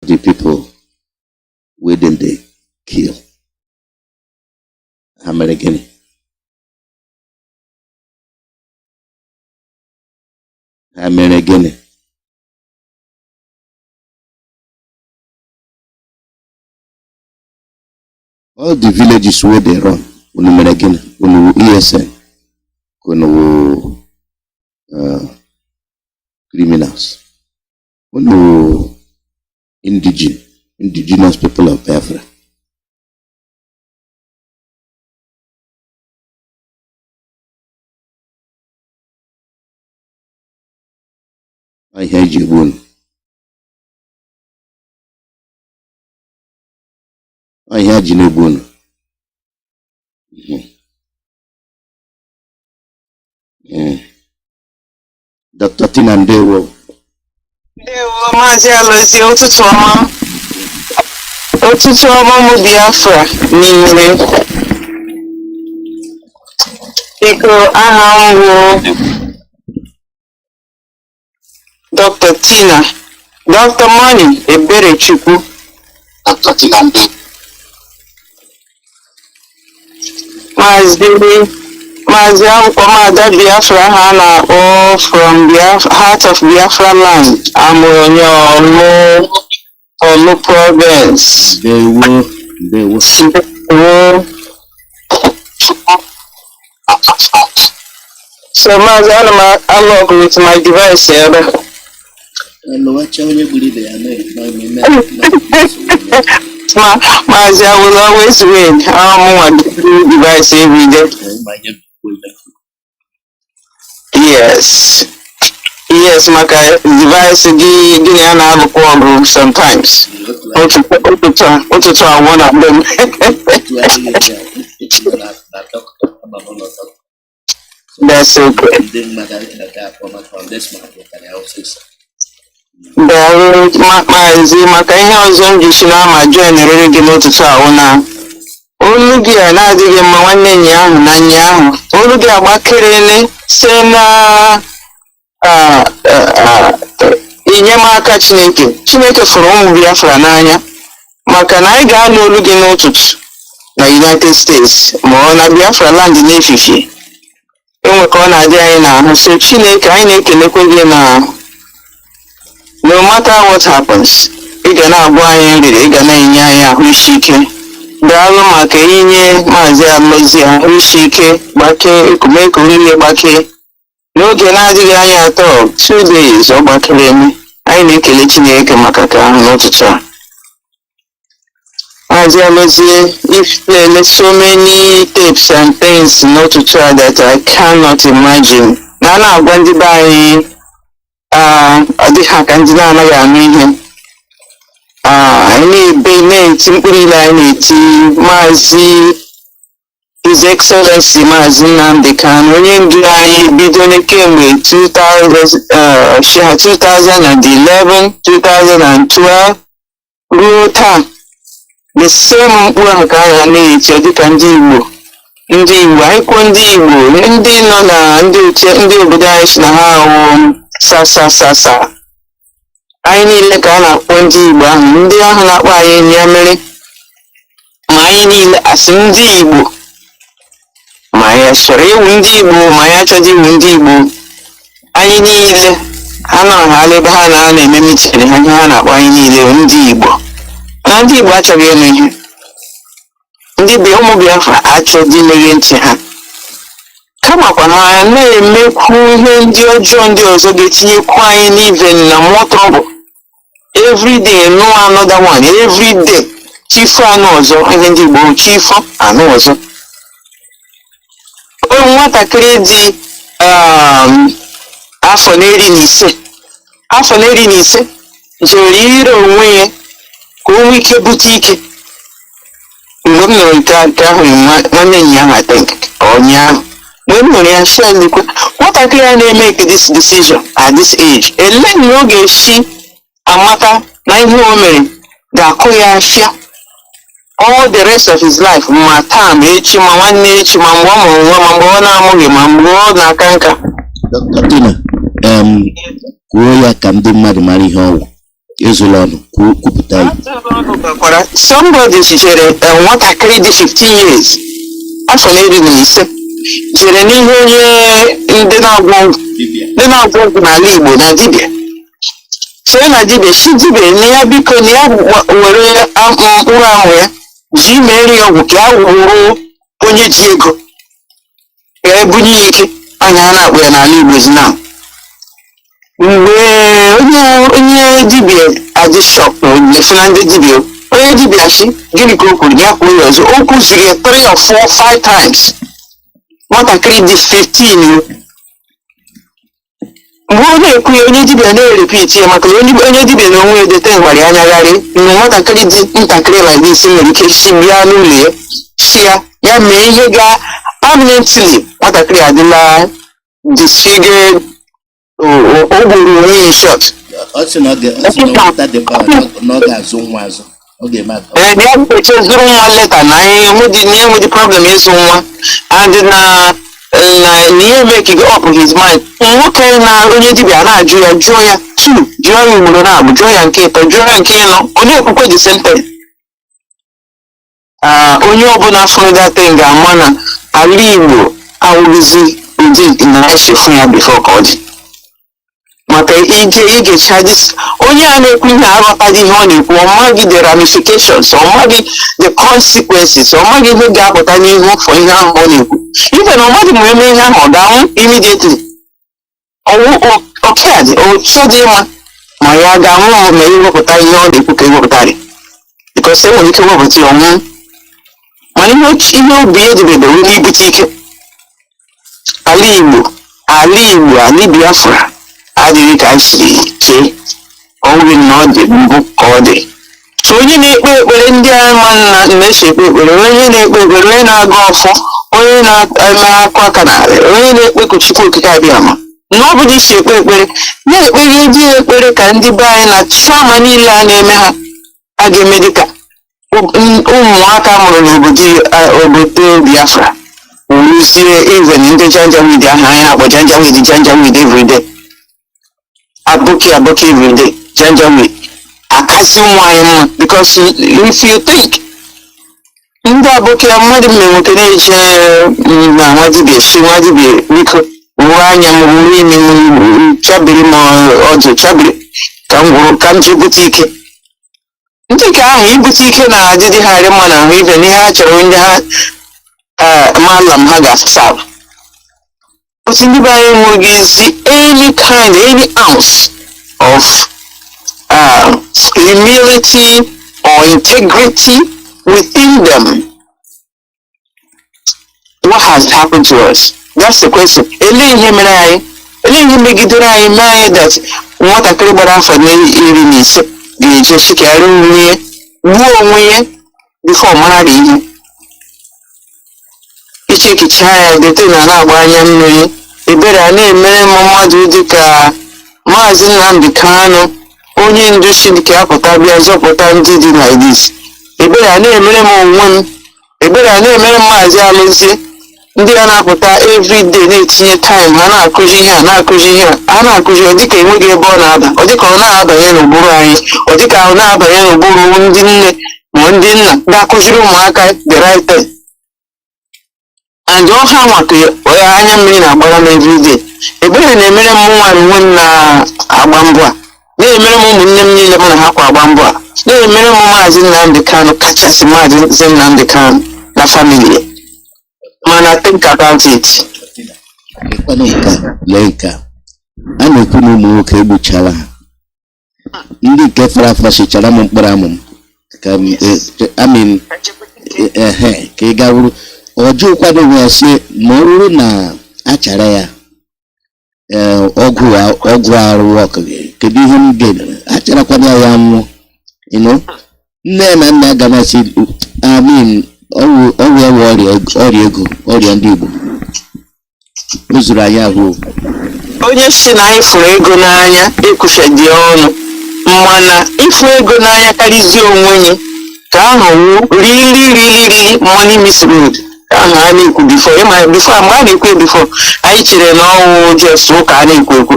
the people within they kill. American. American. All the villages where they run, American, ESN, criminals, indigenous people of Biafra. I heard you one. I heard you no one. Dr. Nnamdi. Mazi Alozie, ụtụtụ ọma mụ Biafra niile. Biko aha m bụ Dr. Tina, Dr. Money Eberechukwu. Dr. Nnamdi. Mazi Akwamada Biafra ha na-akpọ from heart of Biafra land. Amụrụ Olu province. They were. So Mazi, I log with my device here. Mazi, I will always win. I want the device every day. Yes, my device give an sometimes. What to try one of them. That's okay. Mazi, maka ihe ọzọ m ji na ama join rere gị n'ụtụtụ ahụ na olu gị a na-adịghị mma nwanne enyi ahụ na enyi ahụ. Olu gị agbakere se na enyemaka Chineke fụrụ ụmụ Biafra n'anya maka na anyị ga-anụ olu gị n'ụtụtụ na United States ma ọ na Biafra land n'efifie enwe ka ọ na-adị anyị n'ahụ. So Chineke anyị na-ekelekwe gị na no matter what happens, ị ga na-agwa anyị nriri, ị ga na-enye anyị ahụ isi ike. Daalụ maka inye Mazi Alozie ahụ isi ike gbakee ekumeko niile gbakee n'oge na-adịghị anya atọ 2 days ọ gbakere eme. Anyị na-ekele Chineke maka ka ahụ n'ụtụtụ a. Mazi Alozie, if there so many tapes and things n'ụtụtụ a that I cannot imagine. Na na-agwa ndị be anyị ọ dịghị aka ndị na-anaghị anụ ihe. Anyị na-eti mkpụrụ ile anyị na-eti Mazi His Excellency Mazi Nnamdi Kanu, onye ndu anyị bido kemgbe 2011, 2012 ruo taa. The same mkpu ahụ ka anyị na-eti dịka ndị Igbo. Anyị kwuo ndị Igbo, ndị nọ na ndị obodo anyị si na ha ahụ sasa. Anyị niile ka a na-akpọ ndị Igbo ahụ, ndị ahụ na-akpọ anyị enyi ya mere. Ma anyị niile asị ndị Igbo. Ma ya chọrọ iwu ndị Igbo, ma ya achọghị iwu ndị Igbo. Anyị niile ha na-ahala ebe ha na-eme mitin ha na-akpọ anyị niile ndị Igbo. Na ndị Igbo achọghị ịnụ ihe. Ndị ụmụ Biafra achọghị imeghe ntị ha. Kamakwa ha na-emekwu ihe ndị ọjọọ ndị ọzọ ga-etinyekwu anyị n'iven na more trouble. Every day no another one. Every day chifu anụ ọzọ. Ihe ndị Igbo chifu anụ ọzọ. Onye nwatakịrị dị afọ 15 jere ire onwe ya ka o nwee ike bute ike. Mgbe m nụrụ nke ahụ nwanne enyi ahụ atink ụnyaahụ. Mgbe m nụrụ ya shedikwa nwatakịrị ya na-emeke this decision at this age. Ele na ọ ga-esi amata na ihe o mere ga-akụ ya afịa all the rest of his life, ma taa ma echi ma nwanne echi ma mgbe ọ mụrụ nwa ma mgbe ọ na-amụghị ma mgbe ọ na-aka nka. Dr. Tina, kwuo ya ka ndị mmadụ mara ihe ọwụ. Ezulonu kwupụta somebody jere nwatakịrị dị 15 years afọ na 15 jere n'ihe onye ndị na-agwọ ọgwụ n'ala Igbo na dibịa chere na dibịa si dibịa na ya biko na ya were mkpụrụ ahụ ya ji mere ya ọgwụ ka ya wụrụ onye ji ego ka ebunye ya ike anya a na-akpọ ya n'ala Igbo zina mgbe onye dibịa adị shọk lefe na ndị dibịa onye dibịa si gịnị ka o kwuru ya kwuo ya ọzọ o kwuziri ya 3 or 4 5 times nwatakịrị dị 15 mgbe ọ na-ekwu ya onye dibịa na-erepiti ya maka onye dibịa na onwe edeta gbara ya anyagharị mgbe nwatakịrị dị ntakịrị like this nwere ike si bịa n'ụlọ ya si ya mee ihe ga permanently nwatakịrị adịla disfigured o gburu onwe ya shot ya echezuru nwa leta na enwedị problem ịzụ nwa and na ihe making up his mind nwoke na onye dibịa na-ajụ ya jụọ ya 2 jụọ ya ugboro na-abụ jụọ ya nke 3 jụọ ya nke 4 onye okwukwe dị sente onye ọbụla fụrụ datin ga-ama na ala Igbo awụrụzi ụdị na-echefu ya bifo ka ọ dị maka igecha onye a na-ekwu ihe aghọtaghị ihe ọ na-ekwu ọ maghị the ramifications ọ maghị the consequences ọ maghị ihe ga-apụta n'ihu fọ ihe ahụ ọ na-ekwu ife na ọ maghị ma eme ihe ahụ ọ ga-anwụ immediately ọkadị otu dị mma ma ya ga-anwụ ma iwepụta ihe ọ na-ekwu ka iwepụtarị because enwere ike wepụta ya ọnwụ mana ihe obi edebede were ibute ike ala Biafra adịghị ka anyị siri chee ọnwụghị na ọ dị mbụ ka ọ dị so onye na-ekpe ekpere ndị ama na-eso ekpe ekpere onye na-ekpe ekpere onye na-aga ọfọ onye na-eme akụ aka n'ala onye na-ekpe Chukwu okike abịama na ọ bụrụ isi ekpe ekpere na-ekpere ndị ekpere ka ndị be anyị na trauma niile a na-eme ha a ga-eme dịka ụmụaka mụrụ n'obodo Biafra wuzie even ndị janjawid ahụ anyị na-akpọ janjawid everyday aboki everyday janjawid akasị ụmụ anyị mma because if you think ndị aboki mmadụ mme nwoke na-eje na nwadibia si nwadibia biko uwe anya m wuru imi m chabiri m ọdụ chabiri ka m ji bute ike ndị nke ahụ ibute ike na-adịdịgharị mma na ahụ ibe n'ihe ha chọrọ ndị ha malam ha ga-asab otu ndị be anyị nweghịzi any ounce of humility or integrity within them. What has happened to us? That's the question. Ele ihe megidere anyị mee anyị that nwatakịrị gbara afọ na 15 ga-eje chikere onwe ya gbuo onwe ya bifo mara ihe ichekicha ya dete na-agba anya mmiri ebere a na-emere m mmadụ dịka Mazi Nnamdi Kanu onye ndu Chineke apụta bịa zọpụta ndị dị like this ebere a na-emere m onwe m ebere a na-emere Mazi Alozie ndị a na-apụta everyday na-etinye time ha na-akụzi ihe a na-akụzi ọ dịka enweghị ebe ọ na-aba ọ dịka ọ na-abanye n'ụbụrụ anyị ọ dịka ọ na-abanye n'ụbụrụ ndị nne ma ndị nna ga-akụziri ụmụaka the right thing and ọha maka anya mmiri na-agbara m everyday ebere na-emere m nwa nwe m na-agba mbọ a na-emere m ụmụnne m niile mụ na ha kwa agba mbọ a na-emere m Mazi Nnamdi Kanu kachasị Mazi Nnamdi Kanu na family mana think about it. Lenka a na-ekwu na ụmụ nwoke egbuchara ndị nke fara afọ sichara m mkpụrụ amụ ka ka ị gawuru ọjọọ kwado onwe ya si ma ọ rụrụ na achara ya ọgwụ arụ ọkụ kedu ihe m ga-eme acharakwana ya nwụọ nne na nna ga-amasị ọgwụ ya ọrịa ego ọrịa ndị Igbo o zuru anyị ahụ onye si na anyị fụrụ ego n'anya ekwuchadị ọnụ mana ịfụ ego n'anya karịzie onwe ya ka ahụ really money misroad ka ahụ a na-ekwu before mgbe a na-ekwu before anyị chere na ọwụ just ụka a na-ekwu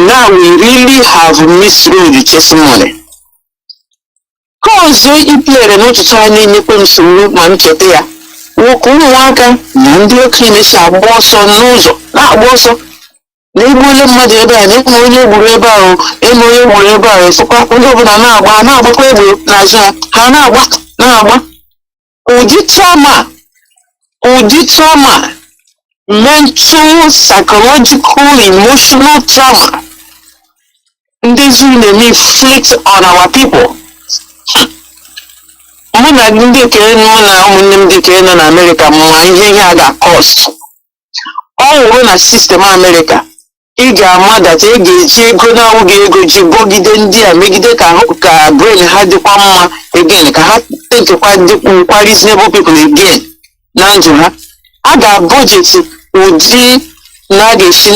now we really have misroad chasing money ọzọ iplere n'ụtụtụ a na-enyekwa m nsogbu ma m cheta ya nwoke ụmụaka na ndị okenye si agba ọsọ n'ụzọ na-agba ọsọ na egbuole mmadụ ebe a na-eme onye gburu ebe ahụ eme onye gburu ebe ahụ efekwa onye ọbụla na-agbakwa egbe n'azụ ha na-agba ụdị trauma mental psychological emotional trauma ndị zuru na-eme inflict on our people. Mụ na ndị okenye nọ na ụmụnne m dị okenye nọ na Amerịka ma ihe a ga-akọst ọ wụrụ na sistem Amerịka ị ga-ama data ị ga-eji ego na-awụghị ego ji bọgide ndị a megide ka brain ha dịkwa mma again ka ha tenkekwa dịkwa reasonable people again na ndụ ha a ga-abọjeti ụdị na a ga-esi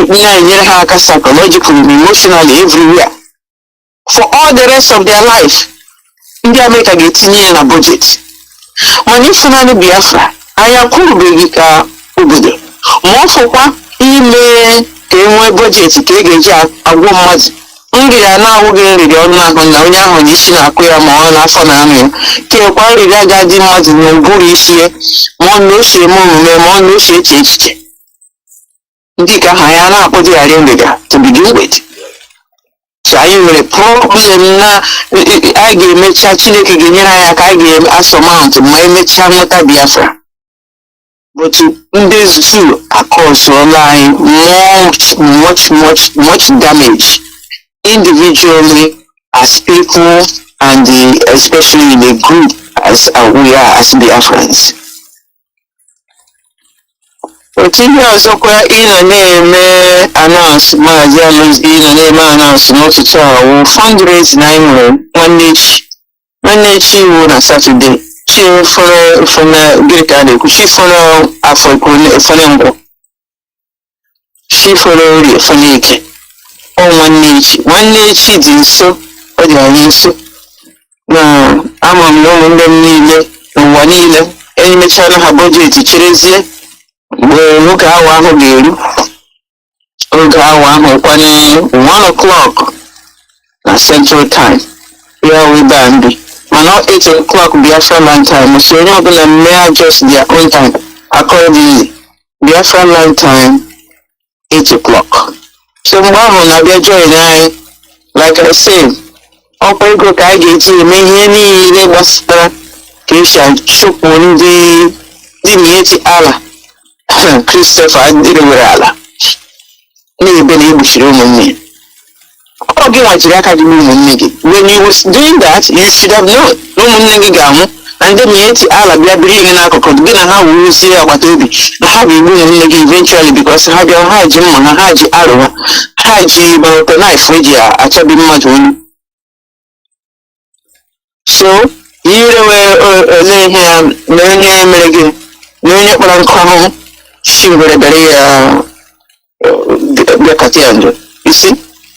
na-enyere ha aka psychologically and emotionally everywhere for all the rest of their life. Ndị Amerịka ga-etinye ya na budget mana ịfụnanị Biafra anya kwurubeghị ka obodo ma ọ fụkwa ime ka enwee bọjetị ka ga-eji agwọ mmadụ nriri a na-awụghị nriri ọnụ ahụ na onye ahụ na isi na-akụ ya ma ọ n'afọ na anụ ya kekwa nriri agadi mmadụ n'ụbụrụ isi ya ma ọ na oche eme omume ma ọ na oche eche echiche ndị ka aha ya na-akpụdịgharị nrịga to begin with. So anyị nwere problem na anyị ga-emecha Chineke ga-enyere anyị aka anyị ga-asọmant ma emechaa nweta Biafra but ndị zu akọsụọla anyị much damage individually as people and especially in a group as we are as Biafrans. Otu ihe ọzọkwa ịnọ na-eme announce Mazi Alozie ịnọ na-eme announce n'ụtụtụ a wụ fundraising anyị nwere nwanne echi iwu na Satọde chi fọrọ gịnị ka a na-ekwu chi fọrọ afọ efere ngwụ chi fọrọ orie efere ike ọ nwanne echi dị nso ọ dị anyị nso na ama m na ụmụnne m niile n'ụwa niile enyemechara ha bọjetị cherezie mgbe nwoke awa ahụ ga-eru oge awa ahụ kwanye 1 o'clock na Central Time ya webe a ndị mana 8 o'clock Biafra land time so onye ọbụla mee adjust their own time accordingly. Biafra land time 8 o'clock so mgbe ahụ na-abịa join anyị like I said ọkwa ego ka a ga-eji eme ihe niile gbasara ka esi achụpụ ndị na-eti ala Christopher adịrị nwere ala n'ebe na egbuchiri ụmụnne ọ gị nwajiri aka gị n'ụmụnne gị when you was doing that you should have known na ụmụnne gị ga-anwụ na ndị na-eti ala bịa biri gị n'akụkụ gị na ha wuzie agbata obi na ha ga-egbu ụmụnne gị eventually because ha bịa ha ji mma ha ji arụ ha ji baroto knife eji achabi mmadụ olu so irewe ole ihe ya na onye mere gị na onye kpara nkụ ahụhụ chi ngwere bịara ya bịakọta ya njọ isi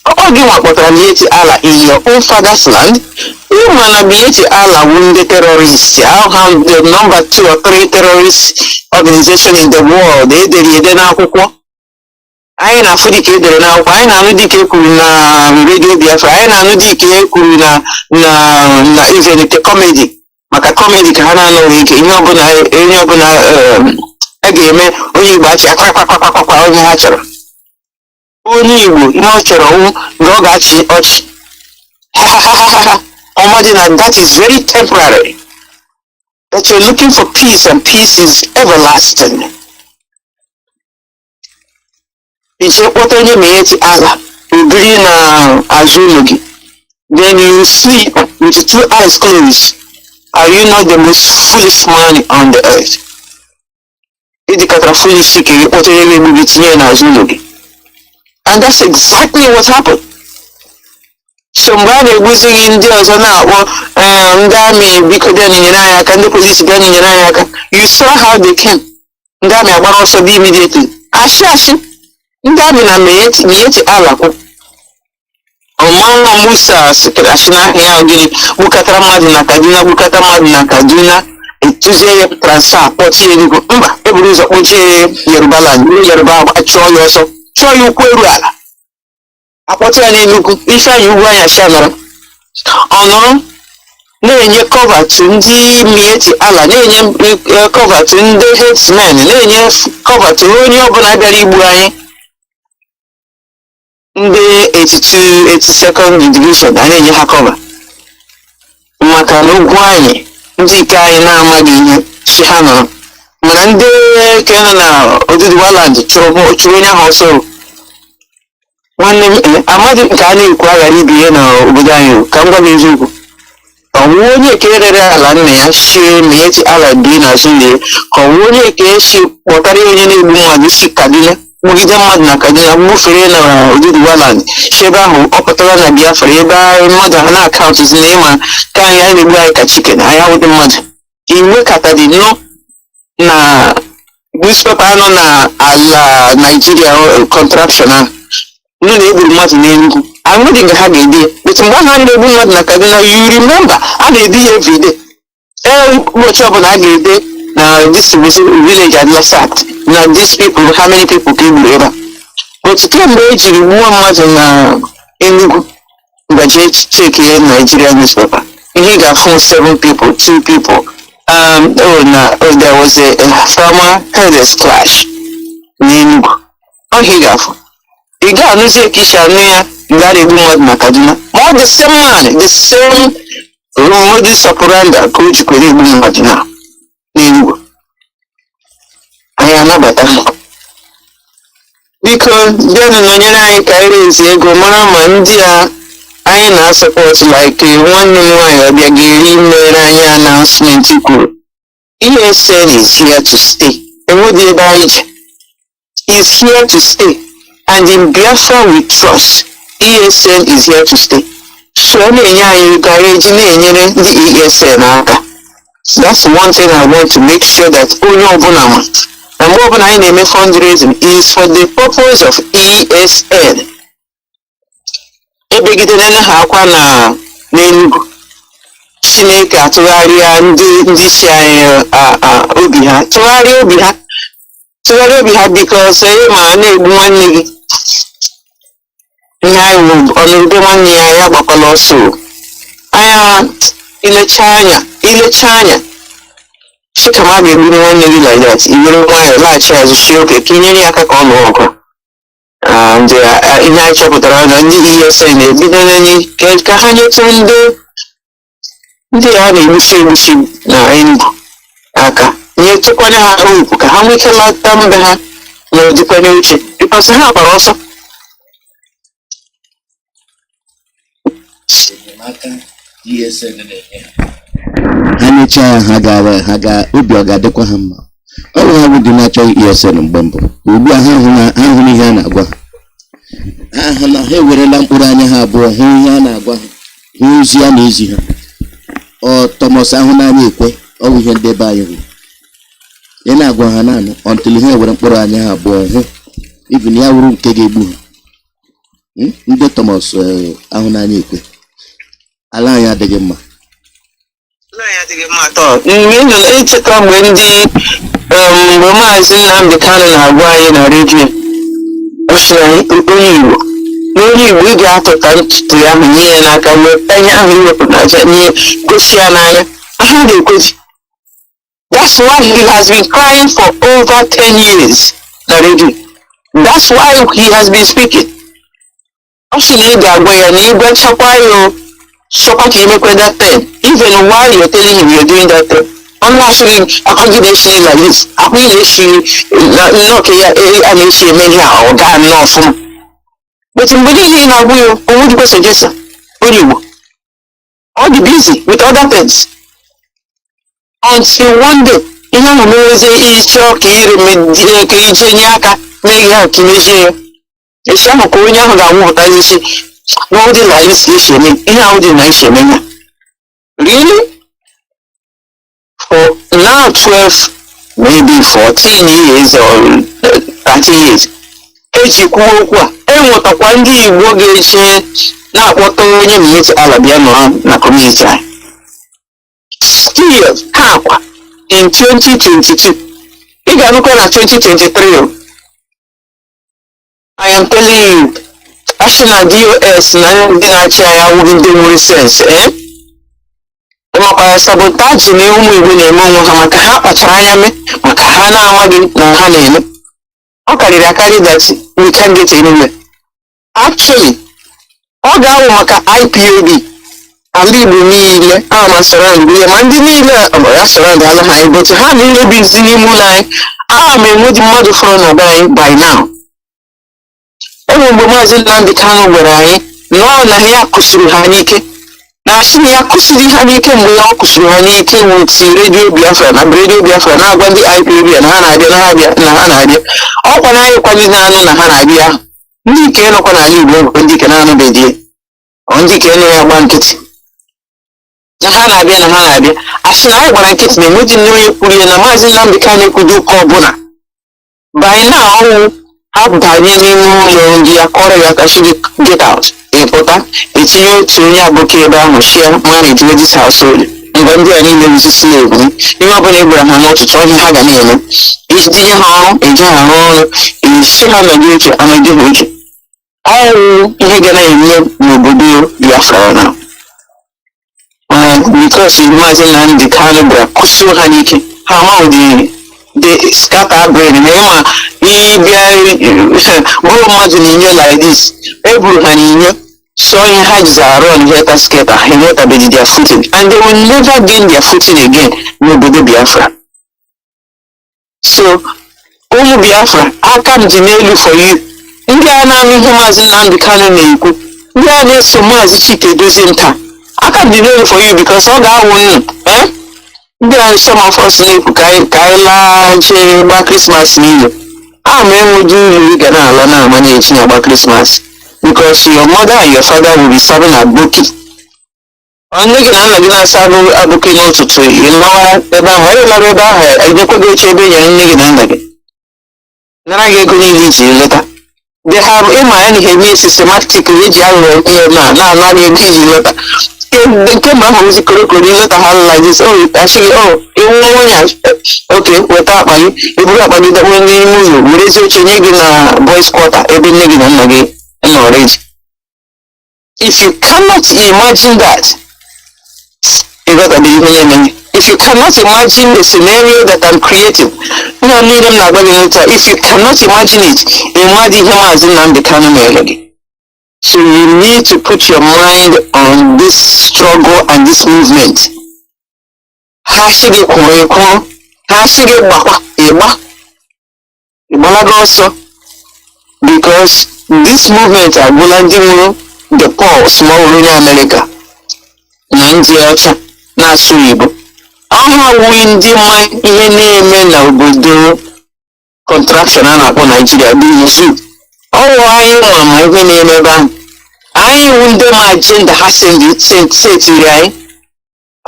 ọ gị nwa kpọtara Bieti ala in your own father's land ịma na Bieti ala wu ndị terrorists ha the number 2 or 3 terrorist organization in the world ede n'akwụkwọ anyị na-afụ dịka edere n'akwụkwọ anyị na-anụ dịka ekwuru na Radio Biafra anyị na-anụ dịka ekwuru na evenite comedy maka comedy ka ha na-anọghị ike ihe ọbụla a ga-eme onye Igbo achị akpakpakpakpakpa onye ha chọrọ onye Igbo ihe ọ chọrọ mgbe ọ ga-achị ọchị ọmadị na that is very temporary that you're looking for peace and peace is everlasting. Ije kpọta onye Bieti ala obiri na azụ ụlọ gị then you sleep with 2 eyes closed. Are you not the most foolish man on the earth? Idikatara foolish ka gị kpọta onye na-egbu gị tinye n'azụ ụlọ gị and that's exactly what happened. So mgbe a na-egbuzi gị ndị ọzọ na-akpọ ndị amị biko bịa nyere anyị aka ndị polisi bịa nyere anyị aka you saw how they came. Ndị amị agbara ọsọ dị immediately ashị ndị amị na Bieti ala kwụ ọmanwa Musa ashị n'ahịa ya ogiri gbukatara mmadụ na Kaduna etuzie ya transfer kpọchie Enugu mba eburu ụzọ kpọchie Yoruba land Yoruba chụọ ya ọsọ chụọ ya ụkwụ eru ala akpọta ya n'Enugu ife anyị ugwu anya shi anọrọ ọ nọrọ na-enye cover to ndị mieti ala, na-enye cover to ndị herdsmen, na-enye cover to onye ọbụla bịara igbu anyị. Ndị 82 division a na-enye ha cover maka na ugwu anyị ndị ike anyị na-amaghị ihe chi ha nọrọ, mana ndị ke nọ na Oduduwaland chụrụ onye ahụ ọsọ. Nwanne m amadị nke a na-ekwu aghara ibi ihe n'obodo anyị, ka m gwa gị eziokwu. Ọwụwa onye eke rere ala nna ya shie mieti ala bi n'azụ lie, ka ọwụwa onye eke shi kpọtara onye na-egbu mmadụ si Kaduna gbugide mmadụ na Kaduna gbufere na Oduduwaland si ebe ahụ ọ pụtara na Biafra ebe mmadụ ha na-akaụntụzi na ịma ka anyị a na-egbu anyị ka chiken anyị awụdị mmadụ. Iwe katadị nọ na newspaper nọ na ala Nigeria contraption ahụ nụ na egburu mmadụ n'Enugu. Amụdị nga ha ga-edi otu mgbe ha na-egbu mmadụ na Kaduna, you remember a na-edi ya everyday. Ụbọchị ọbụla a ga-ede na this village at Lasat na these people, how many people ka egburu ebe a. Otu kemgbe ejiri gbuo mmadụ na Enugu ngaji cheki Nigeria newspaper, ihe ga-afụ 7 people, 2 people. There was a former herders clash n'Enugu. Ihe ga-afụ ị ga-anụzi ekishi anụ ya mgbe a na-egbu mmadụ na Kaduna, ma ọ the same man, the same modus operandi ka o jikwere egbu mmadụ na n'Enugu. Anyị anabata biko bịanụ nọnyere anyị ka anyị rezi ego mara ma ndị a anyị na-asọpọt like nwanne m nwaanyị ọbịa ga-eri mere anyị announcement kwuru ESN is here to stay. Enwedị ebe anyị je, is here to stay. And in Biafra we trust, ESN is here to stay. So na-enye anyị ego anyị eji na-enyere ndị ESN aka. That's one thing I want to make sure that onye ọbụla ma. Na mgbe ọbụla anyị na-eme fundraising is for the purpose of ESN. Ebegidere ha akwa na n'Enugu. Chineke atụgharịa ndị si anyị obi ha, tụgharịa obi ha because ma na-egbu nwanne gị. Ihe anyị bụ ọnọdụ nwanne ya gbakwala ọsọ. Anya ilecha anya chikama ga-egburu nwanne gị like that, iwere nwayọ laghachi azụ si oke ka inyere ya aka ka ọ lụọ ọgụ. Ihe anyị chọpụtara na ndị ESN na-ebido n'enyi ka ha nyetụ ndị a na-egbusi na Enugu aka, nyetụkwanye ha hope ka ha nwee ike lata mbe ha na ọdịkwanye uche because ha gbara ọsọ. Ha nyechaa ha ga obi ọ ga-adịkwa ha mma. Ọ bụ ha bụ dị na-achọghị ESN mgbe mbụ, ugbu a ha hụrụ ihe a na-agwa ha ahụ na ha ewerela mkpụrụ anya ha abụọ hụ ihe a na-agwa ha, hụ ozi a na-ezi ha. Thomas ahụ n'anya ekwe ọ bụ ihe ndị be anyị hụrụ. Ị na-agwa ha naanị until ha ewere mkpụrụ anya ha abụọ hụ even ya wuru nke ga-egbu ha. Ndị Thomas ahụ n'anya ekwe ala anyị adịghị mma. Mgbe na-echeta mgbe ndị mgbe Mazi Nnamdi Kanu na-agwa anyị na redio onye Igbo ị ga-atụta ntutu ya ahụ nye ya n'aka wee ihe ahụ iwepụ n'aja nye gosi ya n'anya. Aha ga-ekweji. That's why he has been crying for over 10 years na redio. That's why he has been speaking. Ọ sị na ị ga-agwa ya na ịgwa chakwa ya sọkwa ka imekwe that thing. Even while you're telling him you're doing that thing, I'm not saying accommodation like this. I mean, a na-esi eme ihe a ọ gaa nnọọ ọfụma. But mgbe niile ị na-agwa ya onwe dịkwa suggestion onye Igbo ọ dị busy with other things until one day ihe ahụ merezie ịchọ ka ije nye aka mee ihe ahụ ka imejie ya. Esi ahụ ka onye ahụ ga-anwụpụta isi na ọ dị na isi esi eme ihe ahụ dị na isi eme ya. Really? For now 12, maybe 14 years or 30 years, ejikwa okwu a enwetakwa ndị Igbo ga-eche na-akpọta onye mieti ala bịa nọ na community anyị. Still, ha akwa in 2022, ị ga-anụkwa na 2023. I am telling you, asị na DOS na ndị na-achị anyị awụghị ndị nwere sense, ịmakwa sabotaji na ụmụ Igbo na-eme onwe ha maka ha kpachara anya mee maka ha na-amaghị na ha na-eme. Ọ karịrị akarị that we can't get anywhere. Actually, ọ ga-awụ maka IPOB ala Igbo niile ama surround ya ma ndị niile ya surround ala ha but ha niile bizi n'ime ụlọ anyị ama enweghị mmadụ fọrọ na be anyị by now. Enwe mgbe Maazị Nnamdi Kanu gwara anyị nọọ na ya kụsiri ha n'ike na asị na ya kụsiri ha n'ike mgbe ya ọ kụsiri ha n'ike wuti redio Biafra na redio Biafra na-agwa ndị IPOB na ha na-abịa na ha na-abịa ọkwa na anyị kwanye na-anụ na ha na-abịa ahụ ndị ike nọkwa n'ala Igbo bụ ndị ike na-anụbeghị ndị ike nọ ya gba nkịtị na ha na-abịa asị na anyị gbara nkịtị na enweghị nne onye kwuru ya na Maazị Nnamdi Kanu ekwudo ụka ọbụla by now ọnwụ ha banye n'ime ụlọ ndị ya kọrọ ya ka she get out ịpụta etinye otu onye abụka ebe ahụ shia manage ladies household mgbe ndị a niile bụzi slave ihe ọbụla e gwara ha n'ụtụtụ ọhịa ha ga na-eme itinye ha ọrụ eje ha arụ ọrụ esi ha nọdụ uche anọdụ ha uche ọwụ ihe ga na-eme n'obodo Biafra na because Maazị Nnamdi Kanu bịara kụsio ha n'ike ha amaghị the scatter brain na ịma ịbịa bụrụ mmadụ n'inyo like this eburu ha n'inyo so ihe ha jizi arụ ọnụ sketa ha enwetabeghị their footing and they will never gain their footing again n'obodo Biafra. So ụmụ Biafra aka m ji n'elu for you ndị a na-anụ ihe Maazị Nnamdi Kanu na-ekwu ndị a na-eso Maazị Chike Dozie nta aka m ji n'elu for you because ọ ga-awụ nnu ndị a some of us na-ekwu ka anyị laa jee gba Krismas niile ama enweghị uru ị ga na-ala na-ama na-echi na gba Krismas because your mother and your father will be serving aboki. Nne gị na nna gị na-asa aboki n'ụtụtụ ịnọwa ebe ahụ anyị lara ebe ahụ ejekwago oche ebe nyere nne gị na nna gị nara gị ego niile iji leta they have ịma ya na ihe eme systematic eji aghụghọ ihe na-anara ego iji leta nke mgbe ahụ ozi korokoro ileta ha like this asịghị iwu nwunye oke weta akpa gị eburu akpa gị dakpo n'ime ụlọ werezi oche nye gị na boys quarter ebe nne gị na nna gị nọ already. If you cannot imagine that, you got to be if you cannot imagine the scenario that I'm creating, if you cannot imagine it, imagine him as Nnamdi Kanu melody. So you need to put your mind on this struggle and this movement. Because this movement agụla the poor small rural America na ndị ọcha na-asụ Igbo ọha wuyi ndị ma ihe na-eme na obodo contraction a na-akpọ Nigeria bụ izu ọwụ anyị nwa ma ihe na-eme ebe ahụ anyị wu ndị ma agenda ha setiri anyị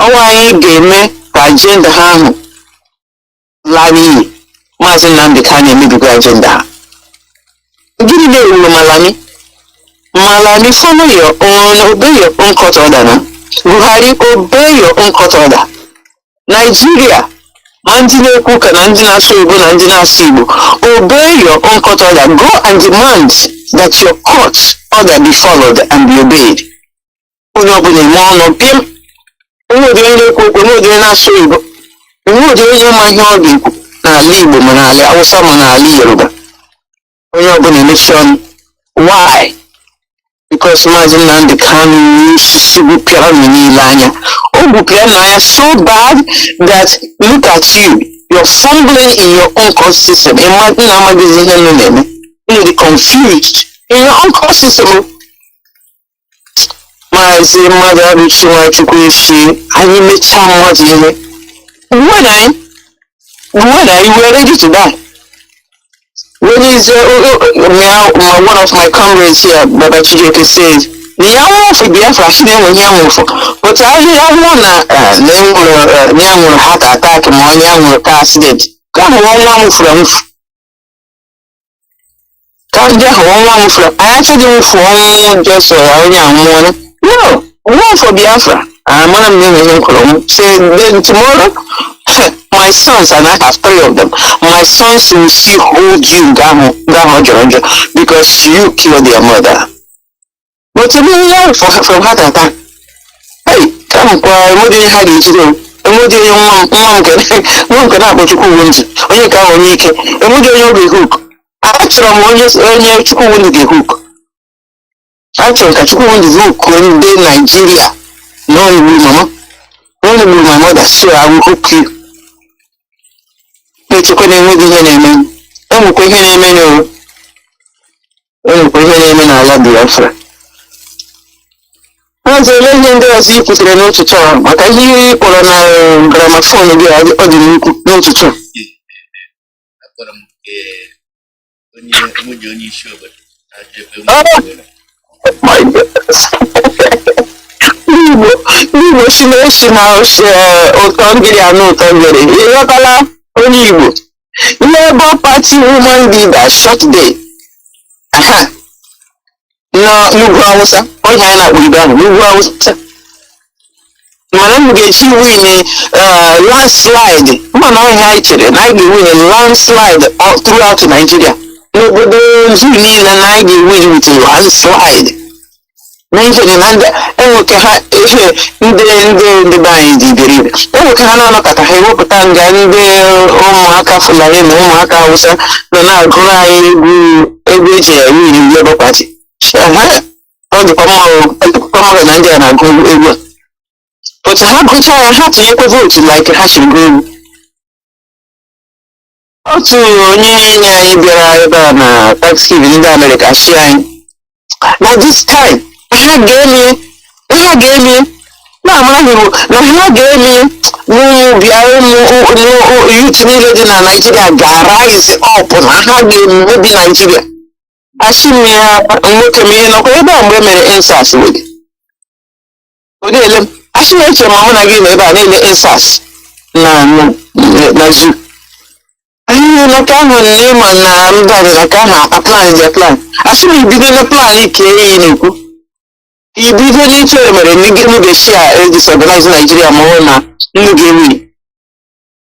ọwụ anyị ga-eme ka agenda ha ahụ lara iyi. Maazị Nnamdi Kanu emebigo agenda ha. Gịnị na-ewuru Malami follow your own, obey your own court order now. Buhari, obey your own court order. Nigeria, Mandine Kuka, Nandina Suibo, Nandina Sibo, obey your own court order. Go and demand that your court order be followed and be obeyed. Unobuni mono pim, unodine Kuku, unodine Suibo, unodine Mahodi, Nalibo, Manali, Awasa Manali Yoruba. Unobuni mission. Why? Because Maazị Nnamdi Kanu so bad that look at you, you're fumbling in your own court system. You're confused in your own court system. Maazị Alozie when you were ready to die. When is one of my comrades here, Baba Chijioke says, Nyawo for Biafra, but I want heart attack, Nyawo car accident. Come on, from. Come one from. I actually do for just no, one for Biafra. I'm one of say then tomorrow. My sons, and I have 3 of them, my sons will still hold you down because you killed their mother. But to me, from heart attack, hey, Come kwa emudi ha ga ejiro. Emudi onye nwa nke na-akpọ Chukwu Wundu. Onye ka onye ike. Emudi onye oge hook. Achọrọ m onye Chukwu Wundu ga-hook. Achọrọ ka Chukwu Wundu hook ndị Nigeria. No one will mama. No one will my mother. So I will hook you. Echekwa na enweghị ihe na-eme. Enwekwa ihe na-eme n'ụwa. Enwekwa ihe na-eme n'ala Biafra. Maazị ole ihe ndị ọzọ i kwutere n'ụtụtụ a maka ihe ị kpọrọ na gramafon gị ọ dị n'ukwu n'ụtụtụ a. Akpọrọ m onye isi obodo my goodness. Igbo si na-esi na ụtọ ngiri anụ ụtọ ngiri ịghọtala onye Igbo. Labour Party woman leader short day. Aha. N'ugwu Awụsa onye anyị na-akpọ Igbo ahụ n'ugwu Awụsa. Mana m ga-eji win landslide. Mana ọhịa anyị chere na anyị ga-win landslide throughout Nigeria. N'obodo zoo niile na anyị ga-win with landslide. Na ihe dị na ndị enweke ha ihe ndị be anyị dị iberibe. Enweke ha na-anọkọta ha ewepụta nga ndị ụmụaka Fulani na ụmụaka Hausa nọ na-agụrụ anyị egwu eji win Labour Party. Ọ dịkwa mma na ndị a na-agụ egwu a. Otu ha gụchaa ya ha tinyekwa vootu like ha si gụọ egwu. Otu onye enyi anyị bịara ebe a na Thanksgiving ndị Amerịka si anyị na this time ha ga-eme na-amara Igbo na ha ga-eme bịa ụmụ youth niile dị na Nigeria ga-arise up na ha ga-emebi Nigeria. Asị m ya nwoke m ihe nọkwa ebe a mgbe mere ensas wede ele m asị m eche ma mụ na gị na ebe a na-ele ensas na zoo. Anyị nọka ahụ nne ma na ndị ọdịda ka ha aplan dị plan. Asị m ibido na plan ike iyi na-ekwu ibido n'iche mere ndị m ga-esi a disorganize Nigeria ma ọ na nnu ga-ewi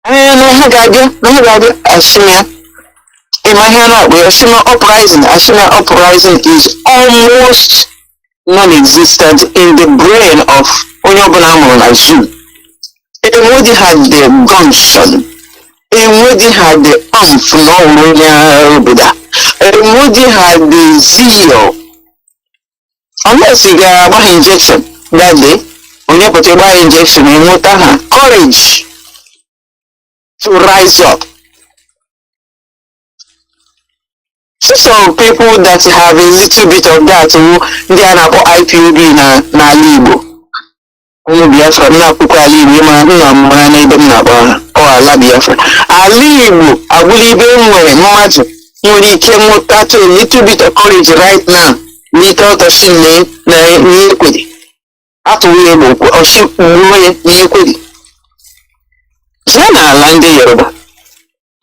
na ha ga-abịa asị m ya ịma ihe na-akpọ ya Ashina uprising is almost non-existent in the brain of onye ọbụla amụrụ na zoo. Enwedi had the gumption. Enwedi had the umph n'ọwụrụ onye obodo a. Enwedi had the zeal. Unless ị ga-agba ha injection that day, onye pụta ịgba ha injection enweta ha courage to rise up. Some people that have a little bit of that ndị a na-akpọ IPOB n'ala Igbo. Ụmụ Biafra na-akwụkwọ ala Igbo ma nna m mara n'ebe m na-akpọ ha ala Biafra. Ala Igbo agwụla ibe nwere mmadụ nwere ike mụtata a little bit of courage right now n'ike ọtọchi na ihe kwede. Atụrụ Igbo ọchị gbuo ya n'ihe kwede. Jee n'ala ndị Yoruba.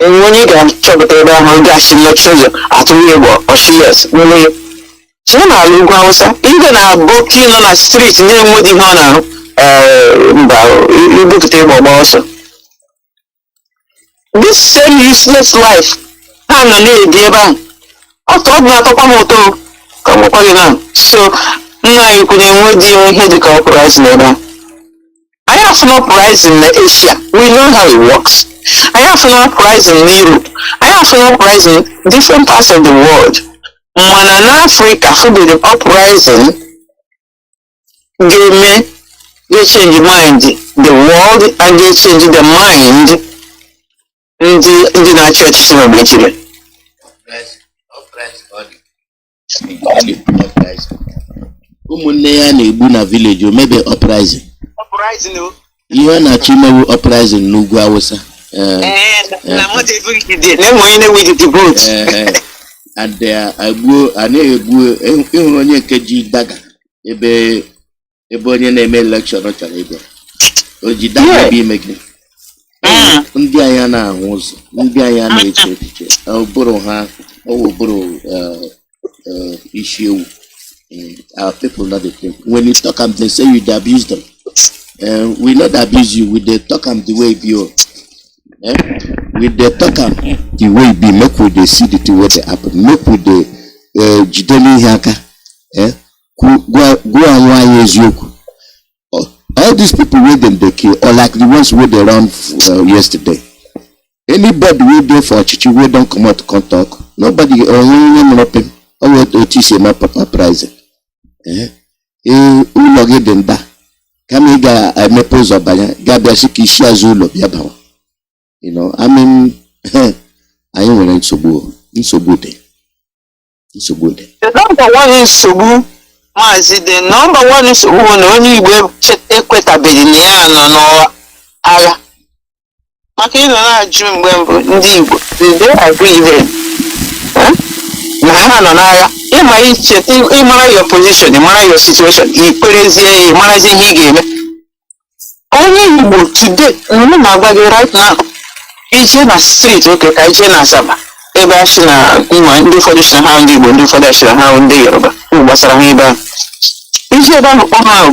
Onye ga-achọpụta ebe ahụ ga-asị nnọchi ụzọ atụrụ Igbo ọchịyes nwere jee n'ala ugwu Hausa ndị na-abọki nọ na striti na-enwedị ihe ọ na-ahụ mba ibupụta Igbo gba ọsọ. This same useless life ha nọ na-ebi ebe ahụ ọ na-atọkwa m ụtọ ka nwekwa gị na so nna anyị kwuru enwedị ihe dịka uprising ebe ahụ. I have no uprising in Asia. We know how it works. I have no uprising in Europe. I have no uprising in different parts of the world. Mana na Africa, who be the uprising, they change the mind, the world, and they change the mind in the church of Nigeria. Ụmụnne ya na-egbu na village o mebe uprising. Uprising o. Ihe na-achọ imewu uprising n'ugwu Awụsa. Na mmadụ ebe ike dị na-enwe onye na-ewiji the vote. And a na-egbu ịhụrụ onye nke ji daga ebe onye na-eme election ọ chọrọ ịbịa. O ji daga ebe ime gị. Ndị anya na-ahụ ụzọ, ndị anya na-eche echiche, ụbụrụ ha ụbụrụ isi ewu. Our people not the thing. When you talk them, they say you abuse them. We not abuse you. With the talk the way be. With the talk the way be. Make with the see the way they happen. Make with the jideli haka. Go and why is you? All these people wey dem dey kill, or like the ones wey dey run yesterday, anybody wey dey for ọchịchị wey don comot come talk, nobody onye mụrụ pim otu isi eme price ụlọ gị dị nda kama ị ga-emepe ụzọ banye ga-abịa sị ka isi azụ ụlọ bịa bawa. Anyị nwere nsogbu dị. The number one nsogbu Mazi, the number one nsogbu na onye Igbo ekwetabeghị na ya nọ n'agha. Maka ị nọ na-ajụ mgbe mbụ ndị Igbo, they agree then na ha nọ n'agha. Ịmara your position, ịmara your situation, ikperezie ịmarazi ihe ị ga-eme. Onye Igbo today, m na-agwa gị right now, ije na street oke ka ije na Asaba, ebe a sị na ndị ụfọdụ si na ha ndị Igbo, ndị ụfọdụ asị na ha ndị Yoruba, gbasara ha ebe ahụ. Ije ebe ahụ kpọọ ha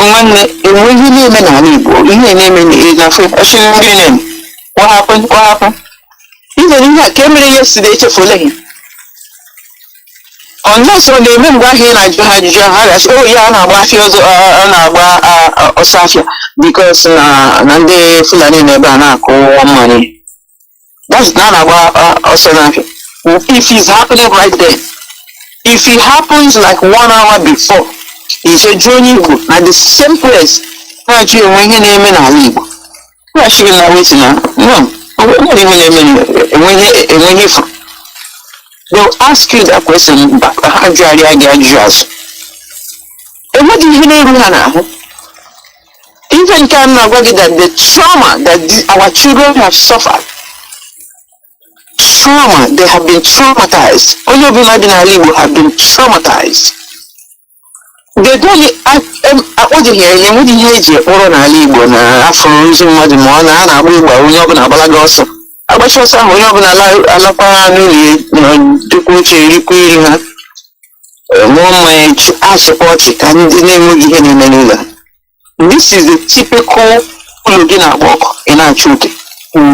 nwanne, enweghị na-eme n'ala Igbo, ihe na-eme na-efe ọchị ndị na-eme. What happened? Ije ihe a ka emere ihe si echefula ha. Unless ọ na-eme mgbe ahụ ị na-ajụ ha ajụjụ ahụ, ha ga-asị, ya a na-agba afịa ọzọ, a na-agba ọsọ afịa because na ndị Fulani na ebe a na-akụ mmanya. That's not about ọsọ n'afịa. If it's happening right there, if it happens like 1 hour before, it's a journey Igbo at the same place. Na-ajụ enwe ihe na-eme n'ala Igbo. Na-achị na weti na no, enweghị ifu. They'll ask you that question back. Ha jụgharịa gị ajụjụ azụ. Enweghị ihe na-eru ha n'ahụ. Even ka m na-agwa gị that the trauma that our children have suffered, they have been traumatized. Onye ọbụla bi n'ala Igbo have been traumatized. They don't akpọjighị anya, enweghị ihe eji ekpọrọ n'ala Igbo na afọ ozu mmadụ ma ọ na-agba Igbo onye ọbụla agbalaga ọsọ. Agbachi ọsọ ahụ onye ọbụla alakwa n'ụlọ dịkwa uche erikwa iri ha. Mụọ mmanya achịkwa ọchị ka ndị na-enweghị ihe na-eme n'ụlọ. This is the typical ụlọ gị na-agba ọkụ ị na-achụ oke.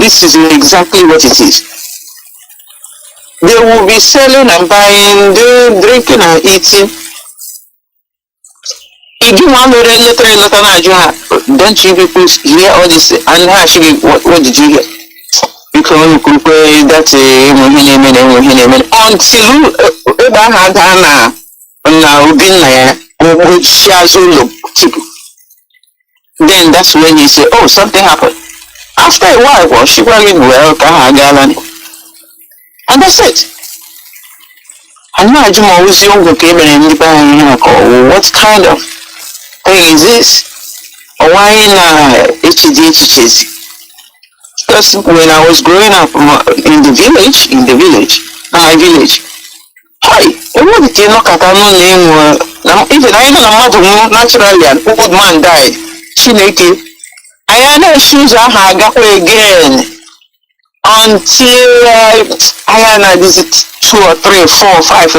This is exactly what it is. They will be selling and buying, drinking and eating. If you want to don't you people hear all this? And actually, what did you hear? Because you could pay that until then that's when you say, oh, something happened. After a while, well, she was well, and that's it. And now what kind of thing is this? Why HD? Because when I was growing up in the village, my village, hi, even naturally an old man died. Chineke, I had shoes again until I had this 2 or 3, 4 or 5 the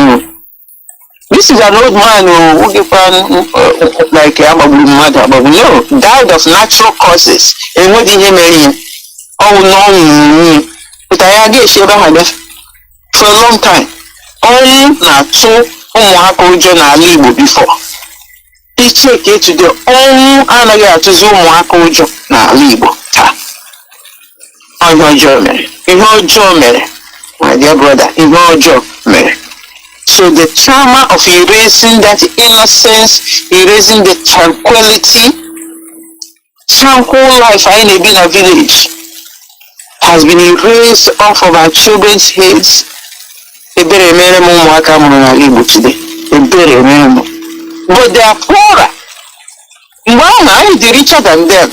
road. This is an old man who like mother, but no, died of natural causes. And what did he marry? Oh no, but I had for a long time. Only not 2 before. He check it to the only anaga to zoom na Igbo. On your Germany. In your Germany, my dear brother, in your Germany. So the trauma of erasing that innocence, erasing the tranquility, tranquil life in a village has been erased off of our children's heads. Today. But they are poorer. Well, they're richer than them.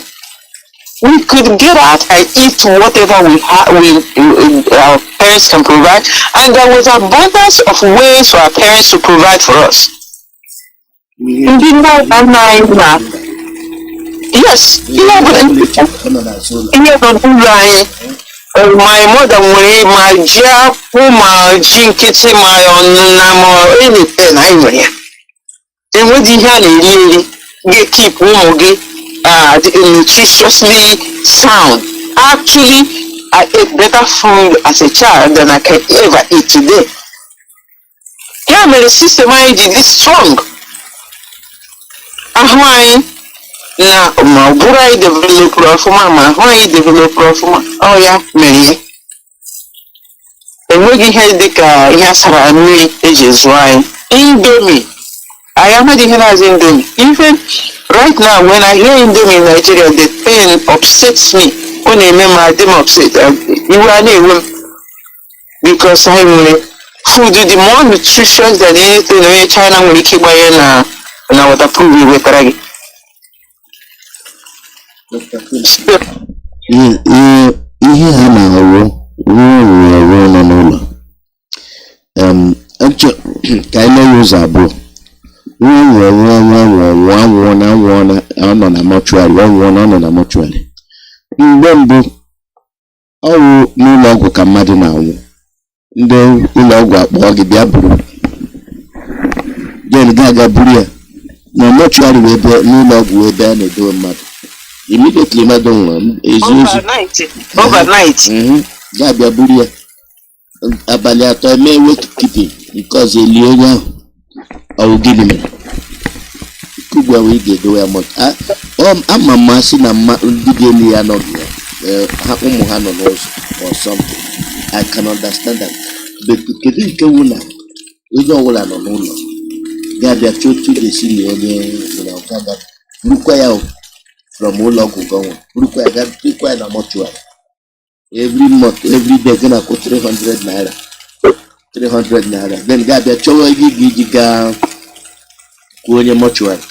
We could get out and eat whatever our parents can provide, and there was abundance of ways for our parents to provide for us. Yes, my mother will my job, my jinkiti, my anything I wear. Then what did he get keep nutritiously sound. Actually, I ate better food as a child than I can ever eat today. Yeah, my system mind is strong. ahụ anyị na ma ọ bụrụ anyị developụrụ ọfụma ma ahụ anyị developụrụ ọfụma ọ ya mere ya. Enweghị ihe dịka ihe asara mmiri eji zụọ anyị. Indomie, I amaghị ihe na-azụ Indomie. Even right now when I hear Indomie in Nigeria, the pain upsets me. Ọ na-eme m adị m upset. Iwe a na-ewe m because anyị nwere food dị more nutritious than anything onye China nwere ike ịgbanye na waterproof wetara gị. Ihe ha na-arụ ruo nọ n'ụlọ ka anyị na ụzọ abụọ nọ na mọchụarị nọ na mọchụarị. Mgbe mbụ ọwụ n'ụlọ ọgwụ ka mmadụ na-anwụ, ndị ụlọ ọgwụ akpọọ gị bịa buru jen ga-aga buru ya na mọchụarị n'ụlọ ọgwụ ebe a na-edowe mmadụ. Immediately mmadụ nwụrụ overnight. Ga-abịa buru ya abalị atọ eme wake keeping because elie onye ahụ ọwụ gịnị mere ugbu a wee ga-edowe ya mọchụ. Ama mmasị na ndị ga-eli ya nọgị ya ụmụ ha nọ n'ụzọ or something. I can understand that. But kedu nke wụ na onye ọbụla nọ n'ụlọ ga-abịa chọtụ ga-esi lie onye nwere ọgaga burukwa ya from ụlọ ọgwụ gọnwa burukwa ya ga-ekwa ya na mọchụarị. Every month, every day gonna go 300 naira. 300 naira. Then ga-abịa chọwa ego iji gaa kwuo onye mọchụarị.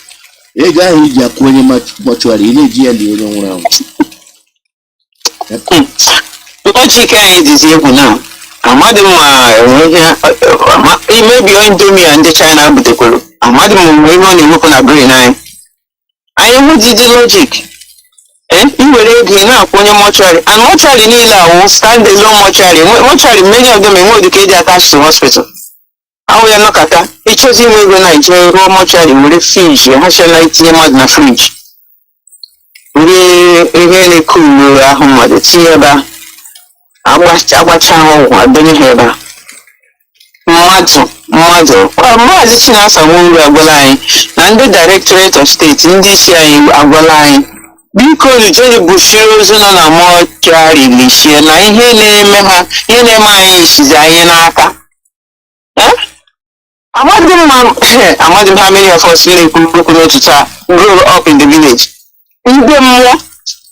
Ego ahụ iji akwụ onye mọchụarị ị na-eji ya lie onye nwụrụ anwụ. Logic anyị dịzi egwu na amadị m ma imebi Indomie a ndị China butekwuru. Amadị m mgbe ihe ọ na-ewepụ na brain anyị. Anyị hụdịdị logic. Iwere ego ị na-akwụ onye mọchụarị, and mọchụarị niile awụ stand alone mọchụarị. Mọchụarị many of them enwe ụdị ka eji attach to hospital. Ahụ ya nọkata ịchọzi inwe ego na ije ruo mọchụarị were friji ha chela itinye mmadụ na friji. Were ihe na-ekulu ahụ mmadụ tinye ebe a agbacha ọgwụ adonye ha ebe a. Mmadụ Maazị Chinasa Nwuru agwala anyị na ndị Directorate of State ndị isi anyị agwala anyị biko jeni bushiri ozu nọ na mọchụarị lichie na ihe na-eme anyị isizi anyị n'aka. Amadị m ha many of us na-ekwu okwu n'otu taa grow up in the village. Ndị mmụọ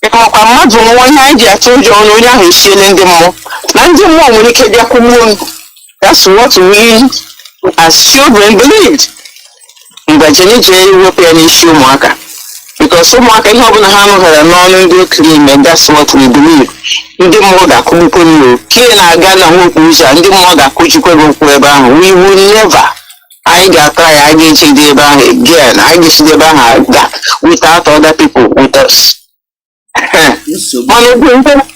ịmakwa mmadụ nwụọ ihe anyị ji atụ ụjọ ọnụ onye ahụ esiele ndị mmụọ na ndị mmụọ nwere ike bịa kwụgbuo m. That's what we as children believed. Mgbe jeni jee iwepụ ya n'isi ụmụaka because ụmụaka ihe ọbụla ha nụghara n'ọnụ ndị okenye ime, that's what we believe. Ndị mmụọ ga-akụgbukwe m oke na-aga na nwokwu ụzọ ndị mmụọ ga-akụjikwe gị ụkwụ ebe ahụ. We will never. Anyị ga-ata ya, anyị ga-echede ebe ahụ again, anyị ga-echede ebe ahụ aga without other people with us. Mana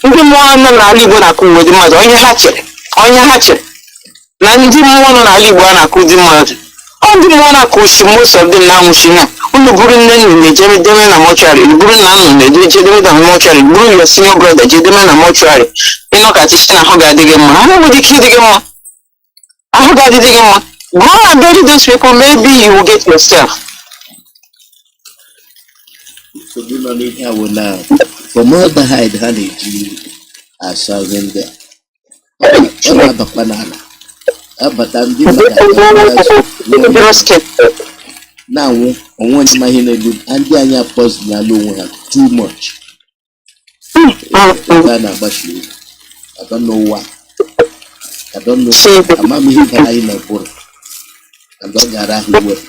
ndị mmụọ nọ n'ala Igbo na-akụ uwe dị mmadụ onye ha chere na ndị mmụọ nọ n'ala Igbo a na-akụ dị mmadụ. Ndị mmụọ na-akụchi most of them na-anwụchi ha. Unu buru nne nnu na-ejedeme na mọchụarị, buru nna nnu na-ejedeme na mọchụarị, buru your senior brother jedeme na mọchụarị. Ịnọkọtachi na ahụ ga-adị gị mma. Ahụ nwere ike ịdị gị mma. Ahụ ga-adị gị mma. Go and bury those people, maybe you will get yourself. So do not need how now. From all the hide honey G as in there. Banana. But I'm now on one my good and the other person alone have too much. I don't know why. I don't know. I'm in a book. I don't get a word.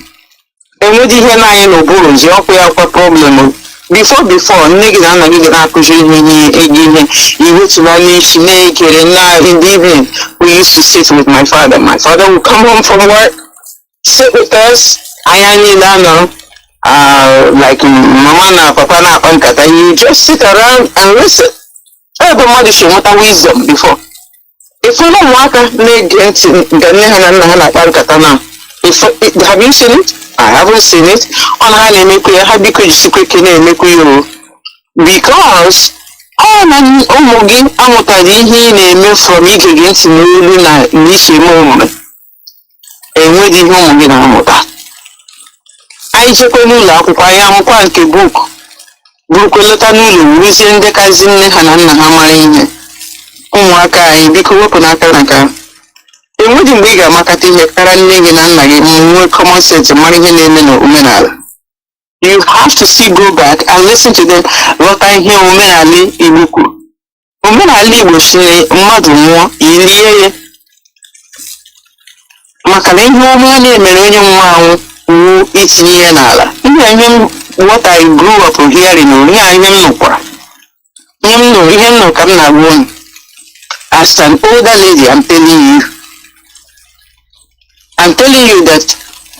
And what did I know? Bulls, your problem. Before, niggas and I didn't appreciate me again. He would vanish naked, and now in the evening, we used to sit with my father. My father would come home from work, sit with us. I need like mama na papa na pankata. You just sit around and listen. Everybody should want a wisdom before. If you don't want to make it, have you seen it? I haven't seen it. On how they make you happy because all Omogi Amotadi name from Ig against Nulu Nishi moment. And where did Omogi Amota? anyị jekwe n'ụlọ akwụkwọ anyị amụkwa nke book burukwe lọta n'ụlọ wuruzie ndị kazi nne ha na nna ha mara ihe. Ụmụaka anyị biko wepụ n'aka na ka enweghị mgbe ị ga-amakata ihe kara nne gị na nna gị ma nwee common sense mara ihe na-eme n'omenala. You have to still go back and listen to them, ghọta ihe omenala Igbo kwuru. Omenala Igbo si mmadụ nwụọ ilie ya, maka na ihe ọma na-emere onye nwụrụ anwụ wu itinye ya n'ala. Ihe what I grew up hearing, ihe m nụkwara, ihe m nụrụ ka m na-agwa unu. As an older lady, I'm telling you that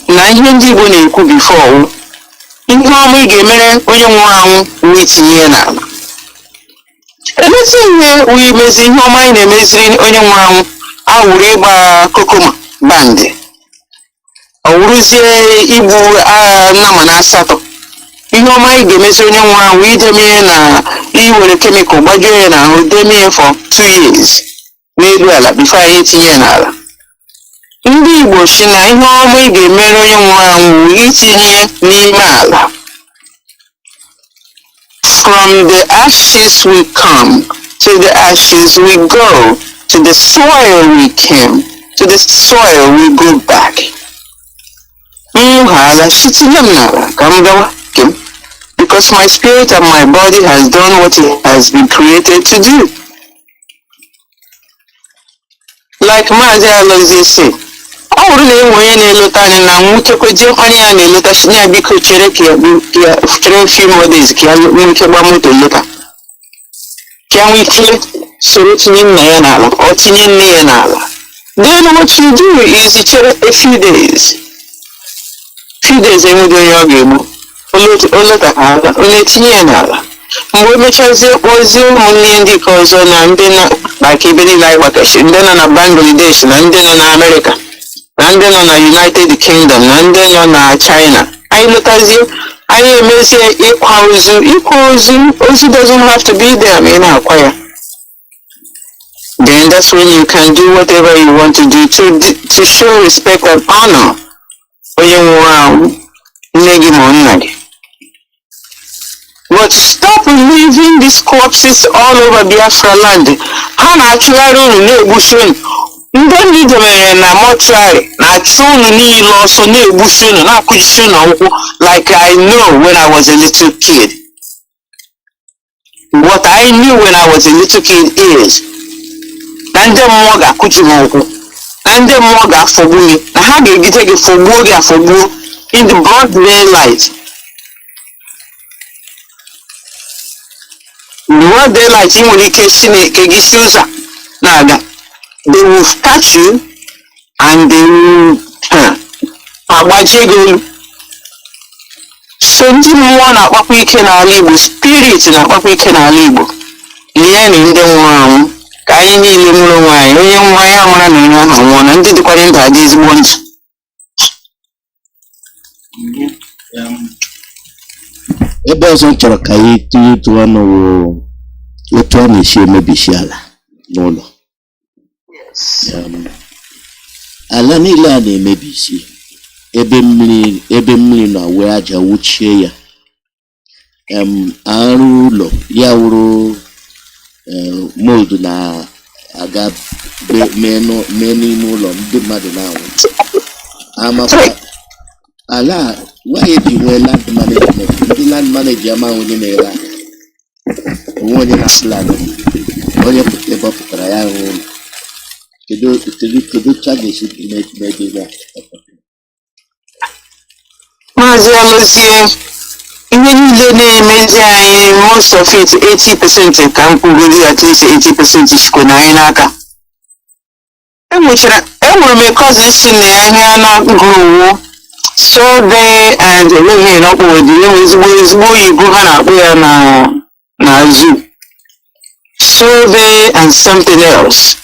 na ihe ndị Igbo na-ekwu before ihe ọma ị ga-emere onye nwụrụ anwụ wu itinye ya n'ala. Elezi ihe wee imezi ihe ọma anyị na-emeziri onye nwụrụ anwụ awụrụ ịgba kokoma bandị, ọ wụrụzie igbu nnama na asatọ. Ihe ọma anyị ga-emezi onye nwụrụ anwụ idemie na iwere kemikal gbajuo ya n'ahụ demie for 2 years n'elu ala bifo anyị etinye ya n'ala. Ndị Igbo si na ihe ọma ị ga-emere onye nwụrụ anwụ itinye n'ime ala. From the ashes we come, to the ashes we go, to the soil we came, to the soil we go back. Because my spirit and my body has done what it has been created to do. Like Mazi Alozie said, ọ bụrụ na enwe onye na-elota anyị na nwuchekwa je onye ya na-elota ya biko chere few more days ka ya nwee ike gba moto lota, ka ya nwee ike soro tinye nna ya n'ala ọ tinye nne ya n'ala. Then what you do is chere a few days enweghị onye ọ ga-egbu, o lota ha ala onye tinye ya n'ala. Mgbe o mechazie kpọzie ụmụnne ndị nke ọzọ na ndị nọ like ebe niile anyị gbakachi, ndị nọ na Bangladesh na ndị nọ na Amerịka na ndị nọ na United Kingdom na ndị nọ na China, anyị lọtazie anyị emezie ịkwa ozu doesn't have to be there ma ị na-akwa ya. Then that's when you can do whatever you want to do to show respect and honor onye nwụrụ anwụ, nne gị ma nna gị. But stop leaving these corpses all over Biafra land. Ha na-achụgharị unu na-egbusi unu. Ndị ndị demere na mortuary na-achụ unu niile ọsọ na-egbusi unu na-akụjisi unu ọgwụgwụ like I know when I was a little kid. What I knew when I was a little kid is na ndị mmụọ ga-akụji m ọgwụ, na ndị mmụọ ga-afọgbu gị, na ha ga-egide gị fọgbuo gị afọgbuo in the broad daylight. Broad daylight ị nwere ike si n'ike gị si ụzọ na-aga. They will catch you and they will agbajie gị olu. So ndị mmụọ na-akpakwa ike n'ala Igbo, spirit na-akpakwa ike n'ala Igbo. Lie na ndị nwụrụ anwụ ka anyị niile mụrụ nwaanyị, onye nwa anyị amara na onye ahụ nwụọ na ndị dịkwara ndụ adị ezigbo ndụ. Ebe ọzọ m chọrọ ka anyị tụọ ọnụ otu ọ na-esi emebisi ala n'ụlọ. Ala niile a na-emebisi ebe mmiri na wee aja wuchie ya. Arụ ụlọ ya wụrụ mold na-aga mee n'ime ụlọ ndị mmadụ na-anwụ. Amakwa ala why be nwee land management, ndị land manager ama onye na-ere ala, onwe onye na plan onye ebe ọ pụtara ya ahụ ụlọ. Kedu charges na-ebe ya? Mazi Alozie, ihe niile na-emezi anyị most of it 80% ka m kwugoro at least 80% sikwa na anyị n'aka. Enwere m cousin si na ya ahịa na gụrụ survey and eleghị n'ọkpụwedị ezigbo oyibo ha na-akpụ ya na zoo. Survey and something else.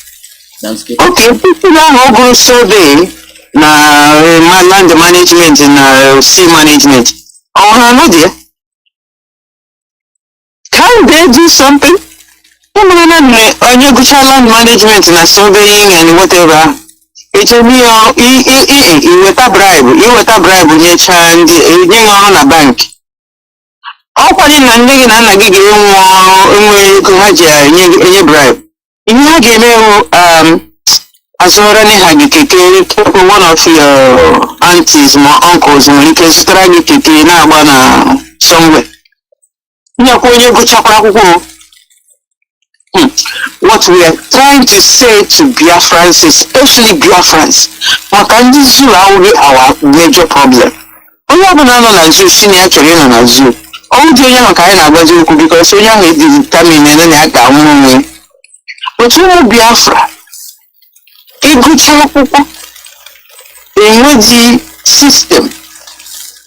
Okay, people ahụ gụrụ survey na land management na sea management. Ha nọ there? Can they do something? Onye gụcha land management na surveying and whatever, echemio iweta bribe nyecha ndị enye ọrụ na bank. Ọkwanye na nne gị na nna gị ga-enwe enwe ego ha ji enye bribe. Ihe ha ga-eme azụrani ha gị keke, one of your aunties ma uncles nwere ike zụtara gị keke na-agba na somewhere. Nyekwa onye gụchakwara akwụkwọ. What we are trying to say to Biafrans, especially Biafrans, maka ndị zoo awụghị our major problem. Onye ọbụla nọ na zoo si na ya chọrọ ịnọ na zoo. Ọ dị onye ahụ ka anyị na-agbazi okwu because onye ahụ determine na ya ga-anwụ onwe. Otu ụmụ Biafra ịgụcha akwụkwọ enweghị sistem.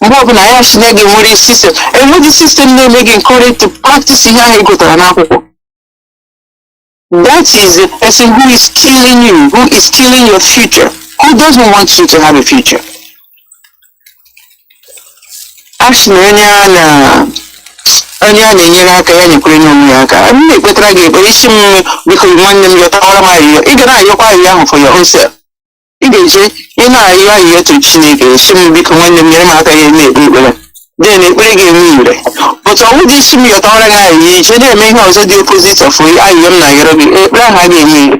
Mgbe ọbụla ya si na gị nwere sistem, enweghị sistem na-eme gị encourage to practice ihe ahụ ịgụtara n'akwụkwọ. That is the person who is killing you, who is killing your future, who doesn't want you to have a future. Actually, onye a na-enyere aka ya nyekwere n'onwe ya aka. M na-ekpetara gị ekpere isi m biko nwanne m yọtawara m ahịhịa. Ị ga na-ayọkwa ahịhịa ahụ for your own self. Ị ga-eje ị na-ayọ ahịhịa to Chineke isi m biko nwanne m nyere m aka ya na-ekpe ekpere. Then ekpere ga-enwe ire. But ọ wụdị isi m yọtawara gị ahịhịa ije na-eme ihe ọzọ dị opposite of ahịhịa m na-ayọrọ gị ekpere ahụ a ga-enwe ire.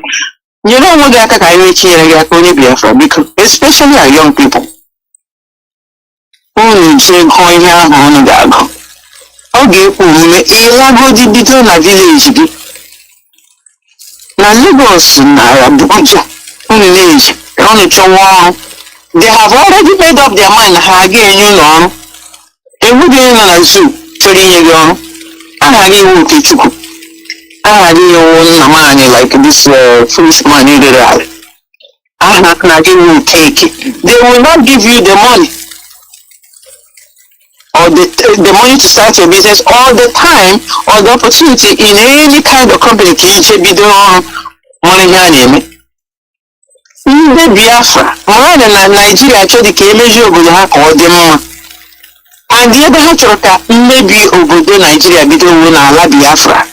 Nyere onwe gị aka ka anyị chinyere gị aka onye Biafra biko, especially our young people. Unu jee gụọ ihe ahụ unu ga-agụ. Ọ ga-ekwe omume ịlagodi bido na vileji gị. Na Lagos na Abuja unu na-eji unu chọwa ọrụ. They have already made up their mind na ha ga-enye ụlọ ọrụ. Enweghị onye nọ na zoo chọrọ inye gị ọrụ. Aha gị iwu Okechukwu. Aha gị iwu Nnamdi like this foolish man you did right. Aha na gị iwu Okeke. They will not give you the money. Or the money to start your business, or the time, or the opportunity in any kind of company ka ije bido mara ihe a na-eme. Ndị Biafra mara na Nigeria achọghị ka emeji obodo ha ka ọ dị mma. And ebe ha chọrọ ka mmebi obodo Nigeria bido wuo n'ala Biafra.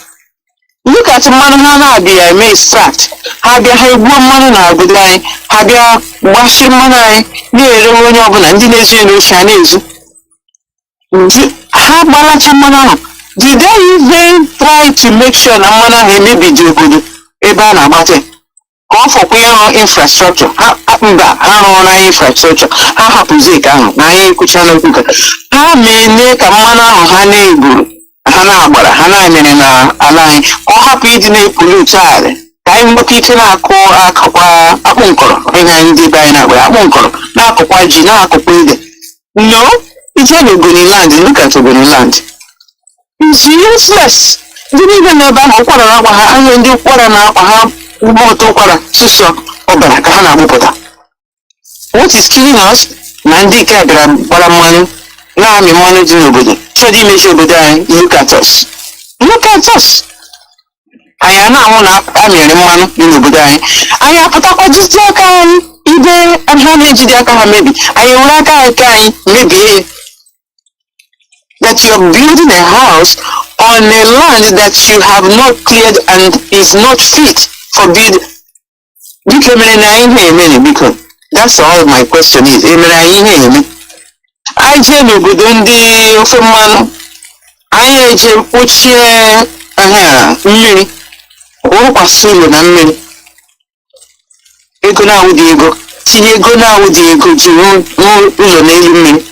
Look at mmanụ ha na-abịa eme extract. Ha bịa ha egbuo mmanụ na obodo anyị, ha bịa gbashi mmanụ anyị na-ere onye ọbụla ndị na-ezu elu ochi ha na-ezu. Ha gbalacha mmanụ ahụ. Did they even try to make sure na mmanụ ahụ emebidi obodo ebe a na-agbata ka ọ fọkwa ịrụ infrastructure? Mba, ha rụrụ na infrastructure, ha hapụzi eke ahụ na anyị ekwucha n'okwu ka ha mee ka mmanụ ahụ ha na-eburu ha na-agbara ha na-emere na ala anyị ka ọ hapụ ịdị na-epulute ala ka anyị nwekwa ike na-akụkwa akpụ nkọrọ. Ihe anyị ndị be anyị na-agbara akpụ nkọrọ, na-akụkwa ji, na-akụkwa ede. No, it's not Ogoniland. Look at Ogoniland. It's useless. Didn't even know about Okwara. I mean, the Okwara now, Okwara, Suso, Obara, Kahana, Bopota. What is killing us? Nandi Kagra, Baraman, Nami, money to nobody. Chadi Mesho, look at us. Look at us. I am now I'm a man, you know, I have put up a just like Ibe and Hanaji Daka maybe. I like maybe that you're building a house on a land that you have not cleared and is not fit for build. Because that's all my question is. I je n'obodo ndị ofe mmanụ anyị eje kpochie mmiri wụkwasị ụlọ na mmiri ego na-awụdị ego tinye ego na-awụdị ego jiri ụlọ n'elu mmiri.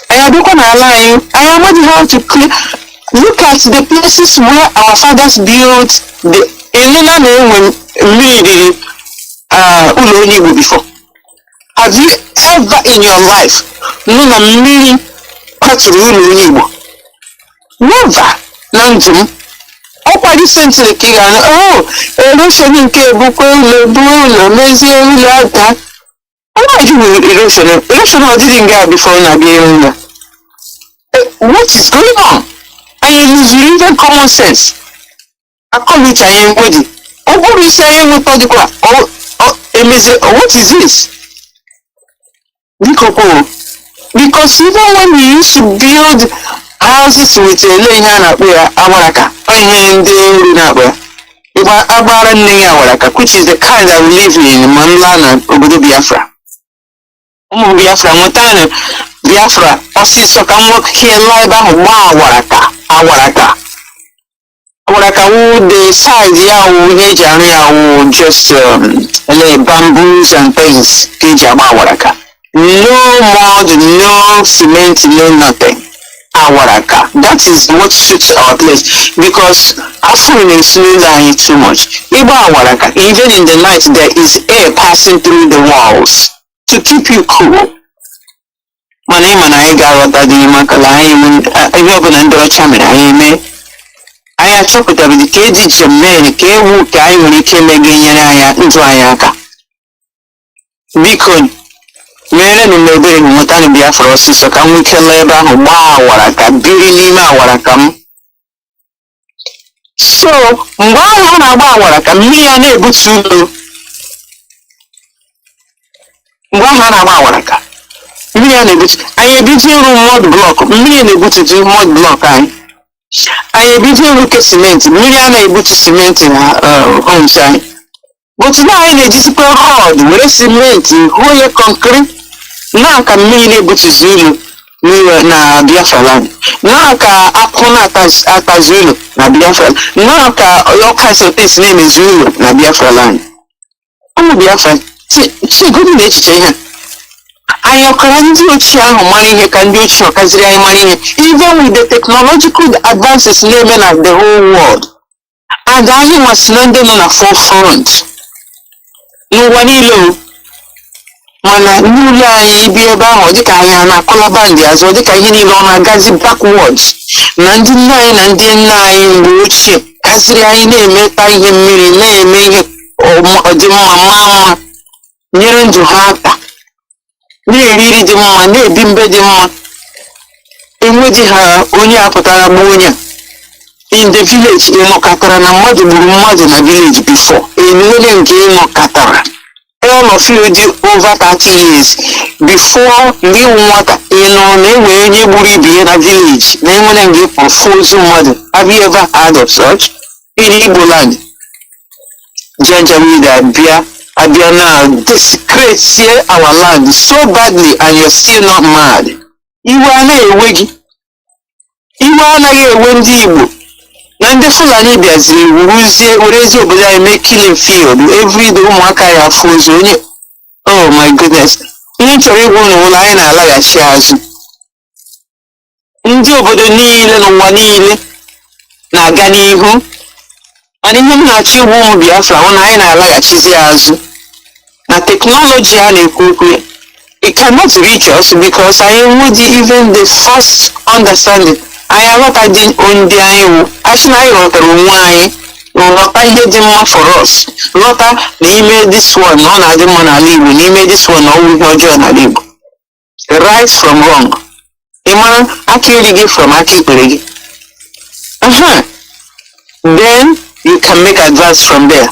Anyị abịakwa n'ala anyị amaghị how to clear. Look at the places where our fathers built the elena na-enwe mmiri riri ụlọ onye Igbo before. Have you ever in your life known na mmiri kwaturu ụlọ onye Igbo? Never. Na ndụ m ọkwa recently ka ị ga-anụ erosion nke ebukwa ụlọ mezie ụlọ aka. Why do erosion? Erosion didn't get before na bịa. What is going on? And it's even common sense. According to anybody, what is this? Because even when we used to build houses with a agbara nne ya waraka, which is the kind that we live in manla na obodo Biafra. Ụmụ Biafra nwetana Biafra ọsịsọ ka nwoke ebe ahụ gbaa awaraka wụ the size ya wụ ihe eji arụ ya wụ just bamboos and things ka eji agba awaraka. No mud, no cement, no nothing. Awaraka. That is what suits our place because Afro is slowly too much. Iba awaraka. Even in the night there is air passing through the walls to keep you cool. Mana ịma anyị ga-aghọta dị makala anyị ihe ọbụla ndị ọcha mere anyị eme. Anyị achọpụtabụdị ka eji jemen ka ewu ka anyị nwere ike ime ga-enyere anyị ndụ anyị aka. Biko merenụ m ebere nwetana Biafra ọsịsọ ka m nwee ike ebe ahụ gbaa awaraka biri n'ime awaraka m. So mgbe ahụ a na-agba awaraka mmiri ya na-ebutu ụlọ. Mgbe ahụ a na-agba awaraka mmiri ya na-ebutu anyị ebido ịrụ mud blọk, mmiri na-ebututu mud blọk anyị. Anyị ebido ịrụ ke simenti, mmiri a na-ebutu simenti na homes anyị. But na anyị na-ejizikwa rọd were simenti hụọ ya kọnkịrị na-aka mmiri na-ebutuzi ụlọ na Biafra land, na-aka akụ na-atazi ụlọ na Biafra, na-aka ọka sọtes na-emezi ụlọ na Biafra land. Ụmụ Biafra chigodu na echiche ihe anyị ọkara ndị ochie ahụ mara ihe ka ndị ochie ọkaziri anyị mara ihe, even with the technological advances na-eme na the whole world. And anyị nwasị na ndị nọ na forefront n'ụwa niile. Mana n'ụlọ anyị ibi ebe ahụ dịka anyị na-akụla bandị azụ, dịka ihe niile ọ na-agazi backwards, na ndị nne anyị na ndị nna anyị mgbe ochie kaziri anyị na-emeta ihe mmiri, na-eme ihe ọdịmma mma nyere ndụ ha aka, na-eri dị mma, na-ebi mbe dị mma. Enweghị ha onye apụtara gba onye in the village ịnọkọtara na mmadụ gburu mmadụ na village before enwere nke ịnọkọtara all of you dị over 30 years before ndị nwata ịnọ na-enwe onye gburu ibe ya na village na enwere nke ịkpọfu ozu mmadụ. Have you ever heard of such in Igbo land? Janjaweed abịa na desecrate our land so badly and you're still not mad. Iwe anaghị ewe gị, iwe anaghị ewe ndị Igbo na ndị Fulani bịaziri wuruzie werezi obodo anyị mee killing field everyday ụmụaka ya afọ ozu onye. Oh my goodness, ihe chọrọ ịgwụ n'ụlọ anyị na-alaghachi azụ. Ndị obodo niile n'ụwa niile na-aga n'ihu, mana ihe m na-achọ igwu ụmụ Biafra hụ na anyị na-alaghachizi azụ na teknọlọji a na-ekwu okwu. It cannot reach us because I would even the first understanding. I aghọta dị ndị anyị wụ achị na anyị ghọtara onwe anyị, ghọta ihe dị mma for us, ghọta na ime this one na ọ na-adị mma n'ala Igbo, n'ime this one na ọ wụ ihe ọjọọ n'ala Igbo. Right from wrong. Ị mara aka iri gị from aka ikpere gị. Then you can make advance from there.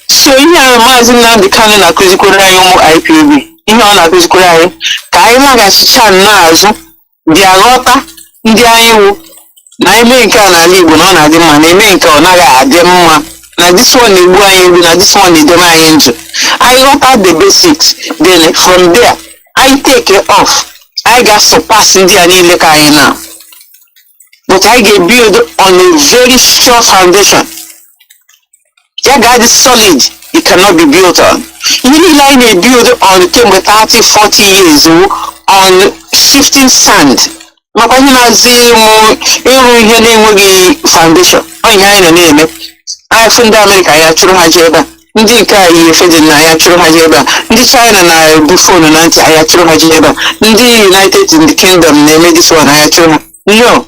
So ihe a Mazi Nnamdi Kanu na-akụzikwere anyị ụmụ IPOB, ihe ọ na-akụzikwere anyị ka anyị laghachicha n'azụ bịa ghọta ndị anyị wụ na eme nke a n'ala Igbo na ọ na-adị mma, na eme nke ọ naghị adị mma, na this one na-egbu anyị egbu, na this one na-edebe anyị ndụ. Anyị ghọta the basics, then from there anyị take it off. Anyị ga-surpass ndị a niile ka anyị na, but I ga-build on a very strong foundation. Ya ga-adị solid, it cannot be built on. Ihe niile anyị na-ebuild on kemgbe 30-40 years on shifting sand. Maka ihe na-azị ịrụ ihe na-enweghị foundation. Ọ ihe anyị nọ na-eme. Anyị fụ ndị Amerịka ya chụrụ ha ji ebe a, ndị nke a yi efe dị na ya chụrụ ha ji ebe a, ndị China na-ebu fonu na ntị ya chụrụ ha ji ebe a, ndị United Kingdom na-eme this one ya chụrụ ha. No,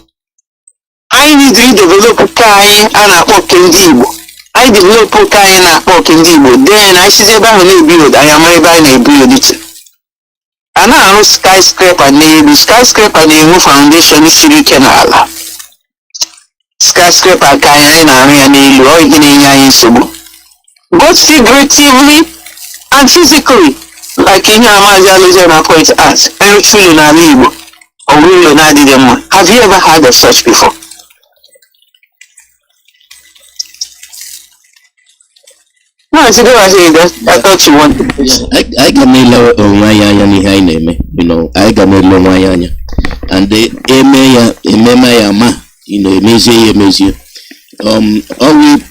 anyị need to develop ka anyị a na-akpọ oke ndị Igbo. Anyị develop ka anyị na-akpọ oke ndị Igbo, then anyị sizi ebe ahụ na-ebuild, anyị amara ebe anyị na-ebuild iche. A na-arụ skyscraper n'elu. Skyscraper na-enwe foundation siri ike n'ala. Skyscraper ka anyị na-arụ ya n'elu, ọ ihe na-enye anyị nsogbu, both figuratively and physically, like ihe Mazi Alozie na point out. Enrụcha ụlọ n'ala Igbo, ọ bụrụ ụlọ na-adịghị mma. Have you ever heard of such before? go ahead. I thought you wanted to say. I can elo onwaya ni hai neme, I can elo onwaya. And the emema ya ma, emezi. Owi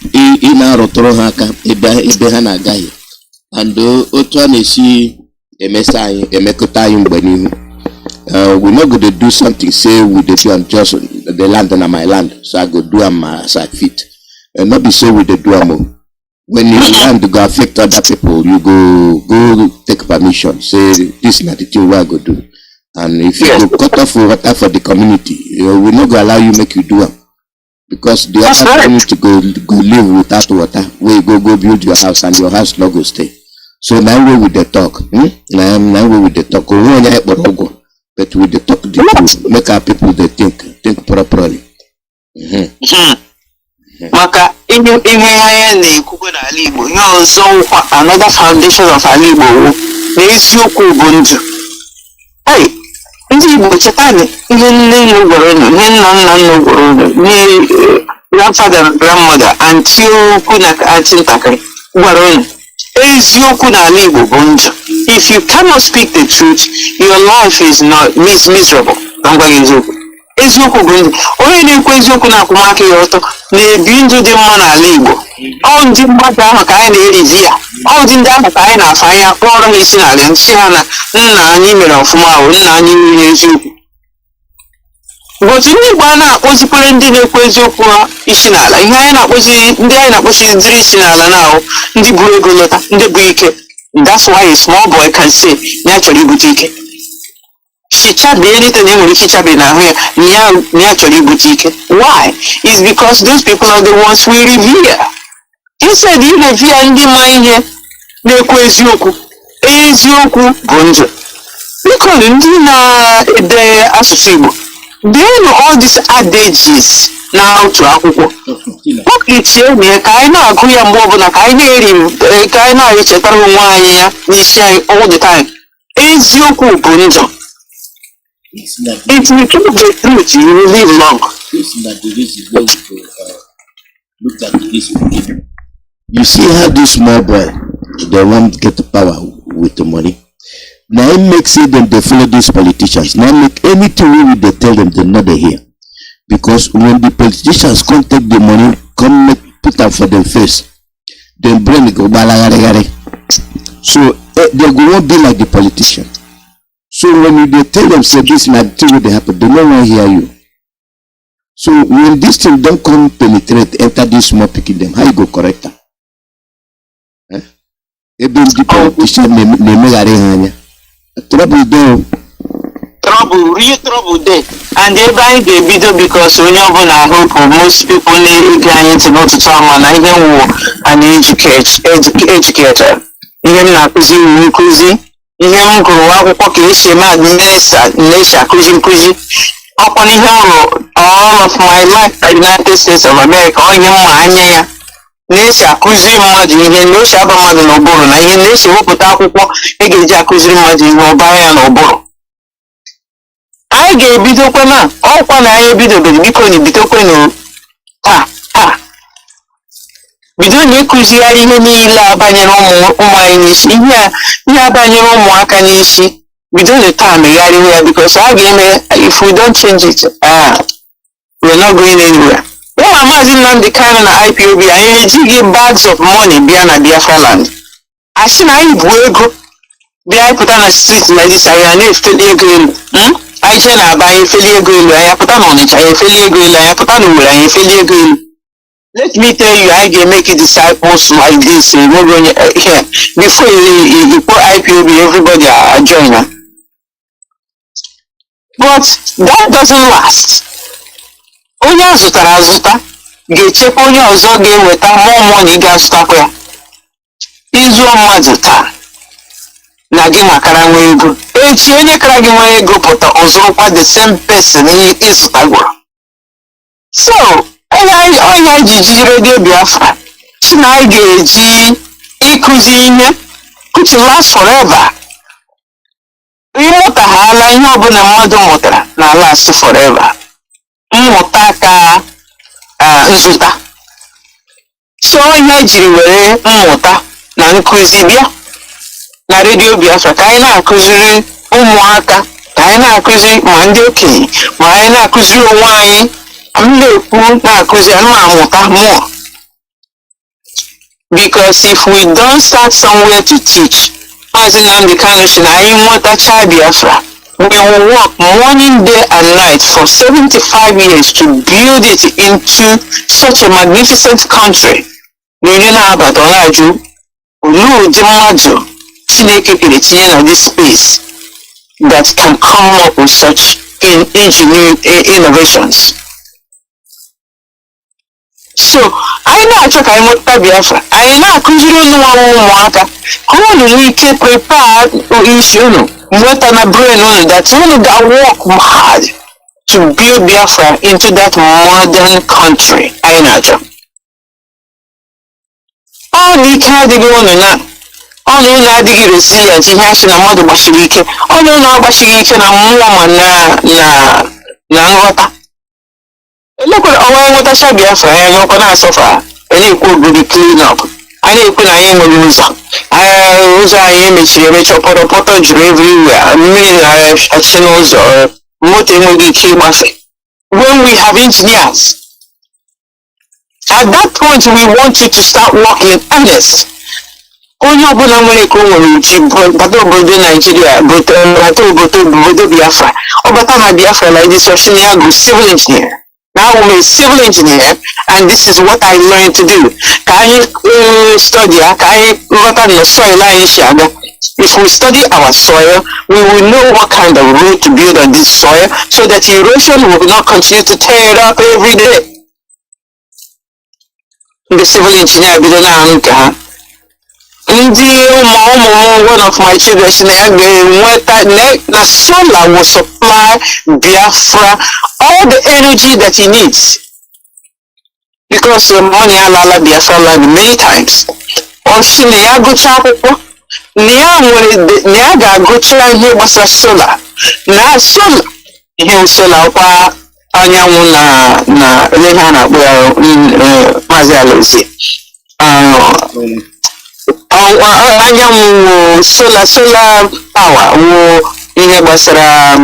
ina rotoro haka ebe ha na agaghị. And otu a na-esi emesa anyị emekọta anyị mgbe n'ihu. We're not going to do something, say we do am just the land and my land, so I go do am as I fit. And not be so we do am. When you land go affect other people, you go take permission, say this is not the thing we I go do. And if you go cut off water for the community, we're not going to allow you make you do am. Because the other community go live without water, where you go build your house and your house not go stay. So now we with the talk. Now we with the talk. But with the talk, make our people they think properly. Maka ihe ya na-ekwukwe n'ala Igbo ihe ọzọ ụkwa another foundation of ala Igbo na eziokwu bụ ndụ. Ndị Igbo chetani ihe nne nne gwara unu, ihe nna nna gwara unu, ihe grandfather and grandmother, aunty ukwu na aunty ntakịrị gwara unu. Eziokwu n'ala Igbo bụ ndụ. If you cannot speak the truth, your life is miserable. Eziokwu bụ ndụ. Onye na-ekwu eziokwu na akwụmaka ya ọtọ na-ebi ndụ dị mma n'ala Igbo. Ọ ndị mmadụ ahụ ka anyị na-erizi ya. Ọ ndị ahụ ka anyị na-afa anya kpọrọ ha isi n'ala nsị ha na nna anyị mere ọfụma ahụ, nna anyị nwere eziokwu. Ụbọchị ndị Igbo a na-akpọzikwere ndị na-ekwu eziokwu ha isi n'ala. Ihe anyị na-akpọzidiri isi n'ala na ahụ ndị bụ ego lọta, ndị bụ ike. That's why a small boy can say, "Nyachori butike." Shichabe anything they will shichabe na nyachori butike. Why? It's because those people are the ones we revere. Instead, you revere ndị ma ihe na-ekwu eziokwu. Eziokwu bụ ndụ. Because ndị na-ede asụsụ Igbo, they know all these adages na otu akwụkwọ. Ichie mee ka anyị na-agụ ya mgbe ọbụla ka anyị na-echetara onwe anyị ya n'isi anyị all the time. Eziokwu bụ ndụ. If you keep the truth, you will live long. Look at this. You see how this small boy, they won't get the power with the money. Now it makes it them they follow these politicians. Now make anything they tell them they're not here. Because when the politicians come take the money, come put up for their face, then bring go balagare. So they won't be like the politician. So when they tell them say this na thing will happen, they no one hear you. So when this thing don't come penetrate, enter this small picking them, how you go correct them? Even the politician they trouble there. Real trouble there. And everybody they video because when you're going to hope most people need to go to trauma and even war and educator. Even na kuzi. Ihe nguru akwụkwọ ka esi eme administration kuzi. Ọkwa ihe ọrụ all of my life in the United States of America onye mma anya ya. Na-esi akụzi mmadụ ihe na-esi aba mmadụ n'ụbụrụ na ihe na-esi wepụta akwụkwọ ga-eji akụziri mmadụ ihe ọbara ya n'ụbụrụ. Anyị ga-ebidokwa na ọkwa na anyị ebidobere biko na ebidokwa taa bido na ịkụzigharị ihe niile abanyere ụmụ anyị n'isi ihe abanyere ụmụaka n'isi bido na taa megharịwa ya because a ga-eme if we don't change it we're not going anywhere. Ụmụ Mazi Nnamdi Kanu na IPOB anyị ejighị bags of money bịa na Biafra land. Asị na anyị bụ ego bịa pụta na street na this anyị na-efeli ego elu. Anyị jee na-aba anyị efeli ego elu, anyị apụta na Ọnịcha anyị efeli ego elu, anyị apụta na Owerri anyị efeli ego elu. Let me tell you, I can make disciples like this here. Before you put IPOB, everybody are joiner. But that doesn't last. Onye azụtara azụta ga-echekwa onye ọzọ ga-eweta more money ga-azụtakwa ya. Ịzụọ mmadụ taa na gị makara nwa ego. Echi onye kara gị nwa ego pụta ọzọrọkwa the same person ịzụtagwara. So onye ji jiri redio Biafra si na anyị ga-eji ịkụzi ihe which last forever. Ịmụtaghala ihe ọbụla mmadụ mụtara na last forever. Mmụta ka nzụta. So onye jiri were mmụta na nkụzi bịa na redio Biafra ka anyị na-akụziri ụmụaka, ka anyị na-akụzi ma ndị okenye, ma anyị na-akụziri onwe anyị. M na-ekwu na-akụzi amụta more. Because if we don't start somewhere to teach, Mazi Nnamdi Kanu si na anyị nwetacha Biafra, we will work morning, day and night for 75 years to build it into such a magnificent country. N'onye na-abata ọ na-ajụ olee ụdị mmadụ Chineke kere tinye na this space that can come up with such innovations. So anyị na-achọ ka anyị mụta Biafra, anyị na-akụziri unu nwa ụmụaka ka unu nwee ike prepare isi unu nweta na brain unu that unu ga-work hard to build Biafra into that modern country anyị na-achọ. Ọ na ike adịghị unu na ọnụ unu adịghị resilient, ihe asị na mmadụ gbasiri ike, ọnụ unu agbasighị ike na mmụọ ma na nghọta. Elekwere ọnwa nwetacha Biafra anyị n'ọkọ na-asọfa, na-ekwu obodo clean up, a na-ekwu na anyị nwere ụzọ anyị emechiri emechi, ọpọtọpọtọ juru everywhere, mmiri na-achị n'ụzọ, moto enweghị ike ịgbafe. When we have engineers, at that point we want you to start working in earnest. Onye ọbụla nwere ka o nwere uji bata obodo Nigeria, bata obodo Biafra, ọ bata na Biafra like this, ọsị na ya go civil engineer. Now I'm a civil engineer, and this is what I learned to do. Can you study? Can you look at the soil? If we study our soil, we will know what kind of road to build on this soil, so that erosion will not continue to tear it up every day. The civil engineer be the one of my children, the solar will supply Biafra all the energy that he needs. Because money alala Biafra land many times. Oshi na ya gụcha akwụkwọ, na ya ga-agụcha ihe gbasara solar. Na solar, ihe solar kwa anyanwụ na ihe ha na-akpọ ya Mazi Alozie. Anyanwụ solar power wụ ihe gbasara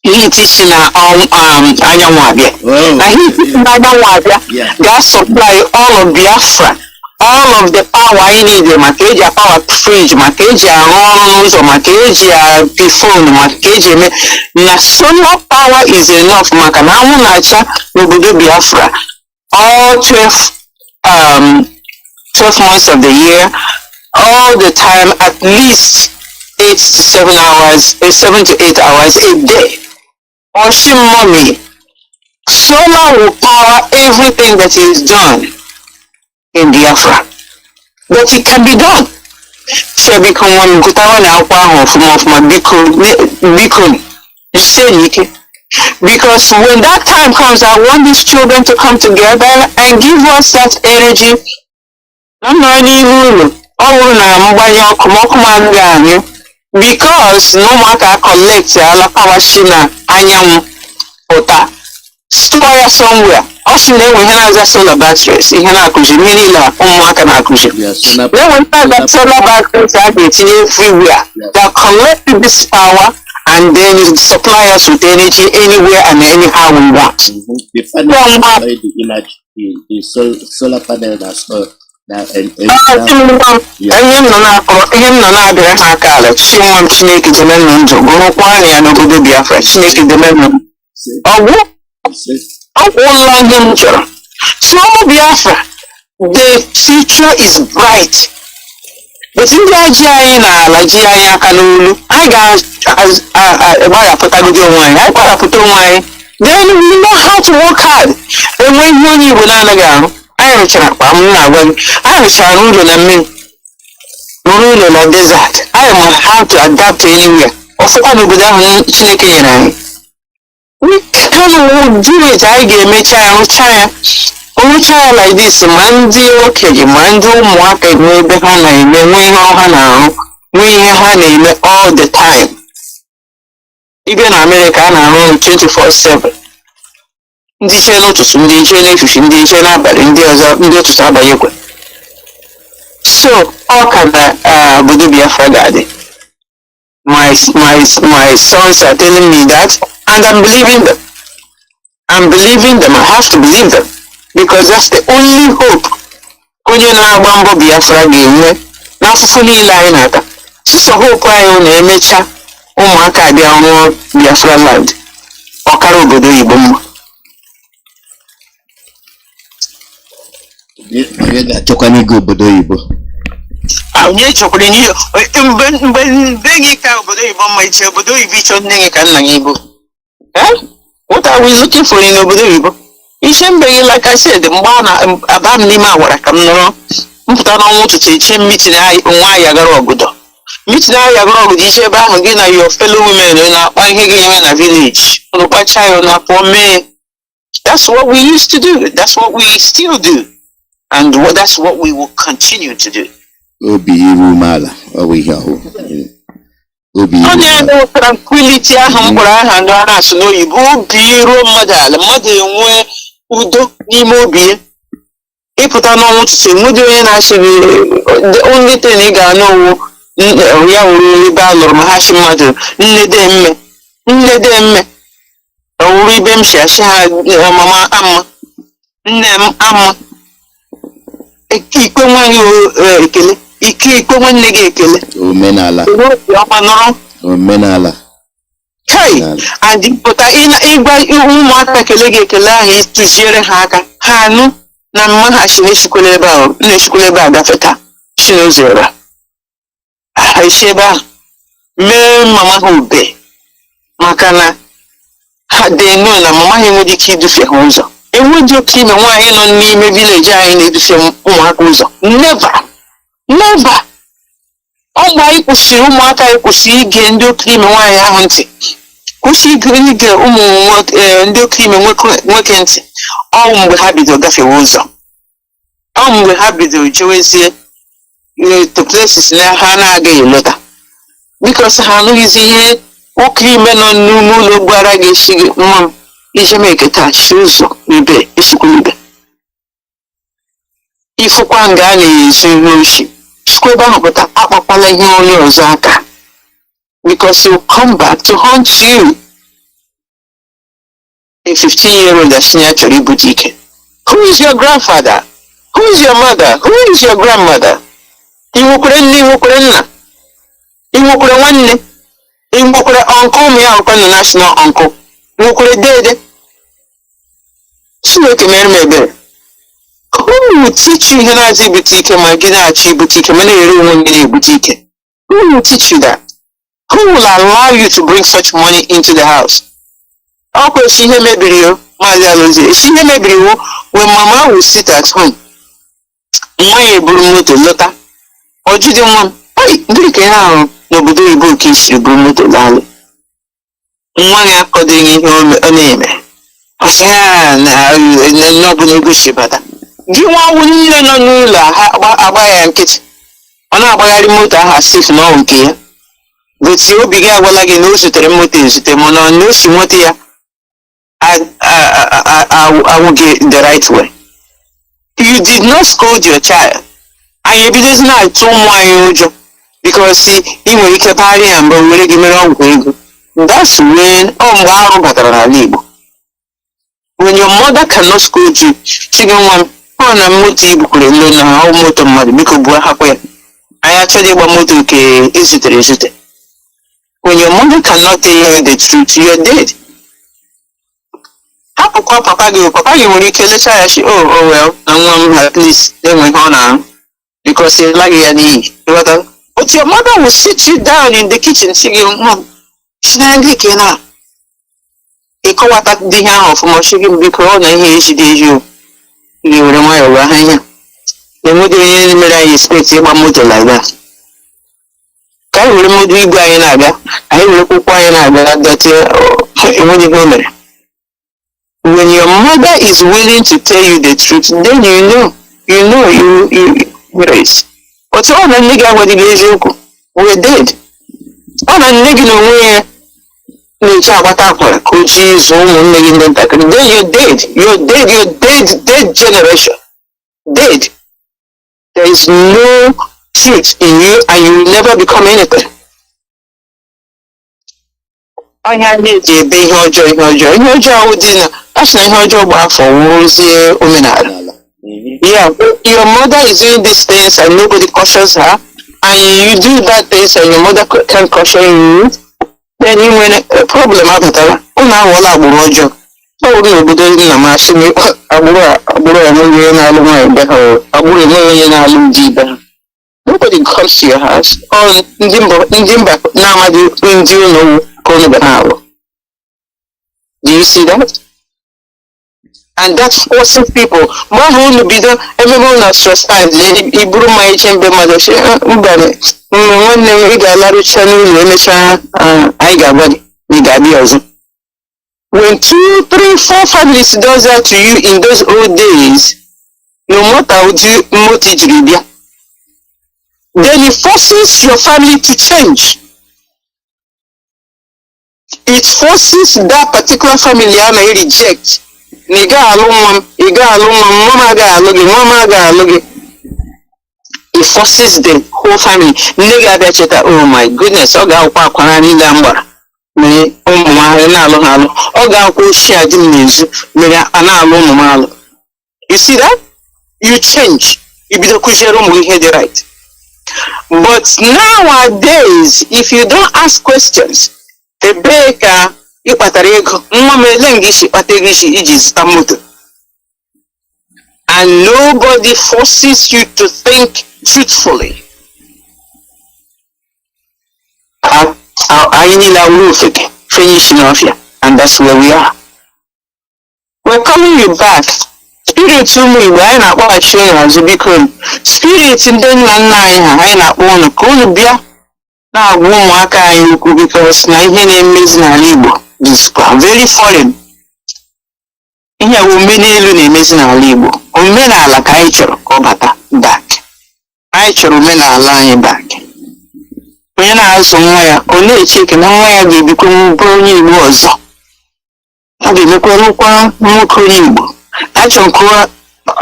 heat si na anyanwụ abịa. Na heat si na anyanwụ abịa ga-supply all of Biafra, all of the power anyị need, maka eji power fridge, maka eji arụ ọrụ n'ụzọ, maka eji apị phone, maka eji eme na solar power is enough, maka na anwụ na-acha n'obodo Biafra all 12 months of the year, all the time, at least 7 to 8 hours a day. Ocean mommy, solar will power everything that is done in Biafra. But it can be done. So become one gutawa na akwa of my bikon. Because when that time comes, I want these children to come together and give us that energy. Because no matter collect ala power shina anyanwụ pụta store somewhere. Oshine we have solar batteries. Ihe na-akụzi ihe niile ụmụaka na-akụzi. When that solar batteries are everywhere, they collect this power and then supply us with energy anywhere and anyhow we want. The panel the solar panel that's ihe m nọ na-abịara ha aka ala chinwa m Chineke demenụ ndụ bụrụkwa ya n'obodo Biafra. Chineke demenụ ọgwụ ụlọ ndị m chọrọ. So Biafra, the future is bright. But ndị aji anyị n'ala ji anyị aka n'olu, anyị ga-agbarapụtagide onwe anyị, anyị gbarapụta onwe anyị, then we know how to work hard. Enwe ihe onye Igbo na-anaghị arụ, anyị rụchara akpa m na-agwa gị, anyị rụchara n'ụlọ na mmiri, rụrụ ụlọ na desert, anyị ma how to adapt anywhere. Ọfụkwa n'obodo ahụ Chineke nyere anyị. Kanu do it, anyị ga-emecha ya, rụcha ya like this, ma ndị okenye ma ndị ụmụaka nwee ebe ha na-eme, nwee ihe ha na-arụ, nwee ihe ha na-eme all the time. Ibe na Amerịka a na-arụ ọrụ 24/7. Ndị chee n'ụtụtụ, ndị chee n'efifie, ndị chee n'abalị, ndị ọzọ ndị ụtụtụ abanyekwe. So all can obodo Biafra gadi. My sons are telling me that, and I'm believing them. I'm believing them. I have to believe them because that's the only hope. Onye na-agba mbọ Biafra ga-enwe n'afụfụ niile anyị na-ata. Sịsọ hope anyị na-emecha ụmụaka abịa rụọ Biafra land. Ọkara obodo Igbo mma. Onye ga-achọkwa n'ịga obodo Igbo. Onye chọkwara n'ihe mgbe gị ka obodo Igbo mma iche obodo Igbo ịchọ nne gị ka nna gị Igbo. What are we looking for in obodo Igbo? Ishe mbeghị like I said, mgbe ọ na-aba m n'ime agwara ka m nọrọ mpụta n'ọnwa ụtụtụ eche mitin nwa ahịa gara obodo. Mitin ahịa gara obodo iche ebe ahụ gị na your fellow women na-akpa ihe ga-eme na village. Unu kpacha ya na-akpọ mee. That's what we used to do. That's what we still do. And that's what we will continue to do. Obi iru umeala ọ bụ ihe ahụ. Ọ na-eme tranquility ahụ mkpụrụ aha ndị a na-asụ n'oyibo obi iruo mmadụ ala mmadụ enwe udo n'ime obi ya. Ịpụta n'ọnwa ụtụtụ enweghị onye na-asị gị only thing ị ga-anụ owu ya wuru ebe a lụrụ ma ha chi mmadụ nne de mme owuru ibe m si asị ha mama ama nne m ama ikpe nwaanyị ekele ikpe nwanne gị ekele omenala omenala hey and pụta ịgwa ụmụaka ekele gị ekele ahụ ịtụziere ha aka ha anụ na mma ha si na-esikwela ebe a gafeta si n'ụzọ ebe a esi ebe ahụ mee mama ha ube maka na ha dị enu na mama ha enweghị ike idufe ha ụzọ enweghị oke ime nwaanyị nọ n'ime vileji anyị na-edufe ụmụaka ụzọ never ọgba anyị kwụsịrị ụmụaka anyị kwụsịrị ige ndị oke ime nwaanyị ahụ ntị kwụsị ige ụmụ ndị oke ime nwoke ntị ọ mgbe ha bidoro gafewe ụzọ ọ mgbe ha bidoro jewezie to places na ha na-agaghị elota bikos ha anụghịzi ihe oke ime nọ n'ime ụlọ gbara ga-esi gị nwa m ije m eketa chi ụzọ ibe esikwala ibe ifụkwa nga a na-ezu ihe oshi sikwa ebe ahụ pụta akpakwala ihe onye ọzọ aka because he will come back to haunt you. A 15-year-old Asinya chọrọ ibute ike. Who is your grandfather? Who is your mother? Who is your grandmother? Iwokwere nne, iwokwere nna, iwokwere nwanne, iwokwere uncle ụmụ ya ọkwa na national uncle, iwokwere dede. Chineke mere m ebere. Who will teach you ihe na-azị ibute ike ma gị na-achọ ibute ike ma na-ere onwe gị na-ebute ike? Who will teach you that? Who will allow you to bring such money into the house? Ọkwa esi ihe mebiri o, Mazi Alozie, esi ihe mebiri o, when mama will sit at home. Nwa ya eburu moto lọta. Ọjụdị nwa m, ndị ka ya ahụ n'obodo Igbo nke isiri buru moto laalụ. Nwa ya akọdịghị ihe ọ na-eme. Ọsị ya na ọbụla ego si bata. Gị nwa awụ niile nọ n'ụlọ agba ya nkịtị. Ọ na-agbagharị moto ahụ asif na ọ nke ya. But obi gị agwala gị na o zutere moto ezute mana na o si nweta ya awụghị the right way. You did not scold your child. Anyị ebidozi na-atụ ụmụ anyị ụjọ because ị nwere ike parị ya mgbe were gị mere ọgwụ ego. That's when mgbe arụ batara n'ala Igbo. When your mother cannot scold you, chi gị nwa m ọ na moto ibukwuru elu na ọ moto mmadụ biko buo hapụ ya. Anyị achọghị ịgba moto nke ezutere ezute. When your mother cannot tell you the truth, you're dead. Hapụkwa papa gị nwere ike lecha ya shi oh well na nwa m at least enwe ihe ọ na-arụ because ị laghị ya n'iyi. But your mother will sit you down in the kitchen si gị nwa m si na gị ka na ịkọwata dị ihe ahụ ọfụma shi gị biko ọ na ihe ejide eji o gị were nwayọọ gwa ha ya enweghị onye mere anyị expect ịgba moto like that. Ka anyị were moto igwe anyị na-abịa anyị were kwụkwọ anyị na-abịa dọtị enweghị ihe o mere. When your mother is willing to tell you the truth, then you raise. But all the nigga what we're dead. All the nigga no way nature agbata akwara ka oji izu ụmụnne gị ndị ntakịrị. Then you're dead generation. Dead. There is no truth in you and you will never become anything. Ọnya na-eji ebe ihe ọjọọ ihe ọjọọ dị na asị na ihe ọjọọ gba afọ wuzie omenala. Yeah, your mother is doing these things and nobody cautions her, and you do bad things and your mother can't caution you, then you win a problem apụtara. Ụnụ awụọla agbụrụ ọjọọ. Ọ bụrụ na obodo ndị na masị m agbụrụ enweghị onye na-alụ nwaanyị be ha, agbụrụ enweghị onye na-alụ di be ha. Nobody comes to your house. Or ndị mba na-amadị ndị ụlọ ka ụnụ ga na-alụ. Do you see that? And that's forcing people. More who be done, everyone has stressed out. Iburu my chamber mother, one name, we got a lot of channel, I got body, we got the when 2, 3, 4 families does that to you in those old days, no matter what you motivate, then it forces your family to change. It forces that particular family to reject. It forces the whole family. Oh my goodness, you see that? You change. You be the right. But nowadays, if you don't ask questions, the baker and nobody forces you to think truthfully. And that's where we are. We're calling you back. Spirit to me, we're not watching as a big spirit in the nine, now, because my name is Nalibo. This is very foreign. In a woman, is Nalibo. Omena like I back. I shall Omena lying back. When I somewhere, only chicken, where they become brownie was. I didn't look more credible. I shall call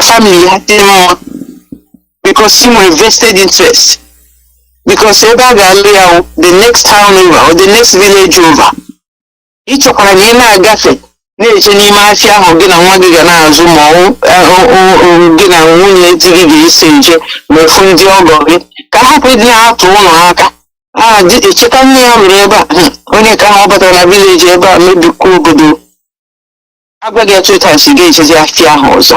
family had because you were vested interest. Because the next town over or the next village over. Each of our agafe, nature ni mafia or get a wagana zoom or get a wounded TV stage, no fundi or can happen now to one. Ah, did it check on me only come over to a village about maybe cool good. I will get 2 times again as a fear house.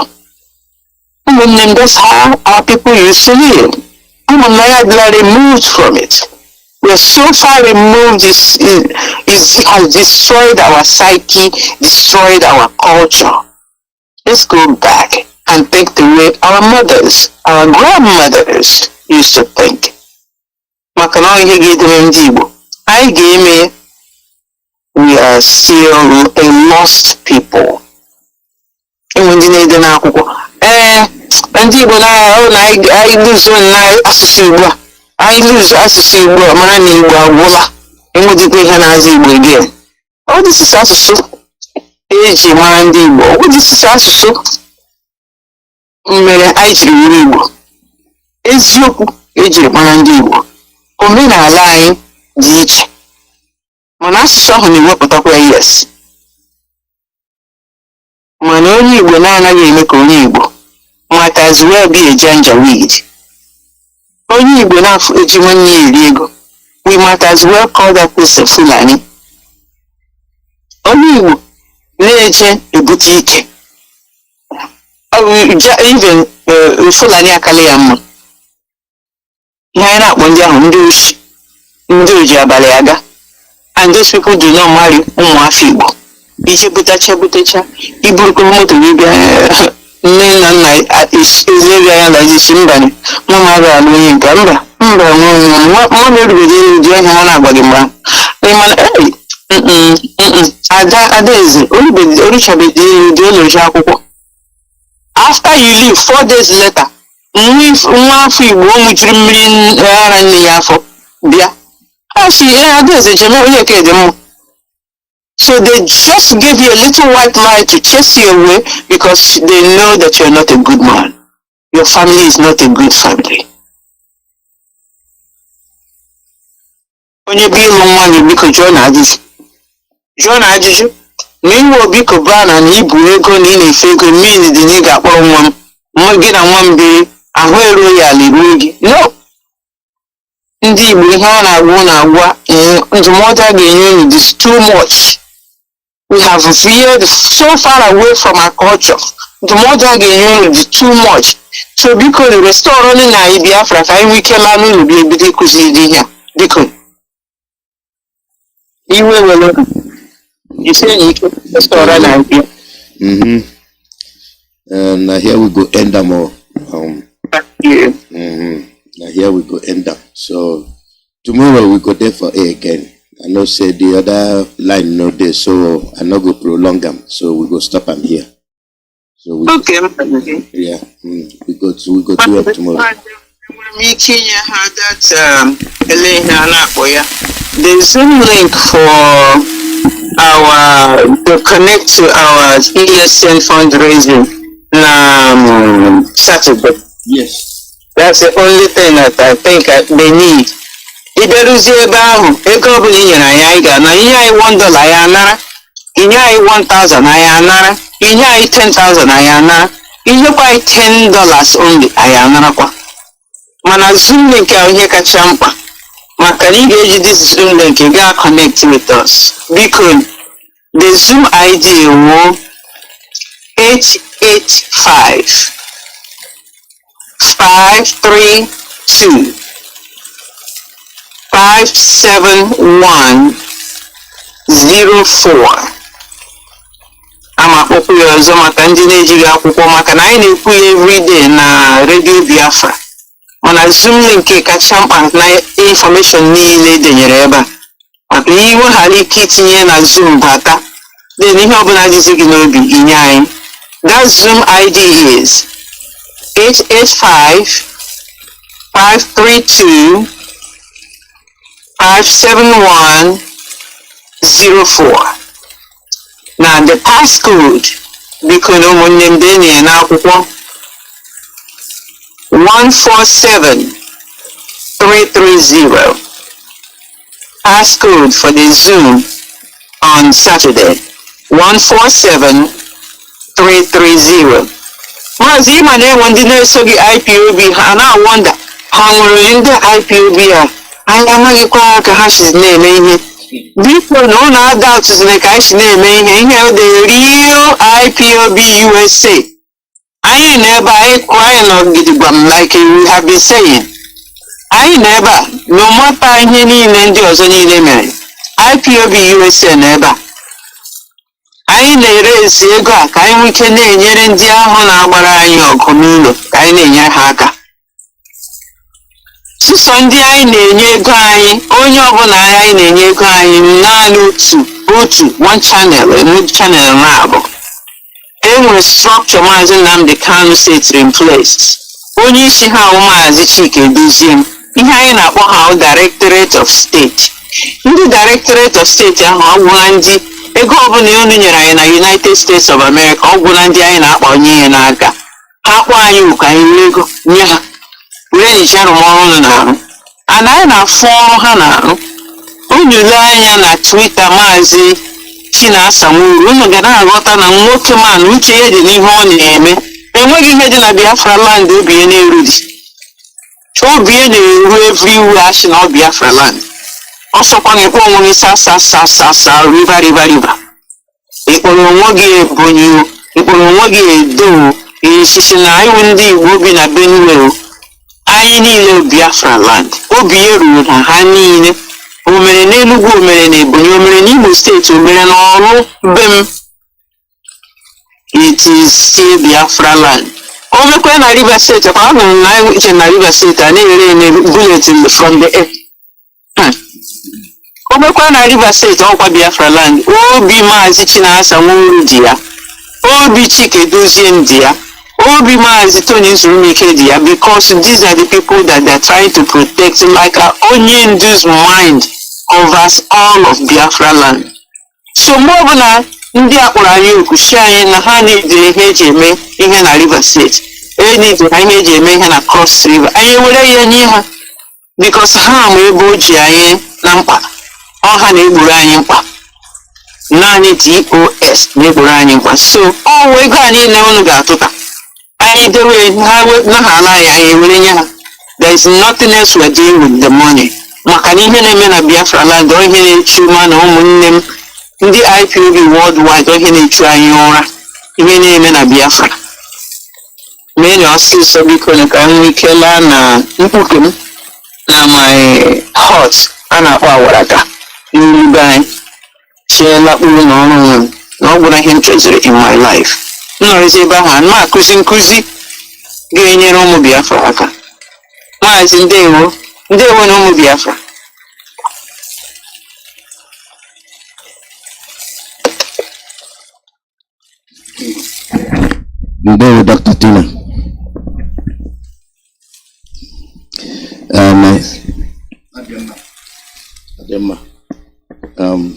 And that's how our people used to live. Removed from it. We're so far removed, it has destroyed our psyche, destroyed our culture. Let's go back and think the way our mothers, our grandmothers used to think. We are still a lost people. And when I lose one, I lose associate money and what did they have again? Oh, this is also age man, what this is also I is you age man, Omena line, ditch. Manas saw him work with yes. Manoni when I make a might as well be a ginger weed. Only enough ego. We might as well call that place a Fulani. Only legend a boutique. Even Fulani Akaliam. Yana one young Nduja Baleaga. And those people do not marry Umafibo. Ijebutacha Butacha, Iburukumo to Libya. Men and I is like this in Bani. Mamma, Gamba. What within Jan Hana Bagima? After you leave 4 days later, so they just give you a little white lie to chase you away because they know that you're not a good man. Your family is not a good family. onye bụ ịlụ nwa gị biko jụọ na ajụjụ ma iwe biko bana na ibu ego na ị na-efe ego mmiri dị na ị ga-akpọrọ nwa m gị na nwa m biri ahụ eruo ya ala eruo gị no. Ndị Igbo ihe ọ na-agwa ndụmọdụ a ga-enye unu is too much. We have veered so far away from our culture. Ndụmọdụ a ga-enye unu is too much. So biko restore ọnụ na Biafra ka anyị nwee ike laa n'ụlọ bi ebido ịkụziri ihe a biko. Iwe were isi enyi ike restore na Ibia. Now here we go end them all. Thank you. Now here we go end them. So tomorrow we go there for A again. I know say the other line no there, so I not go prolong them. So we go stop them here. So we Okay. yeah, we go do it tomorrow. The Zoom link for to connect to our ESN fundraising Saturday. Yes. That's the only thing that I think they need. Iberuzie ebe ahụ ego ọbụla i nyere anyị ga na ihe anyị $1 ya anara, inye anyị 1,000 anyị anara, inye anyị 10,000 anyị anara, inyekwa anyị $10 only anyị anarakwa. Mana Zoom link ahụ ihe kacha mkpa maka na ị ga-eji this Zoom link gaa connect with us. Biko the Zoom ID wụ 885 532 57104. Ama akpọkwu ya ọzọ maka ndị na-ejighị akwụkwọ maka na anyị na-ekwu ya everyday na Radio Biafra. Mana Zoom link kacha mkpa na information niile denyere ebe a. Maka ihe ghara ike itinye na Zoom bata. Then ihe ọbụla dịzi gị n'obi inye anyị. That Zoom ID is 885 532 57104. Now the passcode biko na ụmụnne m denye n'akwụkwọ 147330. Passcode for the Zoom on Saturday 147330. Mazi ịma na-enwe ndị na-eso gị IPOB ha na-awọnda ha nwere ndị IPOB a anyị amaghịkwa ka ha si na-eme ihe. Biko na ụlọ ada atụziri ka anyị si na-eme ihe the real IPOB USA. Anyị na-ebe anyị nọgidigwam like we have been saying. Anyị na-ebe a no matter ihe niile ndị ọzọ niile mere. IPOB USA na-ebe a. Anyị na-ere ezi ego a ka anyị nwee ike na-enyere ndị ahụ na-agbara anyị ọgụ n'ụlọ ka anyị na-enyere ha aka. Sụsọ ndị anyị na-enye ego anyị, onye ọbụla anyị na-enye ego anyị naanị otu one channel na-abụ. Enwere structure Mazi Nnamdi Kanu set in place. Onye isi ha Mazi Chike Dozie m. Ihe anyị na-akpọ ha Directorate of State. Ndị Directorate of State ahụ ọgwụla ndị ego ọbụla unu nyere anyị na United States of America ọgwụla ndị anyị na-akpọnye ihe n'aka. Ha kpọọ anyị ụka anyị were ego nye ha. Were nyicha arụmọrụ unu na-arụ. Ana anyị na-afụ ọrụ ha na-arụ. Unu lee anya na Twitter Mazi Chinasamuru, unu ga na-aghọta na nwoke man uche ya dị n'ihe ọ na-eme. Enweghị ihe dị na Biafra land obi ya na-eru dị. Obi ya na-eru everywhere asị na Biafra land. Ọsọkwa na ịkpọ onwe gị sa riba. Ịkpọrọ onwe gị Ebonyi, ịkpọrọ onwe gị Edo, isisi na anyị ndị Igbo bi na Benue. Anyị niile Biafra land. Obi ya ruru na ha niile. O mere n'Enugu, o mere n'Ebonyi, o mere n'Imo steeti, o mere n'Ọrụ be m. It is still Biafra land. O mekwa na Rivers State, kwa ahụ na anyị iche na Rivers State a na-ere bulletin from the air. O mekwa na Rivers State ọkwa Biafra land. Obi Mazi Chinasamuru dị ya. Obi Chike Dozie dị ya. Obi Mazi Tony Nzurumike dị ya, because these are the people that they are trying to protect, like our Onyendu's mind covers all of Biafra land. So more than ndị akpọrọ anyị oku si anyị na ha na-ejiri ihe eji eme ihe na Rivers State, na-ejiri ha ihe eji eme ihe na Cross River, anyị were ya nye ha because ha ma ebe o ji anyị na mkpa. Ọha na-egboro anyị mkpa. Naanị TOS na-egboro anyị mkpa. So ọ ego a niile unu ga-atụta. Anyị dewe ha ala anyị were nye ha. There is nothing else we are doing with the money. Maka na ihe na-eme na Biafra land ihe na-echu ma na ụmụnne m ndị IPOB worldwide ihe na-echu anyị ụra. Ihe na-eme na Biafra. Mee na ọsịsọ biko na ka m ike laa na mkpuke m na my hot a na-akpọ awaraka n'iru be anyị. Chiela kpuru n'ọrụ nwe m na ọ gwụrụ ihe m chọziri in my life. M nọrọzi ebe ahụ a na-akụzi nkụzi ga-enyere ụmụ Biafra aka. Maazị ndewo na ụmụ Biafra. Ndewo Dr. Tina.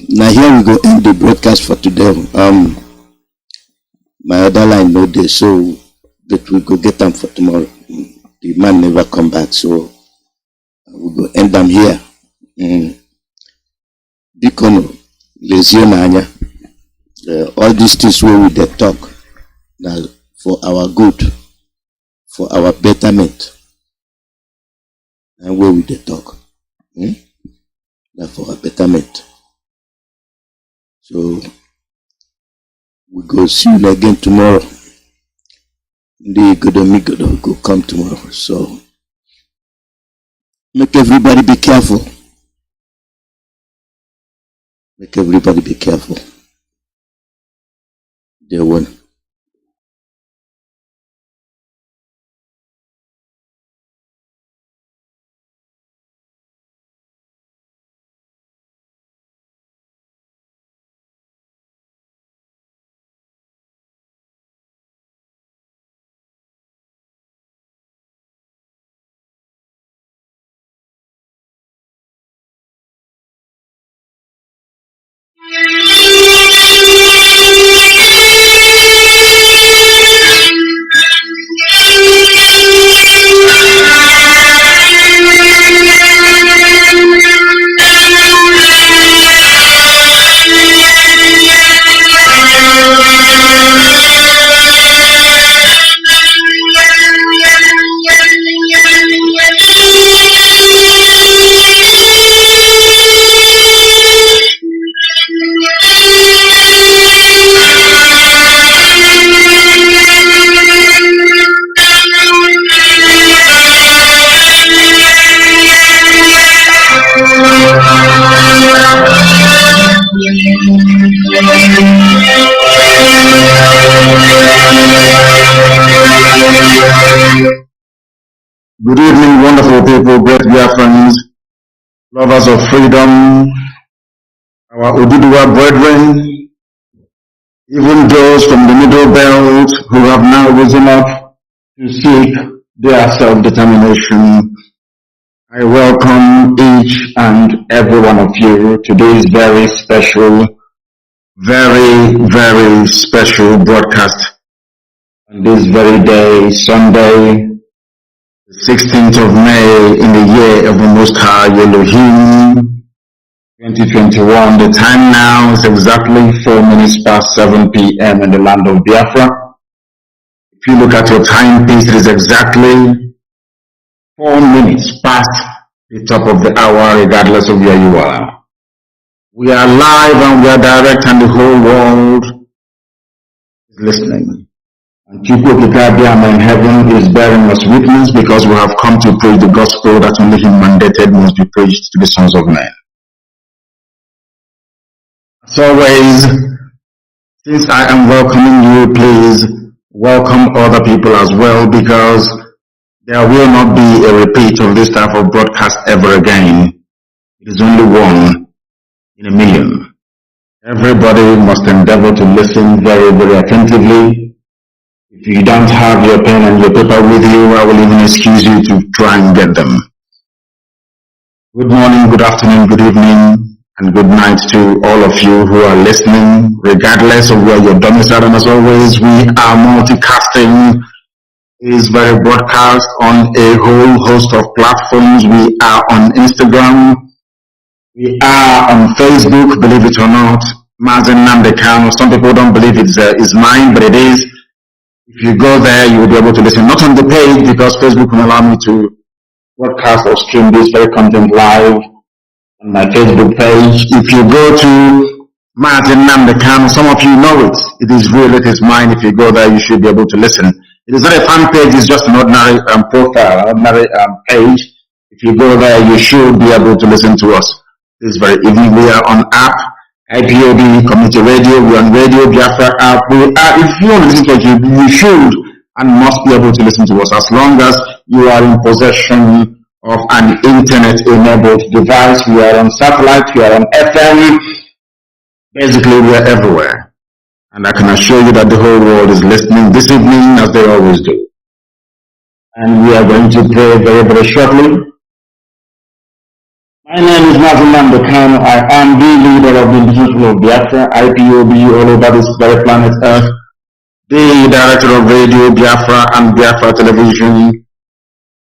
Now here we go end the broadcast for today. My other line no day, so that we go get them for tomorrow. The man never come back, so we go end them here. Bikono, Leziona Anya, all these things where we dey talk now for our good, for our betterment, and where we dey talk. Now for our betterment. So we go see you again tomorrow. The Godomigodo go come tomorrow. So make everybody be careful. Make everybody be careful. Dear one. Good evening, wonderful people, great Biafrans, lovers of freedom, our Oduduwa brethren, even those from the Middle Belt who have now risen up to seek their self-determination. I welcome each and every one of you to this very special, very special broadcast on this very day, Sunday, the 16th of May in the year of the Most High Elohim, 2021. The time now is exactly 4 minutes past 7 p.m. in the land of Biafra. If you look at your timepiece, it is exactly 4 minutes past the top of the hour, regardless of where you are. We are live and we are direct, and the whole world is listening. And Chukwu in heaven is bearing us witness, because we have come to preach the gospel that only Him mandated must be preached to the sons of men. As always, since I am welcoming you, please welcome other people as well, because there will not be a repeat of this type of broadcast ever again. It is only one in a million. Everybody must endeavor to listen very attentively. If you don't have your pen and your paper with you, I will even excuse you to try and get them. Good morning, good afternoon, good evening, and good night to all of you who are listening, regardless of where you're domiciled. And as always, we are multicasting this very broadcast on a whole host of platforms. We are on Instagram, We are on Facebook, believe it or not. Mazi Kanu. Some people don't believe it's mine, but it is. If you go there, you will be able to listen. Not on the page, because Facebook will allow me to broadcast or stream this very content live on my Facebook page. If you go to Mazi Kanu, some of you know it. It is real, it is mine. If you go there, you should be able to listen. It is not a fan page, it's just an ordinary profile, an ordinary page. If you go there, you should be able to listen to us. This very evening, we are on app, IPOB, Community Radio, we're on Radio, Biafra app. If you want to listen to us, you should and must be able to listen to us as long as you are in possession of an internet-enabled device. We are on satellite, we are on FM. Basically, we are everywhere. And I can assure you that the whole world is listening this evening as they always do. And we are going to pray very, very shortly. My name is Mazi Kanu. I am the leader of the indigenous people of Biafra, IPOB, all over this very planet Earth. The director of Radio Biafra and Biafra Television.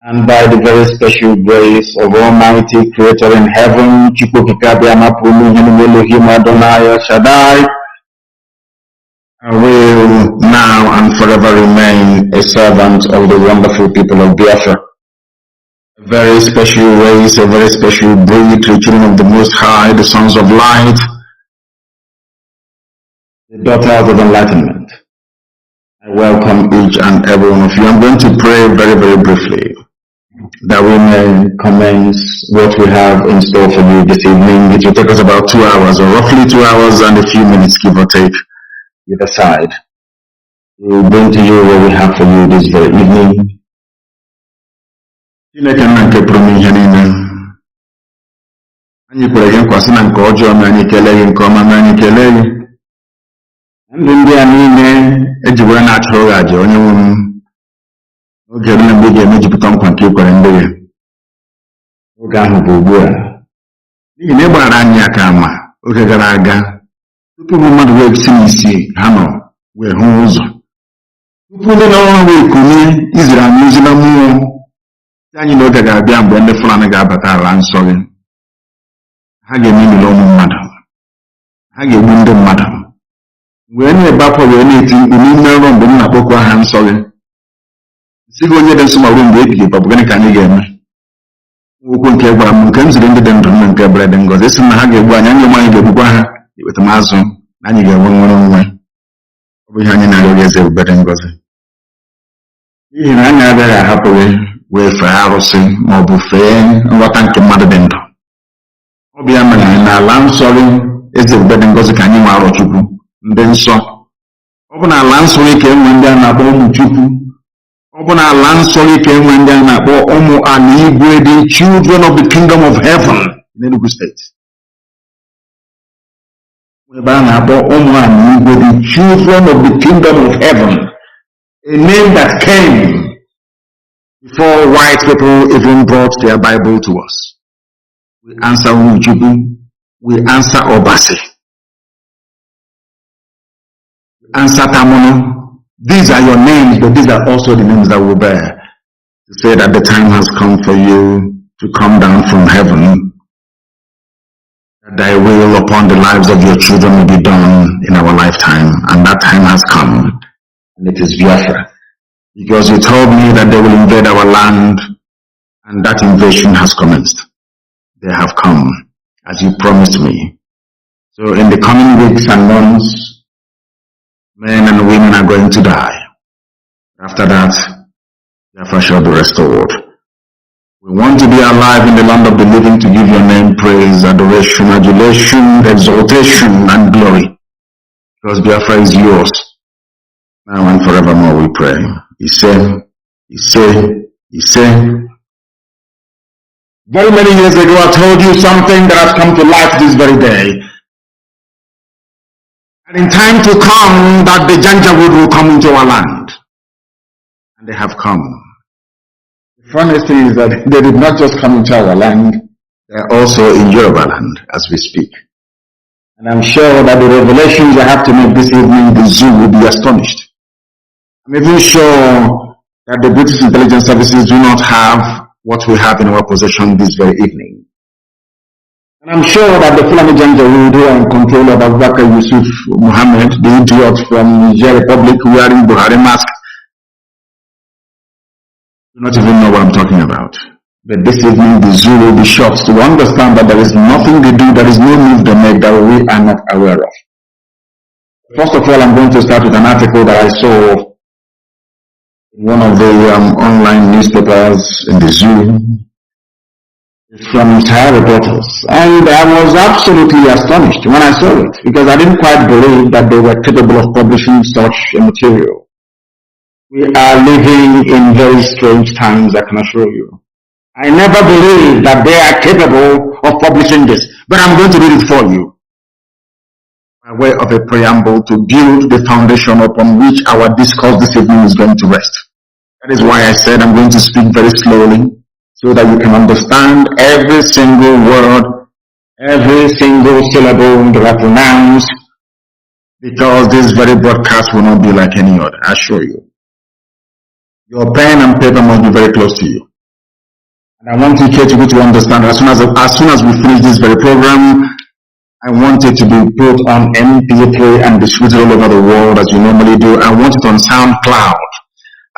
And by the very special grace of Almighty Creator in heaven, Shaddai, I will now and forever remain a servant of the wonderful people of Biafra. A very special race, a very special breed, the children of the Most High, the sons of light, the daughters of enlightenment. I welcome each and every one of you. I'm going to pray very, very briefly that we may commence what we have in store for you this evening. It will take us about 2 hours, or roughly 2 hours and a few minutes, give or take, either side. We will bring to you what we have for you this very evening. Chineke nna nke pụrụ m ihe niile, anyị kwere gị nkwa sị na nke ọjọọ ma anyị kelee gị, nke ọma ma anyị kelee gị. Ndụ ndị a niile ejiwere na-achụrụ gị aja onye nwe m, oge ruru mgbe ị ga-emejupụta nkwa nke ikwere ndị gị. Oge ahụ bụ ugbu a, n'ihi na ị gbara anyị aka ama oge gara aga, tupu mmadụ wee si n'isi ha nọ wee hụ ụzọ, tupu ndị nọrọ wee kunye iziri anyị ozi na mmụọ anyị n'oge ga-abịa mgbe ndị Fulani ga-abata ala nsọ gị. Ha ga-ememiri ụmụ mmadụ, ha ga-egbu ndị mmadụ, wee na-ebe akwa wee na-eti mkpu n'ime nrọ mgbe m na-akpọku aha nsọ gị. Si gị onye dị nsọ ma ruo mgbe ebighị ebi, ọ bụ gịnị ka anyị ga-eme? Okwu nke gwara m nke m ziri ndị dị ndụ nne nke ebere dị ngọzi, esi na ha ga-egbu anyị, anyị onwe anyị ga-egbukwa ha, iweta m azụ na anyị ga-enwe nwere onwe. Ọ bụ ihe anyị na-arịọ gị eze ebube dị ngọzi, n'ihi na anyị agaghị ahapụ gị wee fee arụsị ma ọ bụ fee nghọta nke mmadụ dị ndụ. Ọ bụ ya mere n'ala nsọ gị eze ebube dị ngọzi ka anyị nwe arọ Chukwu ndị nsọ. Ọ bụ na ala nsọ gị ka enwe ndị a na-akpọ ụmụ Chukwu. Ọ bụ na ala nsọ gị ka enwe ndị a na-akpọ ụmụ ala igwe, the children of the kingdom of heaven in Enugu State. Ebe a na-akpọ ụmụ ala igwe, the children of the kingdom of heaven, a name that came before white people even brought their Bible to us. We answer Ujubu, we answer Obasi, we answer Tamono. These are your names, but these are also the names that we bear to say that the time has come for you to come down from heaven, that thy will upon the lives of your children will be done in our lifetime, and that time has come, and it is Biafra. Because you told me that they will invade our land, and that invasion has commenced. They have come, as you promised me. So in the coming weeks and months, men and women are going to die. After that, Biafra shall be restored. We want to be alive in the land of the living to give your name praise, adoration, adulation, exaltation, and glory. Because Biafra is yours. Now and forevermore we pray. He said, very many years ago I told you something that has come to life this very day. And in time to come, that the Janjaweed will come into our land. And they have come. The funniest thing is that they did not just come into our land, they are also in Yoruba land as we speak. And I'm sure that the revelations I have to make this evening, the zoo will be astonished. I'm even sure that the British intelligence services do not have what we have in our possession this very evening. And I'm sure that the Fulani Janjaweed who are in control of Abubakar Yusuf Muhammad, the idiot from Niger Republic wearing Buhari mask, do not even know what I'm talking about. But this evening the zoo will be shocked to understand that there is nothing they do, there is no move they make that we are not aware of. First of all, I'm going to start with an article that I saw in one of the online newspapers in the zoo from Sahara Reporters, and I was absolutely astonished when I saw it because I didn't quite believe that they were capable of publishing such a material. We are living in very strange times, I can assure you. I never believed that they are capable of publishing this, but I'm going to read it for you by way of a preamble to build the foundation upon which our discourse this evening is going to rest. That is why I said I'm going to speak very slowly so that you can understand every single word, every single syllable that I pronounce, because this very broadcast will not be like any other, I assure you. Your pen and paper must be very close to you. And I want you to understand as soon as we finish this very program, I want it to be put on MP3 and distributed all over the world as you normally do. I want it on SoundCloud.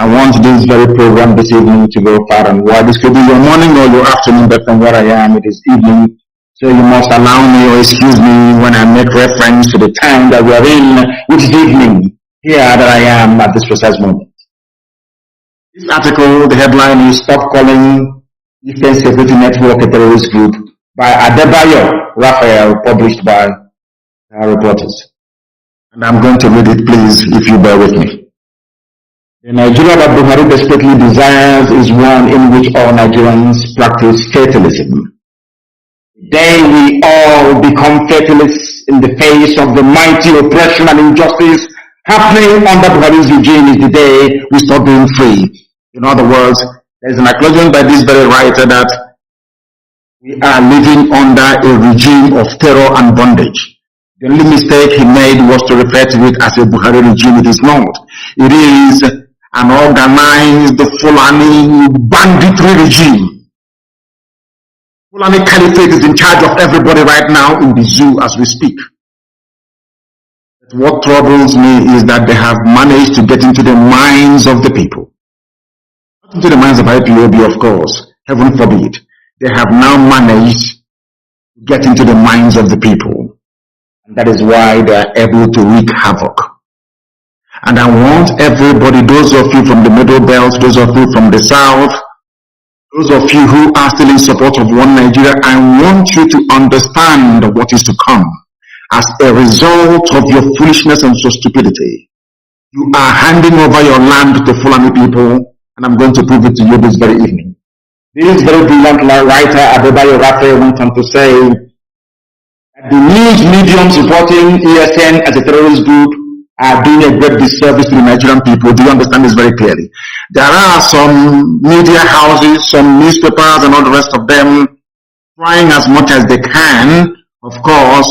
I want this very program this evening to go far and wide. This could be your morning or your afternoon, but from where I am, it is evening. So you must allow me or excuse me when I make reference to the time that we are in, which is evening, here that I am at this precise moment. This article, the headline is Stop Calling Eastern Security Network a Terrorist Group by Adebayo Raphael, published by our reporters. And I'm going to read it, please, if you bear with me. The Nigeria that Buhari desperately desires is one in which all Nigerians practice fatalism. The day we all become fatalists in the face of the mighty oppression and injustice happening under Buhari's regime is the day we start being free. In other words, there is an acknowledgement by this very writer that we are living under a regime of terror and bondage. The only mistake he made was to refer to it as a Buhari regime. It is not. It is an organized Fulani banditry regime. Fulani Caliphate is in charge of everybody right now in the zoo as we speak. But what troubles me is that they have managed to get into the minds of the people. Not into the minds of IPOB, of course. Heaven forbid. They have now managed to get into the minds of the people. And that is why they are able to wreak havoc. And I want everybody, those of you from the Middle Belt, those of you from the South, those of you who are still in support of one Nigeria, I want you to understand what is to come. As a result of your foolishness and so stupidity, you are handing over your land to Fulani people, and I'm going to prove it to you this very evening. This very brilliant writer, Adebayo Raphael, went on to say that the news mediums reporting ESN as a terrorist group are doing a great disservice to the Nigerian people. Do you understand this very clearly? There are some media houses, some newspapers and all the rest of them trying as much as they can, of course,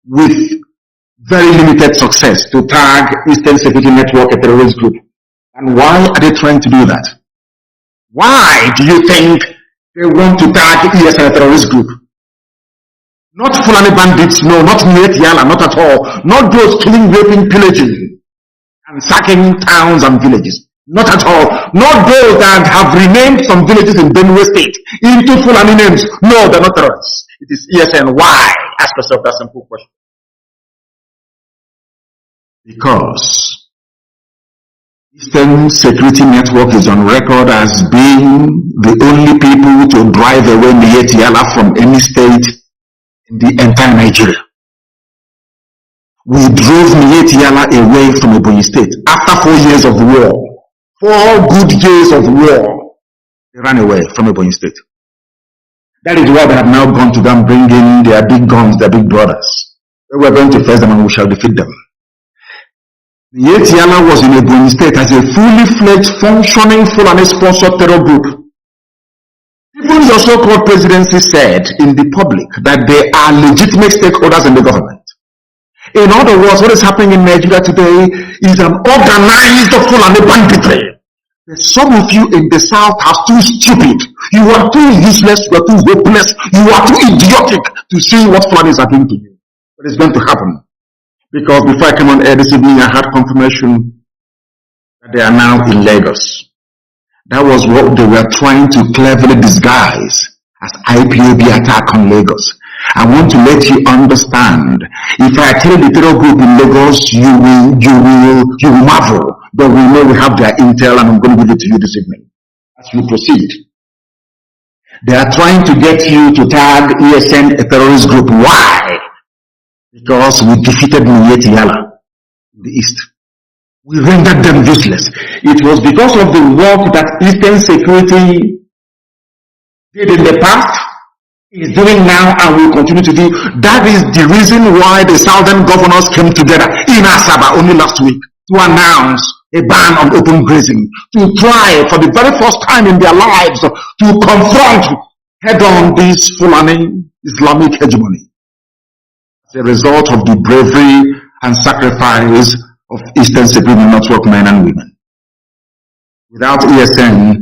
with very limited success to tag Eastern Security Network a terrorist group. And why are they trying to do that? Why do you think they want to tag ESN a terrorist group? Not Fulani bandits, no, not Nyetiala, not at all. Not those killing, raping, pillaging, and sacking towns and villages. Not at all. Not those that have renamed some villages in Benue State into Fulani names. No, they're not terrorists. It is ESN. Why? Ask yourself that simple question. Because Eastern Security Network is on record as being the only people to drive away Nyetiala from any state in the entire Nigeria. We drove Nyetiala away from Ebonyi State after 4 years of war. 4 good years of war. They ran away from Ebonyi State. That is why they have now gone to them, bring in their big guns, their big brothers. We are going to face them and we shall defeat them. Nyetiala was in Ebonyi State as a fully fledged, functioning, Fulani-sponsored terror group. Even your so-called presidency said in the public that they are legitimate stakeholders in the government. In other words, what is happening in Nigeria today is an organized Fulani banditry. Some of you in the South are too stupid. You are too useless. You are too hopeless. You are too idiotic to see what Fulanis are doing to you. But it's going to happen. Because before I came on air this evening, I had confirmation that they are now in Lagos. That was what they were trying to cleverly disguise as IPOB attack on Lagos. I want to let you understand, if I tell the terror group in Lagos, you will marvel, but we know we have their intel, and I'm going to give it to you this evening as we proceed. They are trying to get you to tag ESN a terrorist group. Why? Because we defeated Miyetti Yala in the East. We rendered them useless. It was because of the work that Eastern Security did in the past, is doing now, and will continue to do. That is the reason why the Southern governors came together in Asaba only last week to announce a ban on open grazing, to try for the very first time in their lives to confront head-on this Fulani Islamic hegemony. As a result of the bravery and sacrifice of Eastern Security Network men and women. Without ESN,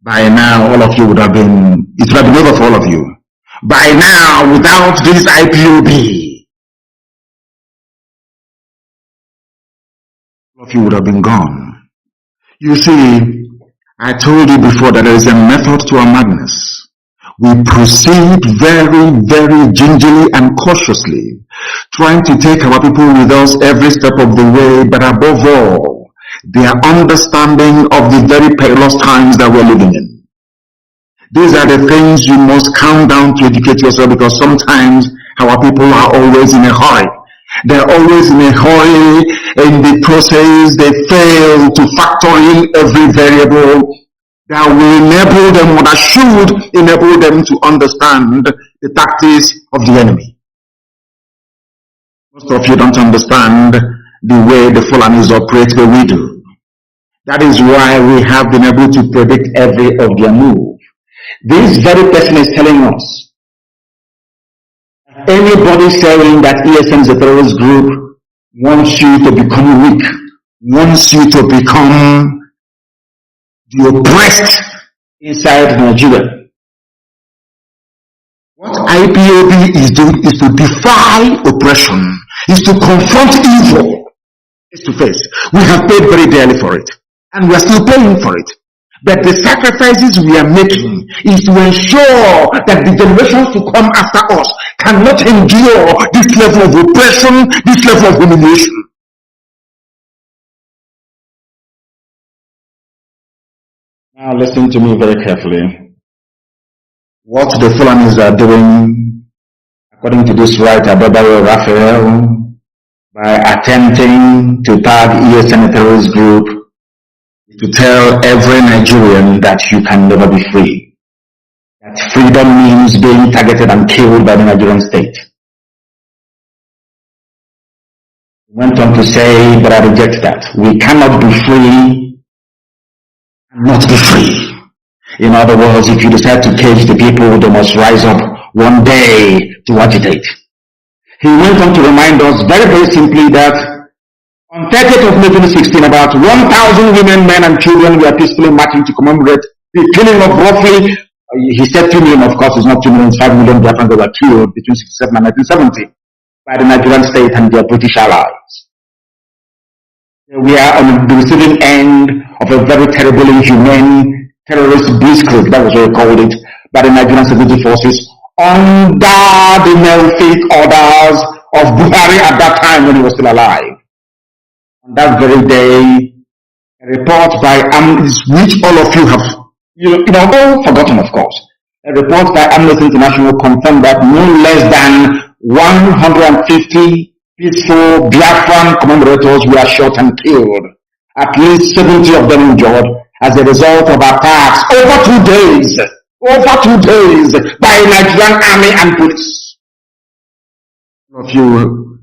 by now all of you would have been, it would have been over for all of you. By now, without this IPOB, all of you would have been gone. You see, I told you before that there is a method to our madness. We proceed very, very gingerly and cautiously, trying to take our people with us every step of the way, but above all, their understanding of the very perilous times that we're living in. These are the things you must calm down to educate yourself, because sometimes our people are always in a hurry. They're always in a hurry. In the process, they fail to factor in every variable that will enable them, or that should enable them to understand the tactics of the enemy. Most of you don't understand the way the Fulanis operate, but we do. That is why we have been able to predict every of their moves. This very person is telling us, anybody saying that ESN is a terrorist group wants you to become weak, wants you to become the oppressed inside Nigeria. What IPOB is doing is to defy oppression, is to confront evil face to face. We have paid very dearly for it, and we are still paying for it. But the sacrifices we are making is to ensure that the generations to come after us cannot endure this level of oppression, this level of humiliation. Now listen to me very carefully. What the Fulanis are doing, according to this writer, Babayo Raphael, by attempting to tag ESN a terrorist group, to tell every Nigerian that you can never be free. That freedom means being targeted and killed by the Nigerian state. He went on to say, but I reject that. We cannot be free and not be free. In other words, if you decide to cage the people, they must rise up one day to agitate. He went on to remind us very, very simply that on 30th of May 2016, about 1,000 women, men, and children were peacefully marching to commemorate the killing of roughly, he said 2 million, of course it's not 2 million, it's 5 million Biafrans that were killed between 1967 and 1970 by the Nigerian state and their British allies. We are on the receiving end of a very terribly inhumane terrorist blitzkrieg, that was what we called it, by the Nigerian security forces under the malfeasant orders of Buhari at that time when he was still alive. On that very day, a report by which all of you have, all forgotten, of course. A report by Amnesty International confirmed that no less than 150 peaceful Biafran commemorators were shot and killed. At least 70 of them injured as a result of attacks over 2 days by Nigerian army and police. All of you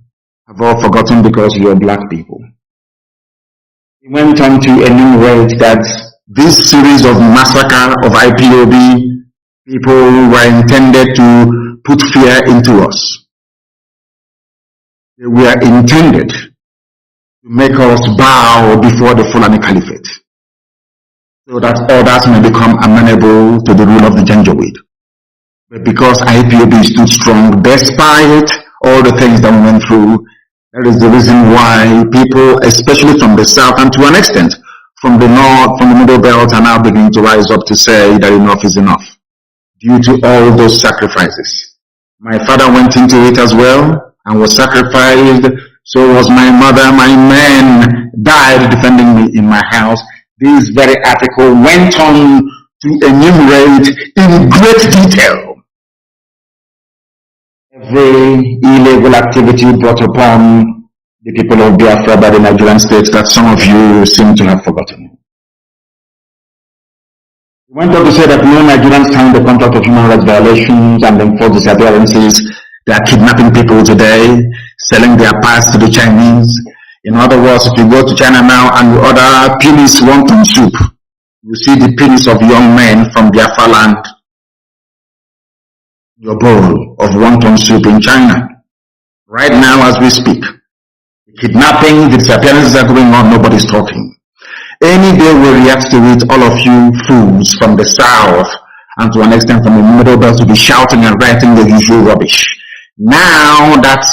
have all forgotten because you are black people. He went on to enumerate that this series of massacre of IPOB people were intended to put fear into us. They were intended to make us bow before the Fulani Caliphate, so that others may become amenable to the rule of the Janjaweed. But because IPOB stood strong despite all the things that we went through, that is the reason why people, especially from the south and to an extent from the north, from the middle belt, are now beginning to rise up to say that enough is enough due to all those sacrifices. My father went into it as well and was sacrificed. So was my mother. My men died defending me in my house. This very article went on to enumerate in great detail every illegal activity brought upon the people of Biafra by the Nigerian state that some of you seem to have forgotten. He went on to say that no Nigerians signed the contract of human rights violations and enforced disappearances. They are kidnapping people today, selling their parts to the Chinese. In other words, if you go to China now and you order penis wonton soup, you see the penis of young men from Biafra land, your bowl of wonton soup in China. Right now as we speak, the kidnapping, the disappearances are going on, nobody's talking. Any day we react to it, all of you fools from the south and to an extent from the middle belt will be shouting and writing the usual rubbish. Now that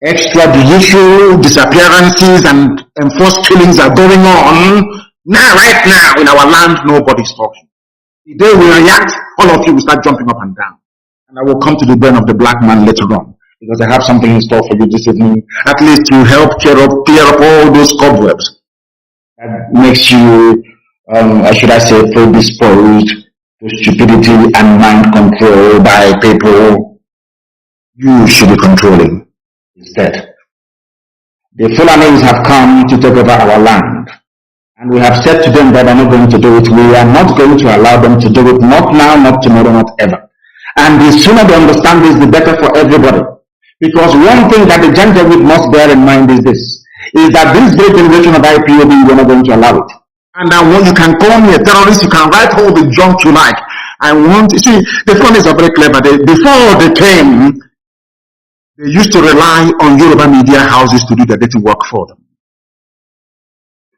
extrajudicial disappearances and enforced killings are going on, right now in our land, nobody's talking. The day we react, all of you will start jumping up and down. And I will come to the brain of the black man later on, because I have something in store for you this evening, at least to help clear up all those cobwebs that makes you, should I say, predisposed to stupidity and mind control by people you should be controlling instead. The Fulanis have come to take over our land, and we have said to them that they're not going to do it. We are not going to allow them to do it, not now, not tomorrow, not ever. And the sooner they understand this, the better for everybody. Because one thing that the gentleman must bear in mind is this, is that this great generation of IPOB, we're not going to allow it. And when you can call me a terrorist, you can write all the junk you like. See, the Fulanis are very clever. Before they came, they used to rely on Yoruba media houses to do the dirty work for them.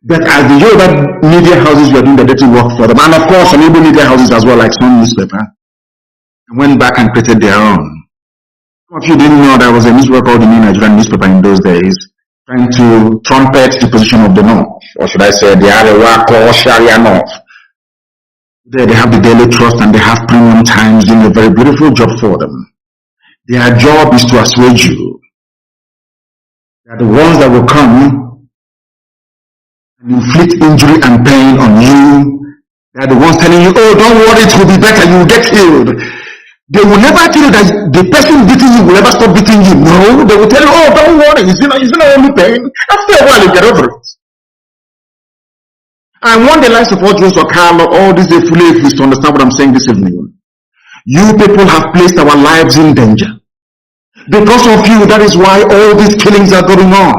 But as the Yoruba media houses were doing the dirty work for them, and of course some Igbo media houses as well, like some newspaper, and went back and created their own. Some of you didn't know there was a newspaper called the New Nigerian Newspaper in those days, trying to trumpet the position of the North, or should I say the Arewa or Sharia North. There they have the Daily Trust and they have Premium Times doing a very beautiful job for them. Their job is to assuage you. They are the ones that will come and inflict injury and pain on you. They are the ones telling you, oh, don't worry, it will be better, you will get killed. They will never tell you that the person beating you will never stop beating you. No, they will tell you, oh, don't worry, it's not only pain. After a while, you get over it. I want the likes of Ojos or Carlo, all these fully to understand what I'm saying this evening. You people have placed our lives in danger. Because of you, that is why all these killings are going on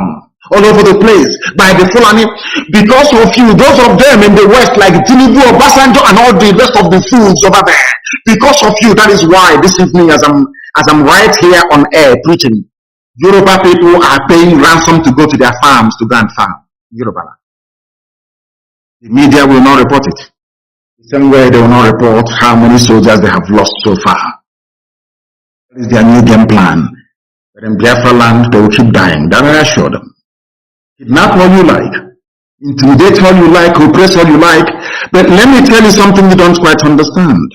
all over the place by the Fulani. Because of you, those of them in the West like Tinubu, Obasanjo, and all the rest of the fools over there. Because of you, that is why this evening, as I'm right here on air preaching, Yoruba people are paying ransom to go to their farms to go and farm Yoruba. The media will not report it. The same way they will not report how many soldiers they have lost so far. That is their new game plan. But in Biafra land, they will keep dying. That I assure them. Kidnap all you like. Intimidate all you like. Oppress all you like. But let me tell you something you don't quite understand.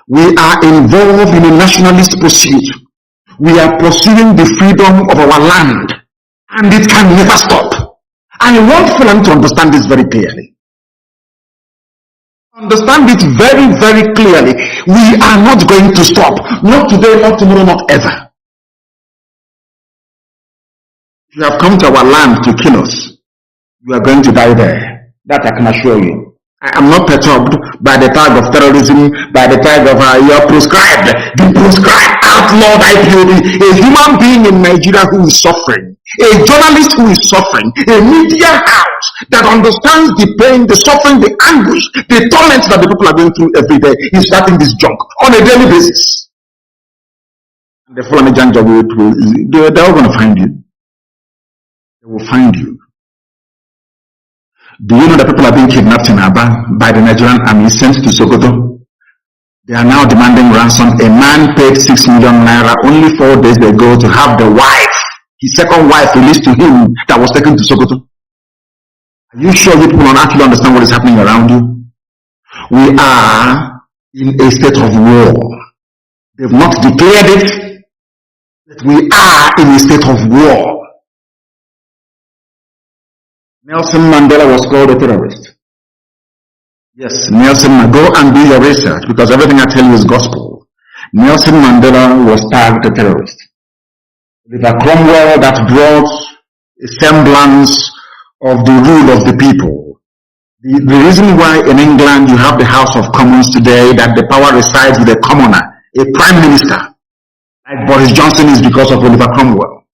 We are involved in a nationalist pursuit. We are pursuing the freedom of our land. And it can never stop. I want Fulani to understand this very clearly. Understand it very, very clearly. We are not going to stop. Not today, not tomorrow, not ever. If you have come to our land to kill us, you are going to die there. That I can assure you. I am not perturbed by the tag of terrorism, by the tag of you're proscribed. The proscribed, outlawed IPOB, a human being in Nigeria who is suffering, a journalist who is suffering, a media house that understands the pain, the suffering, the anguish, the torment that the people are going through every day is starting this junk on a daily basis. And the Fulani Janja they're all going to find you. They will find you. Do you know that people are being kidnapped in Aba by the Nigerian army sent to Sokoto? They are now demanding ransom. A man paid 6 million naira only 4 days ago to have the wife, his second wife, released to him that was taken to Sokoto. Are you sure you people don't actually understand what is happening around you? We are in a state of war. They've not declared it, but we are in a state of war. Nelson Mandela was called a terrorist. Yes, Nelson, go and do your research, because everything I tell you is gospel. Nelson Mandela was tagged a terrorist. Oliver Cromwell, that brought a semblance of the rule of the people. The reason why in England you have the House of Commons today, that the power resides with a commoner, a prime minister, like Boris Johnson, is because of Oliver Cromwell.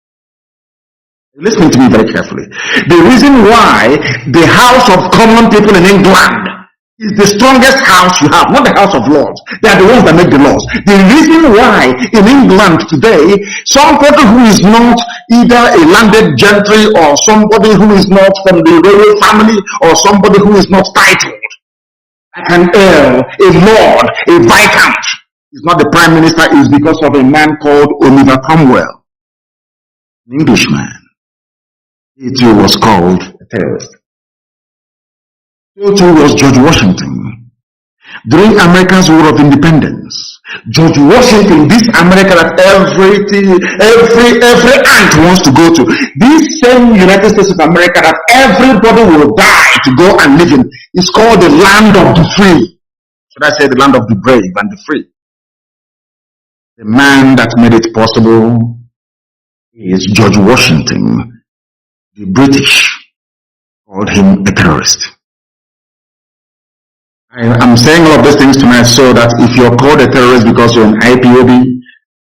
Listen to me very carefully. The reason why the House of Common People in England is the strongest house you have, not the House of Lords. They are the ones that make the laws. The reason why in England today, somebody who is not either a landed gentry or somebody who is not from the royal family or somebody who is not titled, like an earl, a lord, a viscount, is not the prime minister, is because of a man called Oliver Cromwell, an Englishman. He too was called a terrorist. So too was George Washington. During America's War of Independence, George Washington, this America that every ant wants to go to, this same United States of America that everybody will die to go and live in, is called the land of the free. Should I say the land of the brave and the free? The man that made it possible is George Washington. The British called him a terrorist. I'm saying all of these things tonight so that if you're called a terrorist because you're an IPOB,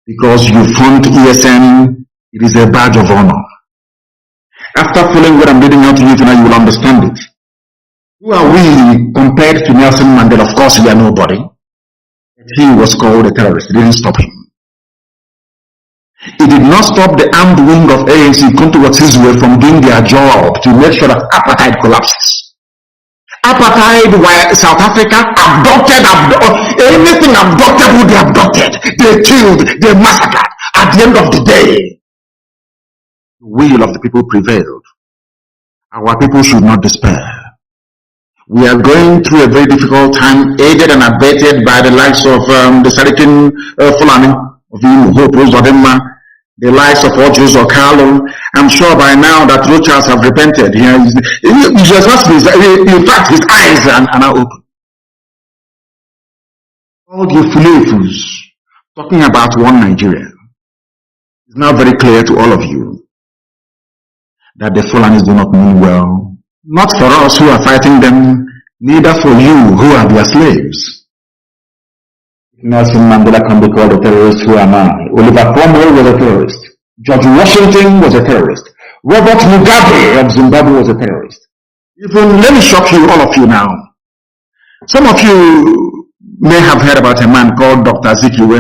because you fund ESN, it is a badge of honor. After following what I'm reading out to you tonight, you will understand it. Who are we compared to Nelson Mandela? Of course, we are nobody. He was called a terrorist. It didn't stop him. It did not stop the armed wing of ANC, towards Israel, from doing their job to make sure that apartheid collapses. Apartheid, while South Africa abducted, anything abductable, they abducted, they killed, they massacred. At the end of the day, the will of the people prevailed. Our people should not despair. We are going through a very difficult time, aided and abetted by the likes of the Sarikin Fulani, of Hope Rosodema, the likes of Ojus or Carlo. I'm sure by now that Rochas have repented. In fact, his eyes are now open. All the fulefus talking about one Nigeria. It's now very clear to all of you that the Fulanis do not mean well. Not for us who are fighting them, neither for you who are their slaves. Nelson Mandela can be called a terrorist. Who am I? Oliver Cromwell was a terrorist. George Washington was a terrorist. Robert Mugabe of Zimbabwe was a terrorist. Even, let me shock you, all of you now. Some of you may have heard about a man called Dr. Azikiwe.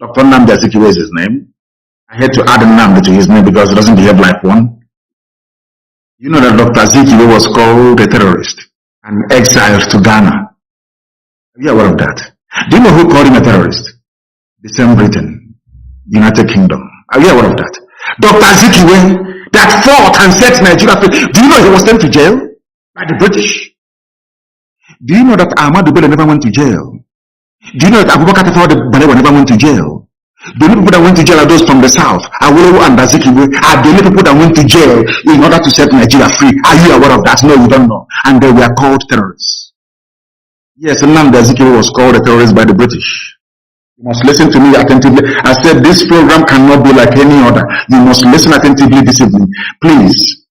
Dr. Nnamdi Azikiwe is his name. I had to add Nnamdi to his name because he doesn't behave like one. You know that Dr. Azikiwe was called a terrorist and exiled to Ghana. Are you aware of that? Do you know who called him a terrorist? The same Britain, United Kingdom. Are you aware of that? Dr. Azikiwe, that fought and set Nigeria free. Do you know he was sent to jail by the British? Do you know that Ahmadu Bello never went to jail? Do you know that Abubakar Tafawa Balewa never went to jail? The only people that went to jail are those from the south. Awolowo and Azikiwe are the only people that went to jail in order to set Nigeria free. Are you aware of that? No, you don't know. And they were called terrorists. Yes, Nnamdi Azikiwe was called a terrorist by the British. You must listen to me attentively. I said this program cannot be like any other. You must listen attentively this evening. Please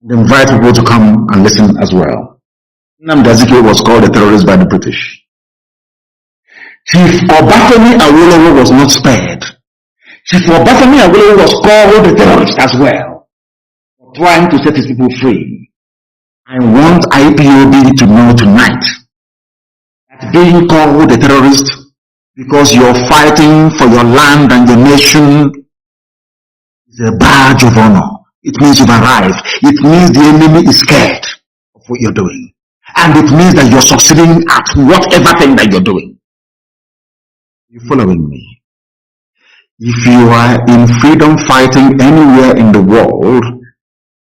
invite people to come and listen as well. Nnamdi Azikiwe was called a terrorist by the British. Chief Obafemi Awolowo was not spared. Chief Obafemi Awolowo was called a terrorist as well, for trying to set his people free. I want IPOB to know tonight that being called a terrorist because you're fighting for your land and your nation is a badge of honor. It means you've arrived. It means the enemy is scared of what you're doing. And it means that you're succeeding at whatever thing that you're doing. You following me? If you are in freedom fighting anywhere in the world,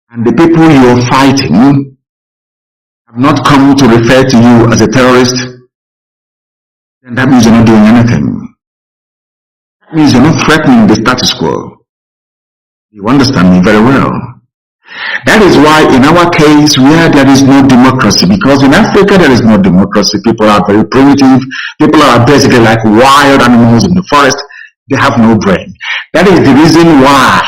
and the people you're fighting have not come to refer to you as a terrorist, then that means you're not doing anything. That means you're not threatening the status quo. You understand me very well. That is why in our case, where there is no democracy, because in Africa there is no democracy, people are very primitive, people are basically like wild animals in the forest, they have no brain. That is the reason why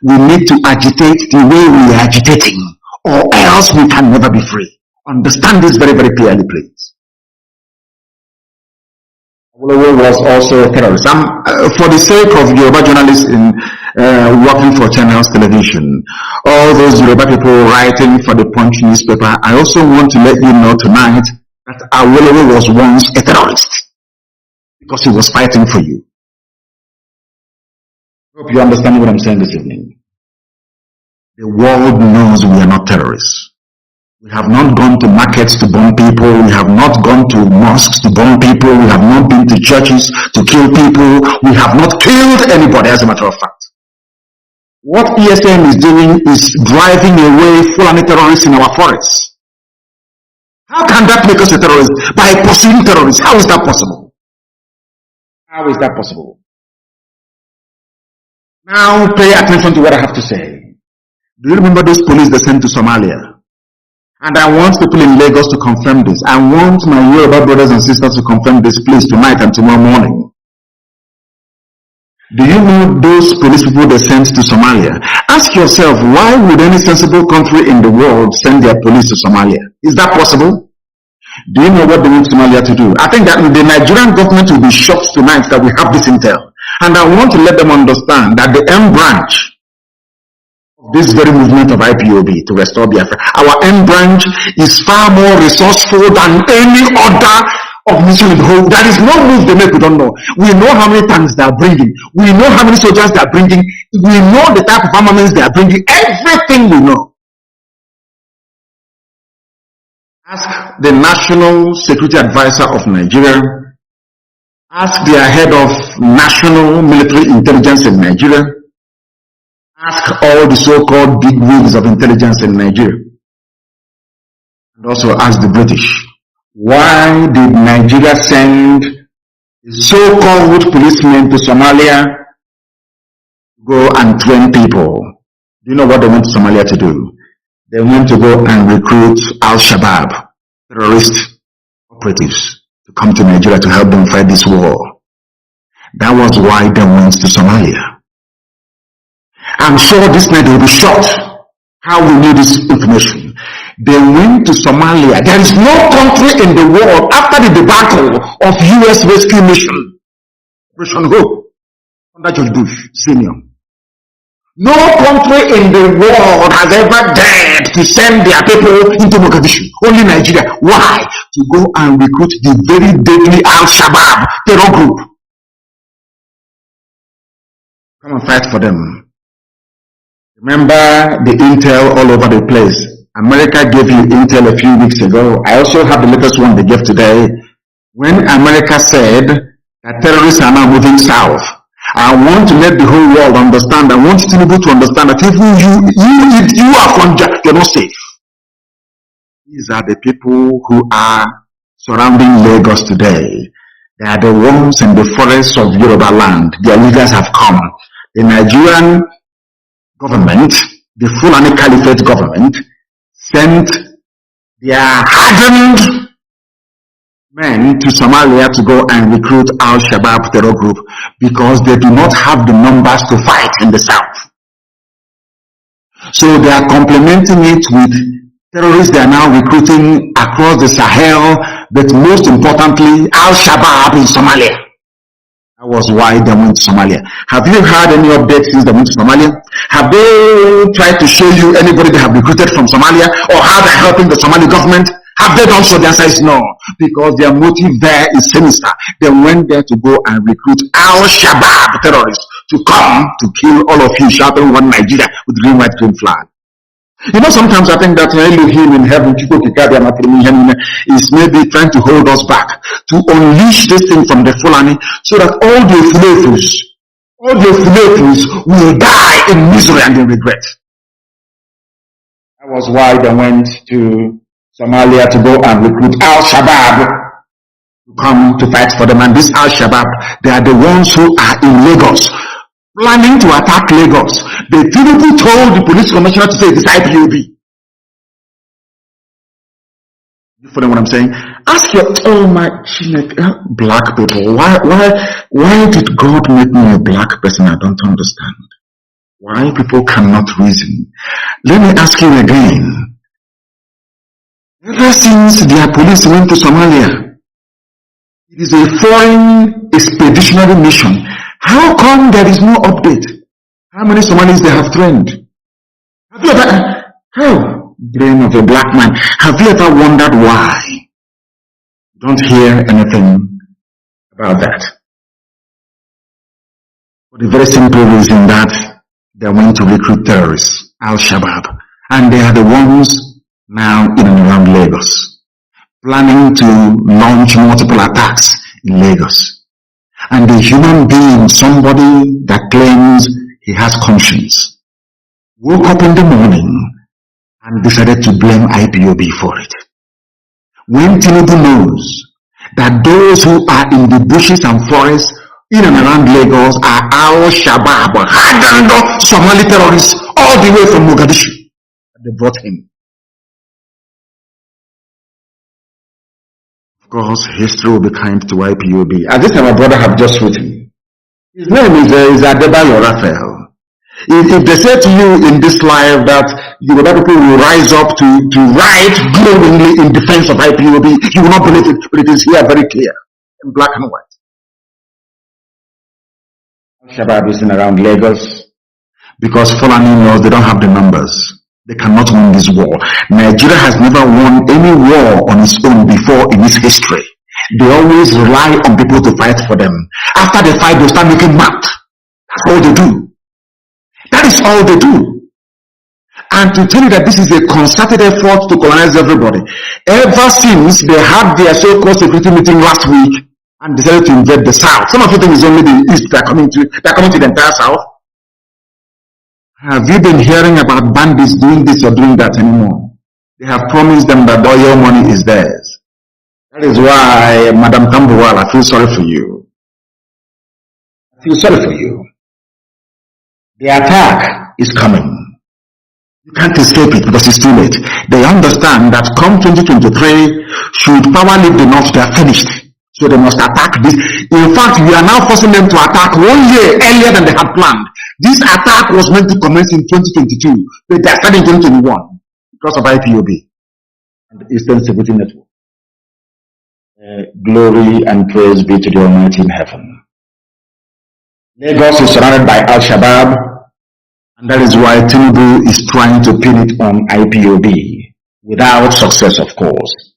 we need to agitate the way we are agitating, or else we can never be free. Understand this very, very clearly, please. Alozie was also a terrorist. For the sake of Yoruba journalists in working for Channels Television, all those Yoruba people writing for the Punch newspaper, I also want to let you know tonight that Alozie was once a terrorist because he was fighting for you. I hope you understand what I'm saying this evening. The world knows we are not terrorists. We have not gone to markets to bomb people. We have not gone to mosques to bomb people. We have not been to churches to kill people. We have not killed anybody, as a matter of fact. What ESM is doing is driving away Fulani terrorists in our forests. How can that make us a terrorist? By pursuing terrorists. How is that possible? How is that possible? Now pay attention to what I have to say. Do you remember those police they sent to Somalia? And I want people in Lagos to confirm this. I want my Yoruba brothers and sisters to confirm this, please, tonight and tomorrow morning. Do you know those police people they sent to Somalia? Ask yourself, why would any sensible country in the world send their police to Somalia? Is that possible? Do you know what they want Somalia to do? I think that the Nigerian government will be shocked tonight that we have this intel. And I want to let them understand that the M branch of this very movement of IPOB to restore Biafra, our M branch is far more resourceful than any other organization in the whole. There is no move they make we don't know. We know how many tanks they are bringing. We know how many soldiers they are bringing. We know the type of armaments they are bringing. Everything we know. Ask the National Security Advisor of Nigeria. Ask their head of National Military Intelligence in Nigeria. Ask all the so-called big wigs of intelligence in Nigeria. And also ask the British. Why did Nigeria send so-called policemen to Somalia to go and train people? Do you know what they went to Somalia to do? They went to go and recruit Al-Shabaab, terrorist operatives, to come to Nigeria to help them fight this war. That was why they went to Somalia. I'm sure this night they will be shocked how we knew this information. They went to Somalia. There is no country in the world after the debacle of U.S. rescue mission, Operation Hope, under George Bush Sr. No country in the world has ever dared to send their people into Mogadishu. Only Nigeria. Why? To go and recruit the very deadly Al-Shabaab terror group. Come and fight for them. Remember the intel all over the place. America gave you intel a few weeks ago. I also have the latest one they gave today. When America said that terrorists are now moving south, I want to let the whole world understand. I want Tinubu to understand that if you are from Japan, you're not safe. These are the people who are surrounding Lagos today. They are the ones in the forests of Yoruba land. Their leaders have come. The Nigerian government, the Fulani Caliphate government, sent their hardened men to Somalia to go and recruit Al-Shabaab terror group because they do not have the numbers to fight in the south. So they are complementing it with terrorists they are now recruiting across the Sahel, but most importantly, Al-Shabaab in Somalia. That was why they went to Somalia. Have you heard any updates since they went to Somalia? Have they tried to show you anybody they have recruited from Somalia or how they're helping the Somali government? Have they done so? The answer is no, because their motive there is sinister. They went there to go and recruit Al-Shabaab terrorists to come to kill all of you shouting one Nigeria with green, white, green flag. You know, sometimes I think that Elohim in heaven is maybe trying to hold us back to unleash this thing from the Fulani so that all the Fulefus will die in misery and in regret. That was why they went to Somalia to go and recruit Al-Shabaab to come to fight for them. And this Al-Shabaab, they are the ones who are in Lagos, planning to attack Lagos. The Tinubu told the police commissioner to say it is IPOB. You follow what I'm saying? Ask your, oh my black people, why did God make me a black person? I don't understand. Why people cannot reason? Let me ask you again. Ever since their police went to Somalia, it is a foreign expeditionary mission. How come there is no update? How many Somalis they have trained? Have you ever, brain of a black man, have you ever wondered why? Don't hear anything about that. For the very simple reason that they went to recruit terrorists, Al-Shabaab, and they are the ones now in and around Lagos, planning to launch multiple attacks in Lagos. And the human being, somebody that claims he has conscience, woke up in the morning and decided to blame IPOB for it. When Tinubu knows that those who are in the bushes and forests in and around Lagos are Al-Shabaab, hardened Somali terrorists all the way from Mogadishu, they brought him. Of course, history will be kind to IPOB. As this my brother have just written. His name is Adebayo Raphael. If they say to you in this life that Yoruba people will rise up to write glowingly in defense of IPOB, you will not believe it, but it is here very clear, in black and white. Al-Shabaab is in around Lagos because Fulani knows they don't have the numbers. They cannot win this war. Nigeria has never won any war on its own before in its history. They always rely on people to fight for them. After they fight, they start making mad. That's all they do. That is all they do. And to tell you that this is a concerted effort to colonize everybody. Ever since they had their so-called security meeting last week and decided to invade the South. Some of you think it's only the East that are coming to the entire South. Have you been hearing about bandits doing this or doing that anymore? They have promised them that all your money is theirs. That is why, Madam Tambuwal, I feel sorry for you. I feel sorry for you. The attack is coming. You can't escape it because it's too late. They understand that come 2023, should power leave the North, they are finished. So they must attack this. In fact, we are now forcing them to attack 1 year earlier than they had planned. This attack was meant to commence in 2022, but they are starting in 2021 because of IPOB and the Eastern Security Network. Glory and praise be to the Almighty in heaven. Lagos is surrounded by Al-Shabaab, and that is why Tinubu is trying to pin it on IPOB, without success, of course.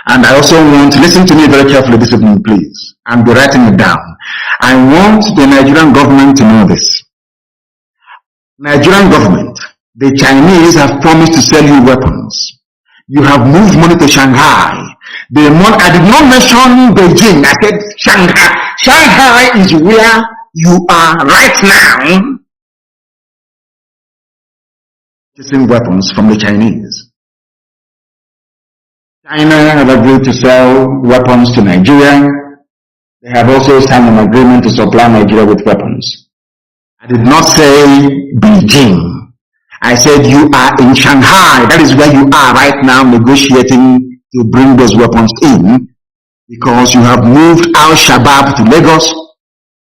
And I also want, listen to me very carefully this evening, please, and be writing it down. I want the Nigerian government to know this. Nigerian government, the Chinese have promised to sell you weapons. You have moved money to Shanghai. I did not mention Beijing, I said Shanghai. Shanghai is where you are right now, purchasing weapons from the Chinese. China have agreed to sell weapons to Nigeria. They have also signed an agreement to supply Nigeria with weapons. I did not say Beijing. I said you are in Shanghai. That is where you are right now, negotiating to bring those weapons in, because you have moved Al-Shabaab to Lagos.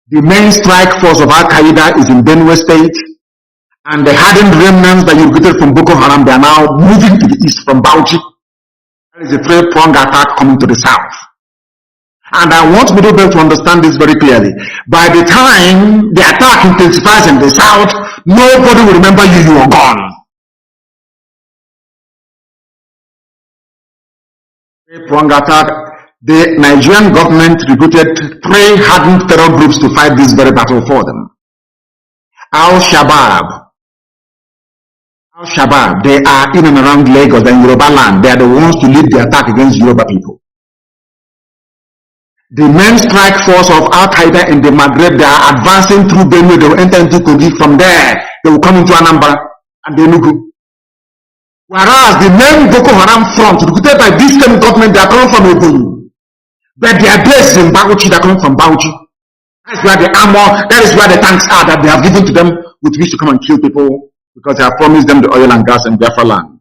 The main strike force of Al-Qaeda is in Benue State, and the hardened remnants that you recruited from Boko Haram, they are now moving to the east from Bauchi. That is a three-pronged attack coming to the south. And I want people to understand this very clearly. By the time the attack intensifies in the south, nobody will remember you are gone. Three-pronged attack. The Nigerian government recruited 3 hardened terror groups to fight this very battle for them. Al-Shabaab, Al-Shabaab, they are in and around Lagos and Yoruba land. They are the ones to lead the attack against Yoruba people. The main strike force of Al-Qaeda in the Maghreb, they are advancing through Benue. They will enter into Kogi. From there, they will come into Anambra and Enugu. Whereas the main Boko Haram front, recruited by this same government, they are coming from Ebonyi. But their base is in Bauchi, they are coming from Bauchi. That's where the armor, that is where the tanks are that they have given to them with which to come and kill people, because they have promised them the oil and gas and Biafra land.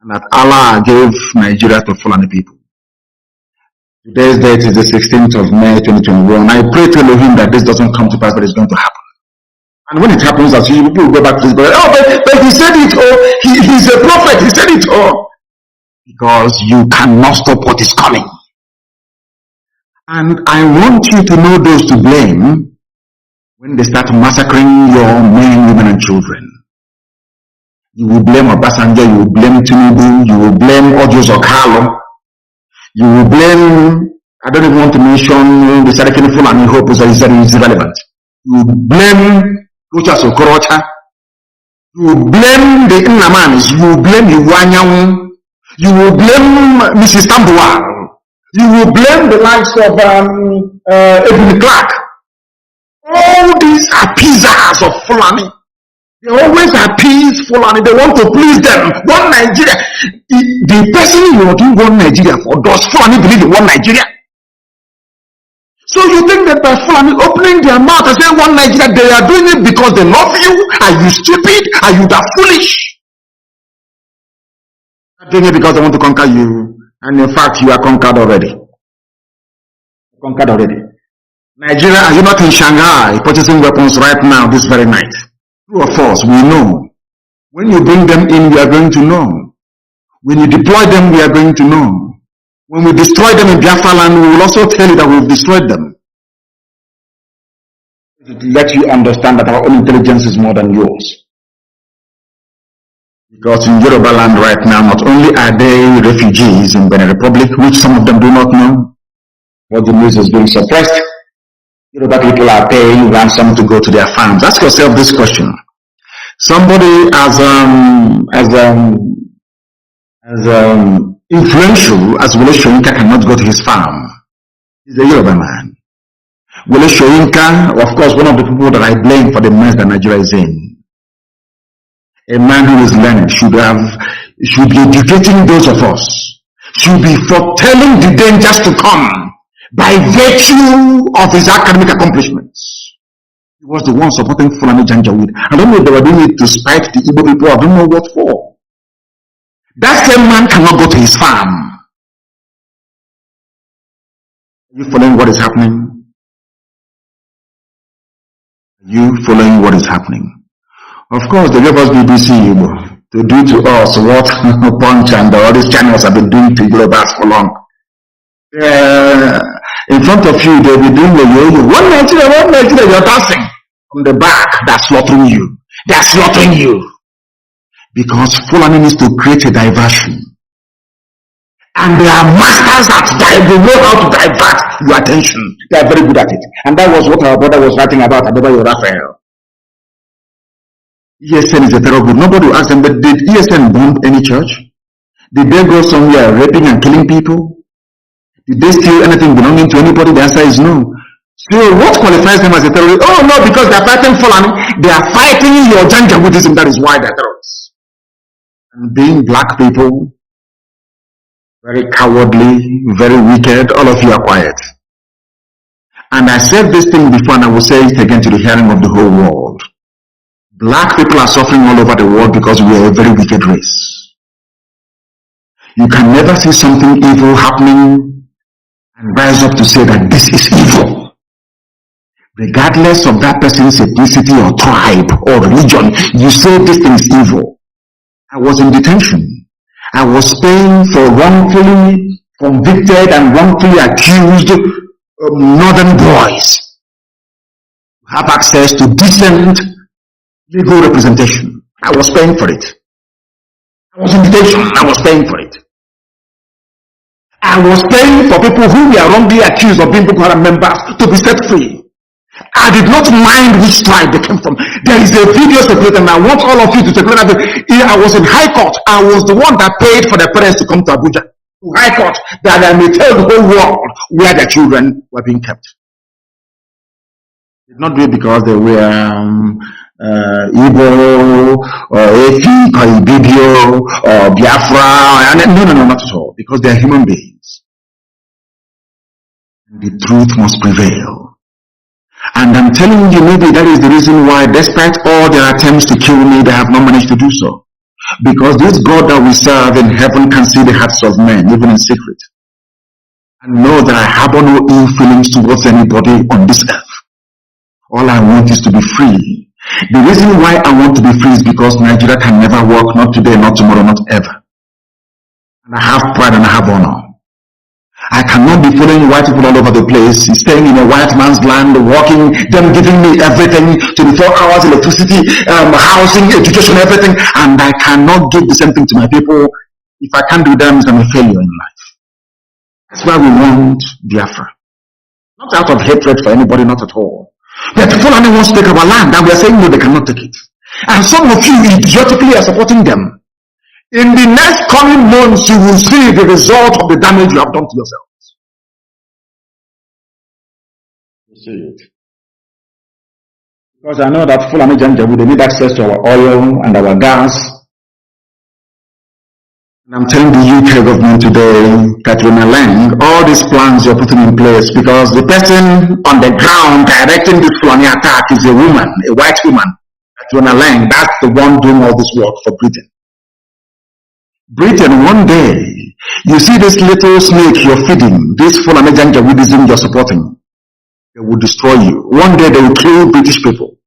And that Allah gave Nigeria to Fulani people. Today's date is the 16th of May 2021. I pray to Elohim that this doesn't come to pass, but it's going to happen. And when it happens, as usual, people will go back to this, but he said it all. He's a prophet. He said it all. Because you cannot stop what is coming. And I want you to know those to blame when they start massacring your men, women, and children. You will blame Obasanjo, you will blame Tinubu, you will blame Odios Okalo, you will blame, I don't even want to mention the Sarikini Fulani Hope is irrelevant. You will blame Rocha Sokorocha, you will blame the Nnamdi, you will blame Iwanyan, you will blame Mrs. Tambuwal, you will blame the likes of Ebony Clark. All these appeasers of Fulani. They always appease Fulani. They want to please them. One Nigeria. The person you are doing one Nigeria for, does Fulani believe in one Nigeria? So you think that by Fulani opening their mouth and saying one Nigeria, they are doing it because they love you? Are you stupid? Are you that foolish? They are doing it because they want to conquer you. And in fact, you are conquered already. Conquered already. Nigeria, are you not in Shanghai purchasing weapons right now, this very night? True or false, we know. When you bring them in, we are going to know. When you deploy them, we are going to know. When we destroy them in Biafra land, we will also tell you that we've destroyed them. To let you understand that our own intelligence is more than yours. Because in Yoruba land right now, not only are they refugees in Benin Republic, which some of them do not know, but the news is being suppressed. Yoruba people are paying ransom to go to their farms. Ask yourself this question. Somebody as influential as Wole Soyinka cannot go to his farm. He's a Yoruba man. Wole Soyinka, of course, one of the people that I blame for the mess that Nigeria is in. A man who is learned should be educating those of us, should be foretelling the dangers to come by virtue of his academic accomplishments. He was the one supporting Fulani Janjaweed. I don't know if they were doing it to spite the Igbo people. I don't know what for. That same man cannot go to his farm. Are you following what is happening? Are you following what is happening? Of course, they gave us BBC to do to us what Punch and all these channels have been doing to Globals for long. In front of you, they'll be doing the yo-yo. One Nigeria, you're dancing. On the back, they're slaughtering you. They're slaughtering you. Because Fulani needs to create a diversion. And they are masters at that. They know how to divert your attention. They are very good at it. And that was what our brother was writing about Adebayo Raphael. ESN is a terror group. Nobody will ask them, but did ESN bomb any church? Did they go somewhere raping and killing people? Did they steal anything belonging to anybody? The answer is no. So what qualifies them as a terrorist? Oh no, because they are fighting Fulani. They are fighting your Janjaweedism. That is why they are terrorists. And being black people, very cowardly, very wicked, all of you are quiet. And I said this thing before and I will say it again to the hearing of the whole world. Black people are suffering all over the world because we are a very wicked race. You can never see something evil happening and rise up to say that this is evil. Regardless of that person's ethnicity or tribe or religion, you say this thing is evil. I was in detention. I was paying for wrongfully convicted and wrongfully accused northern boys to have access to decent legal representation. I was paying for it. I was in detention. I was paying for it. I was paying for people who were wrongly accused of being Boko Haram members to be set free. I did not mind which tribe they came from. There is a video circulating, and I want all of you to circulate that. I was in High Court. I was the one that paid for the parents to come to Abuja, to High Court, that I may tell the whole world where their children were being kept. They did not do it because they were Igbo, or Efik, or Ibibio, or Biafra. No, not at all. Because they are human beings. And the truth must prevail. And I'm telling you, maybe that is the reason why, despite all their attempts to kill me, they have not managed to do so. Because this God that we serve in heaven can see the hearts of men, even in secret. And know that I harbor no ill feelings towards anybody on this earth. All I want is to be free. The reason why I want to be free is because Nigeria can never work, not today, not tomorrow, not ever. And I have pride and I have honor. I cannot be following white people all over the place, staying in a white man's land, working, them giving me everything, 24 hours, electricity, housing, education, everything, and I cannot give the same thing to my people. If I can't do them, I'm a failure in life. That's why we want Biafra. Not out of hatred for anybody, not at all. But Fulani wants to take our land, and we are saying no, they cannot take it. And some of you idiotically are supporting them. In the next coming months, you will see the result of the damage you have done to yourselves. You see it. Because I know that Fulani Janjaweed, they need access to our oil and our gas. And I'm telling the UK government today, Katrina Lang, all these plans you're putting in place, because the person on the ground directing this Fulani attack is a woman, a white woman. Katrina Lang, that's the one doing all this work for Britain. Britain, one day, you see this little snake you're feeding, this Fulani Janjaweedism you're supporting, they will destroy you. One day they will kill British people.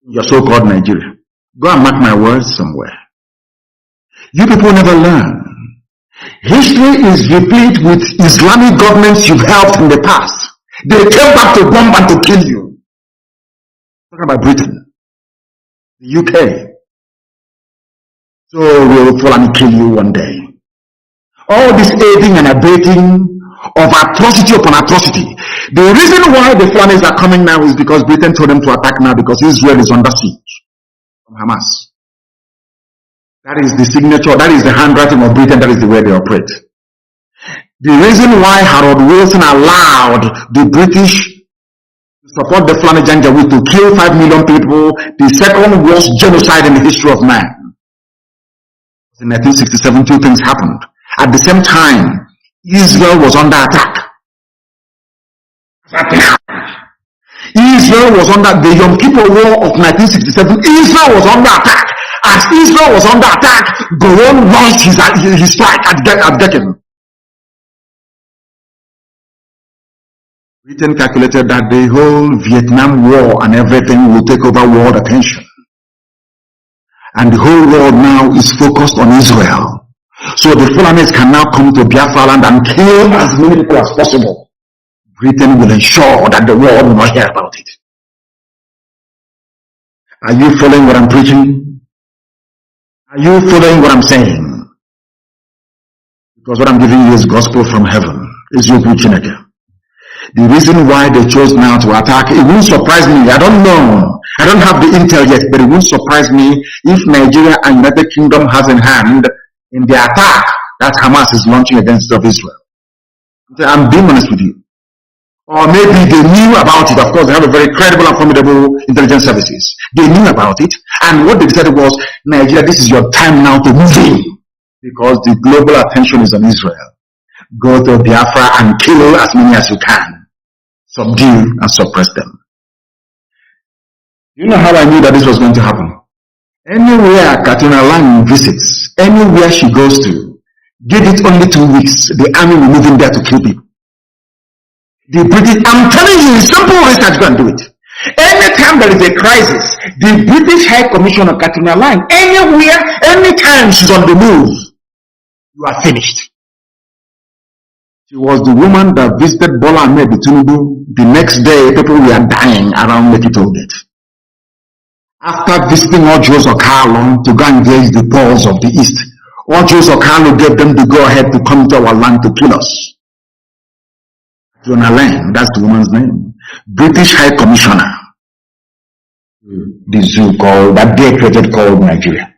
Your so-called Nigeria. Go and mark my words somewhere. You people never learn. History is replete with Islamic governments you've helped in the past. They came back to bomb and to kill you. Talking about Britain, the UK. So we'll fall and kill you one day. All this aiding and abetting of atrocity upon atrocity. The reason why the Fulanis are coming now is because Britain told them to attack now, because Israel is under siege from Hamas. That is the signature, that is the handwriting of Britain, that is the way they operate. The reason why Harold Wilson allowed the British to support the Fulani Janjaweed to kill 5 million people, the second worst genocide in the history of man. In 1967, two things happened. At the same time, Israel was under attack. Israel was under the Yom Kippur War of 1967. Israel was under attack. As Israel was under attack, Goron launched his strike at Deccan. Britain calculated that the whole Vietnam War and everything will take over world attention. And the whole world now is focused on Israel. So the Fulanis can now come to Biafra land and kill as many people as possible. Britain will ensure that the world will not hear about it. Are you following what I'm preaching? Are you following what I'm saying? Because what I'm giving you is gospel from heaven. Is your Chineke. The reason why they chose now to attack, it won't surprise me. I don't know. I don't have the intel yet, but it won't surprise me if Nigeria and United Kingdom has in hand in the attack that Hamas is launching against Israel. I'm being honest with you. Or maybe they knew about it. Of course, they have a very credible and formidable intelligence services. They knew about it, and what they decided was, Nigeria, this is your time now to move in, because the global attention is on Israel. Go to Biafra and kill as many as you can. Subdue and suppress them. You know how I knew that this was going to happen? Anywhere Katrina Lang visits, anywhere she goes to, give it only 2 weeks, the army will move in there to kill people. The British, I'm telling you, simple research, go and do it. Anytime there is a crisis, the British High Commissioner Katrina Lang, anywhere, anytime she's on the move, you are finished. She was the woman that visited Bola Ahmed Tinubu. The next day, people were dying around Lekki Tollgate. After visiting Ojos Okalo to go and engage the Poles of the East, Ojos Okalo gave them the go-ahead to come to our land to kill us. Jonah Lang, that's the woman's name. British High Commissioner. the zoo that they created called Nigeria.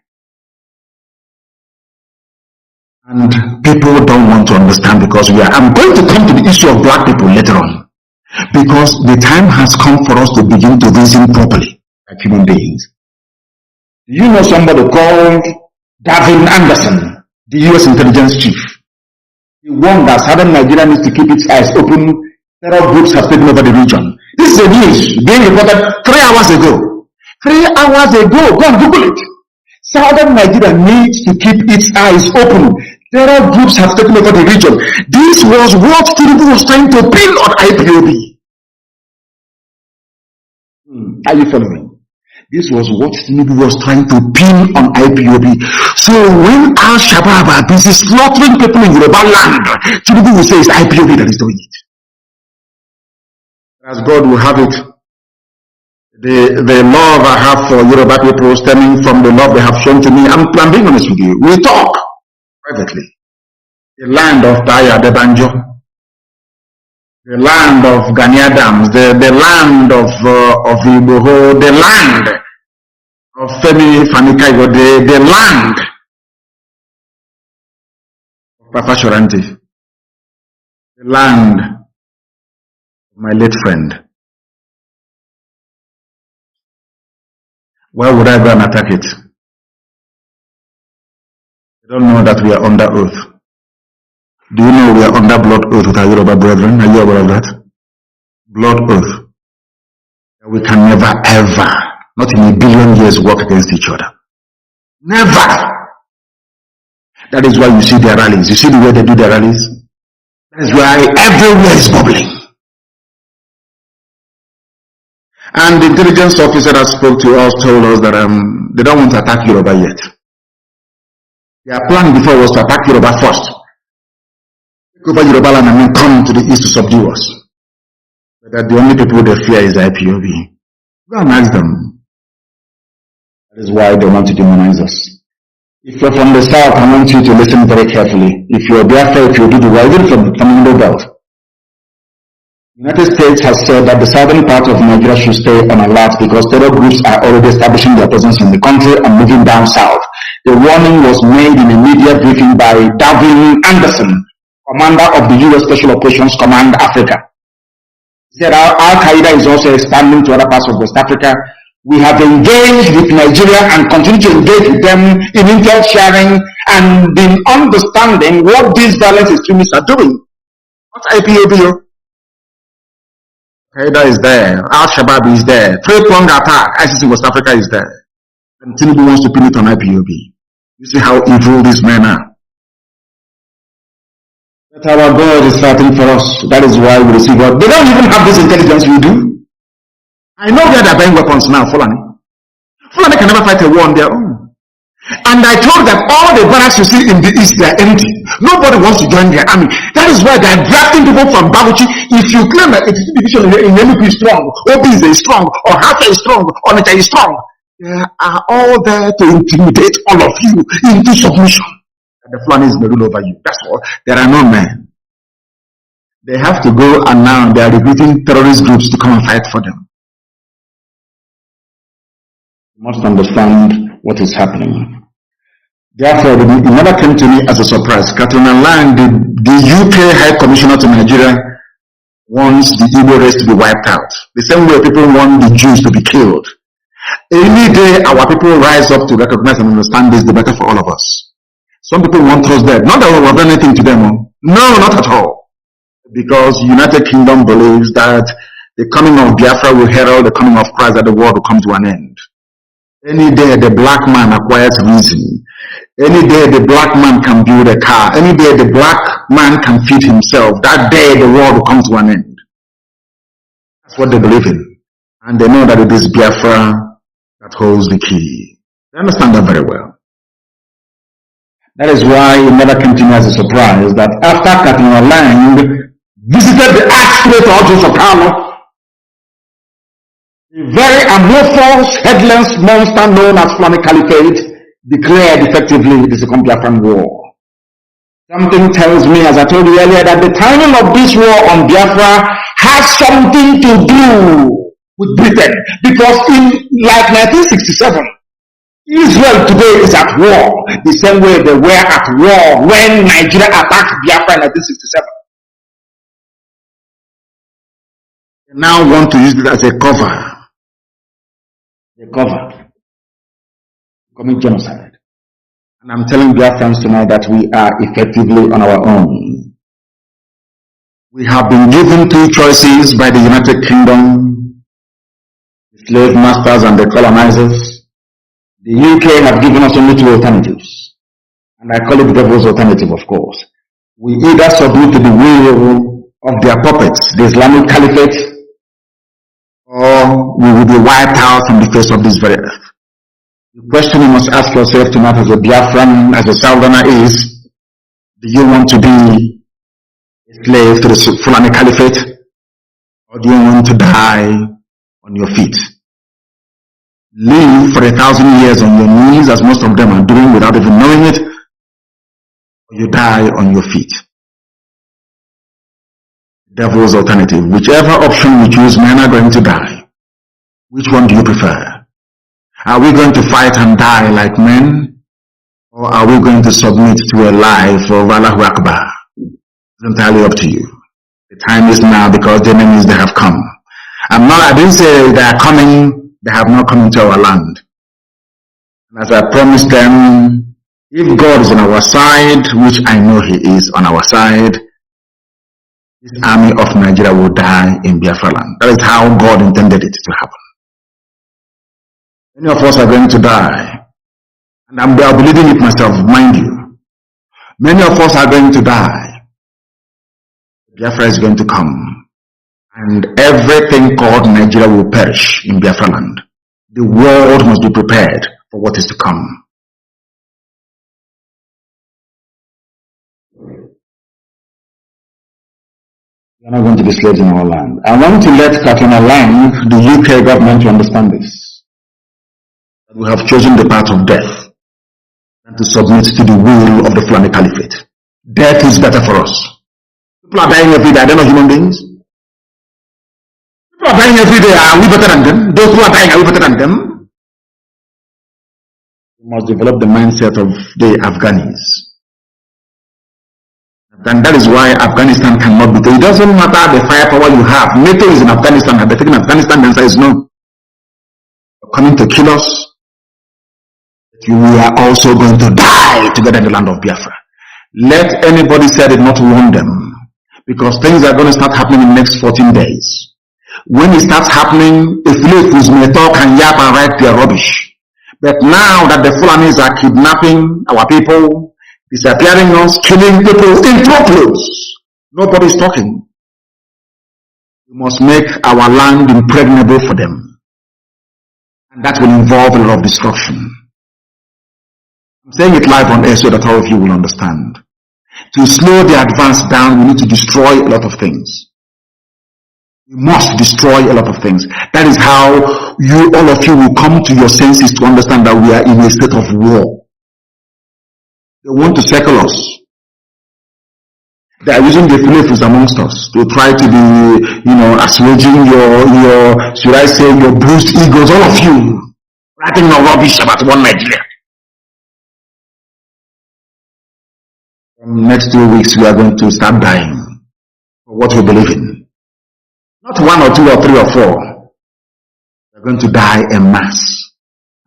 And people don't want to understand because I'm going to come to the issue of black people later on. Because the time has come for us to begin to reason properly like human beings. Do you know somebody called Gavin Anderson, the U.S. intelligence chief? He warned that southern Nigeria needs to keep its eyes open. Terror groups have taken over the region. This is a news being reported 3 hours ago. 3 hours ago, go and Google it. Southern Nigeria needs to keep its eyes open. Terror groups have taken over the region. This was what Tinubu was trying to pin on IPOB. Are you following? This was what Nnamdi was trying to pin on IPOB. So when Al-Shabaab are busy slaughtering people in Yoruba land, Nnamdi will say it's IPOB that is doing it. As God will have it, the love I have for Yoruba people stemming from the love they have shown to me, I'm being honest with you. We talk privately. The land of Taya de Banjo, the land of Gania Dams, the land of Iboho, the land of Femi Fanikaigo, the land of Papa Shoranti, the land of my late friend. Why would I go and attack it? I don't know that we are under oath. Do you know we are under blood oath with our Yoruba brethren? Are you aware of that? Blood oath. We can never ever, not in a billion years, work against each other. Never. That is why you see their rallies. You see the way they do their rallies? That is why everywhere is bubbling. And the intelligence officer that spoke to us told us that they don't want to attack Yoruba yet. Their plan before was to attack Yoruba first. Take over Yoruba land and then come to the east to subdue us. But that the only people they fear is IPOB. Go and ask them. That is why they want to demonize us. If you're from the south, I want you to listen very carefully. If you're Biafra, if you do the right, even from the Middle Belt. The United States has said that the southern part of Nigeria should stay on alert because terror groups are already establishing their presence in the country and moving down south. The warning was made in a media briefing by Gavin Anderson, commander of the U.S. Special Operations Command Africa. He said Al-Qaeda is also expanding to other parts of West Africa. We have engaged with Nigeria and continue to engage with them in intel sharing and in understanding what these violent extremists are doing. What's IPOB? Al-Qaeda is there. Al-Shabaab is there. Three-pronged attack. ISIS in West Africa is there. And Tinubu wants to pin it on IPOB. You see how evil these men are. But our God is fighting for us. That is why we receive God. They don't even have this intelligence we do. I know where they're buying weapons now, Fulani. Fulani can never fight a war on their own. And I told that all the barracks you see in the east, they are empty. Nobody wants to join their army. That is why they are drafting people from Babuchi. If you claim that 82 division in Enugu is strong, Obize is strong, or Hafa is strong, or Onitsha is strong, they are all there to intimidate all of you into submission. And the Fulanis may rule over you. That's all. There are no men. They have to go and now they are recruiting terrorist groups to come and fight for them. You must understand what is happening. Therefore, it never came to me as a surprise. Katrina Lang, the UK High Commissioner to Nigeria, wants the Igbo race to be wiped out. The same way people want the Jews to be killed. Any day our people rise up to recognize and understand this, the better for all of us. Some people want us dead. Not that we have done anything to them. No, not at all. Because United Kingdom believes that the coming of Biafra will herald the coming of Christ, that the world will come to an end. Any day the black man acquires reason. Any day the black man can build a car. Any day the black man can feed himself. That day the world will come to an end. That's what they believe in. And they know that it is Biafra that holds the key. They understand that very well. That is why it never came to me as a surprise that after Katrina Lang visited the arch-spirit of Joseph Kanu, the very amorphous, headless monster known as Fulani Caliphate declared effectively the Second Biafran War. Something tells me, as I told you earlier, that the timing of this war on Biafra has something to do with Britain. Because in like 1967, Israel today is at war the same way they were at war when Nigeria attacked Biafra in 1967. They now want to use it as a cover. Commit genocide. And I'm telling Biafrans tonight that we are effectively on our own. We have been given two choices by the United Kingdom, the slave masters and the colonizers. The UK have given us only two alternatives. And I call it the devil's alternative, of course. We either submit to the will of their puppets, the Islamic Caliphate, or we will be wiped out from the face of this very earth. The question you must ask yourself tonight as a Biafran, as a Southerner is, do you want to be a slave to the Fulani Caliphate, or do you want to die on your feet? Live for 1,000 years on your knees, as most of them are doing without even knowing it, or you die on your feet. Devil's alternative. Whichever option we choose, men are going to die. Which one do you prefer? Are we going to fight and die like men, or are we going to submit to a life of Allahu Akbar? It's entirely up to you. The time is now, because the enemies, they have come. I didn't say they are coming. They have not come into our land. And as I promised them, if God is on our side, which I know He is on our side, this army of Nigeria will die in Biafra land. That is how God intended it to happen. Many of us are going to die. And I'll be leading it myself, mind you. Many of us are going to die. Biafra is going to come. And everything called Nigeria will perish in Biafra land. The world must be prepared for what is to come. We are not going to be slaves in our land. I want to let Katuna Lang, the UK government, to understand this. That we have chosen the path of death and to submit to the will of the Fulani Caliphate. Death is better for us. People are dying every day. They're not human beings. People are dying every day. Are we better than them? Those who are dying, are we better than them? We must develop the mindset of the Afghanis. And that is why Afghanistan cannot be taken. It doesn't matter the firepower you have. NATO is in Afghanistan. Have they taken Afghanistan? The answer is no. You're coming to kill us. But we are also going to die together in the land of Biafra. Let anybody say it not warn them. Because things are going to start happening in the next 14 days. When it starts happening, if Lefus may talk and yap and write their rubbish. But now that the Fulanis are kidnapping our people, disappearing us, killing people in truckloads, nobody is talking. We must make our land impregnable for them. And that will involve a lot of destruction. I'm saying it live on air so that all of you will understand. To slow the advance down, we need to destroy a lot of things. We must destroy a lot of things. That is how all of you will come to your senses to understand that we are in a state of war. They want to circle us. They are using the flavors amongst us to try to be, assuaging your, should I say, your bruised egos, all of you, writing no rubbish about one Nigeria. Next 2 weeks, we are going to start dying for what we believe in. Not 1 or 2 or 3 or 4. We are going to die en masse,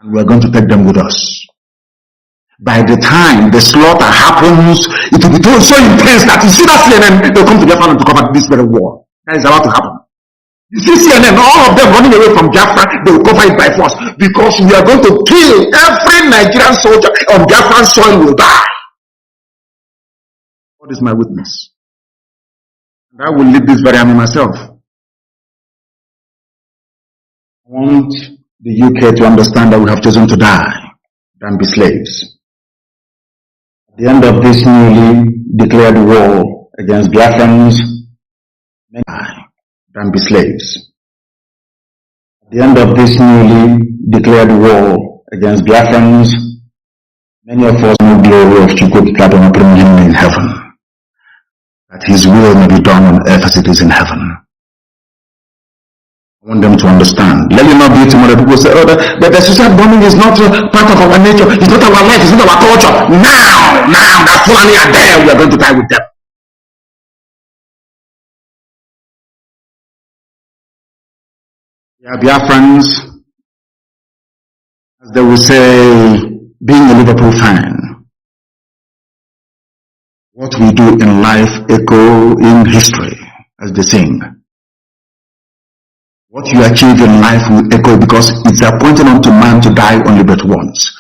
and we are going to take them with us. By the time the slaughter happens, it will be so intense that you see that CNN, they'll come to Biafra to cover this very war. That is about to happen. You see CNN, all of them running away from Biafra, they will cover it by force, because we are going to kill every Nigerian soldier on Biafran soil will die. God is my witness. And I will lead this very army myself. I want the UK to understand that we have chosen to die than be slaves. At the end of this newly declared war against Biafrans, many die than be slaves. At the end of this newly declared war against Biafrans, many of us know the glory of Chukwu in heaven, that His will may be done on earth as it is in heaven. I want them to understand. Let it not be tomorrow. People say, oh, the suicide bombing is not part of our nature. It's not our life. It's not our culture. Now, that Fulani are there. We are going to die with them. Yeah, Biafrans, as they will say, being a Liverpool fan, what we do in life echo in history, as they sing. What you achieve in life will echo because it's appointed unto man to die only but once.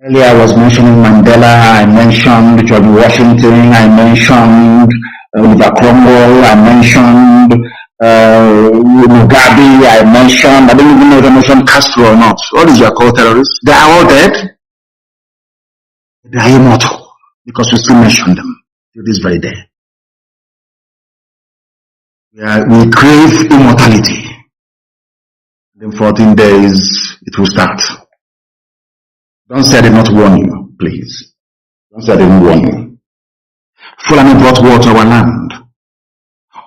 Earlier I was mentioning Mandela, I mentioned George Washington, I mentioned Oliver Cromwell, I mentioned Mugabe, I don't even know if I mentioned Castro or not. All these are called terrorists. They are all dead. They are immortal because we still mention them to this very day. We crave immortality. In 14 days, it will start. Don't say I did not warn you, please. Don't say I didn't warn you. Fulani brought war to our land.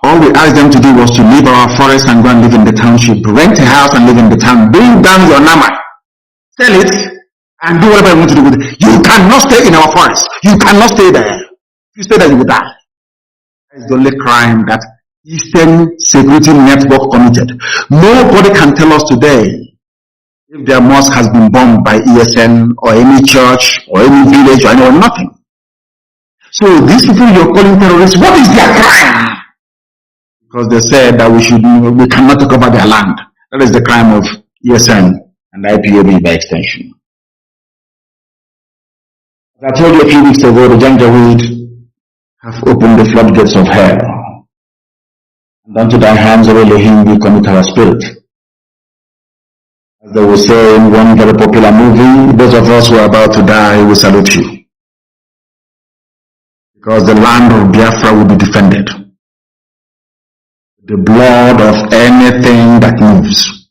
All we asked them to do was to leave our forest and go and live in the township. Rent a house and live in the town. Bring down your nama. Sell it and do whatever you want to do with it. You cannot stay in our forest. You cannot stay there. If you stay there, you will die. That is the only crime that Eastern Security Network committed. Nobody can tell us today if their mosque has been bombed by ESN or any church or any village or anyone, nothing. So these people you're calling terrorists, what is their crime? Because they said that we cannot take over their land. That is the crime of ESN and IPOB by extension. As I told you a few weeks ago, the Janjaweed have opened the floodgates of hell. And unto thy hands, O Elohim, we commit our spirit. As they will say in one very popular movie, those of us who are about to die, we salute you. Because the land of Biafra will be defended. The blood of anything that moves.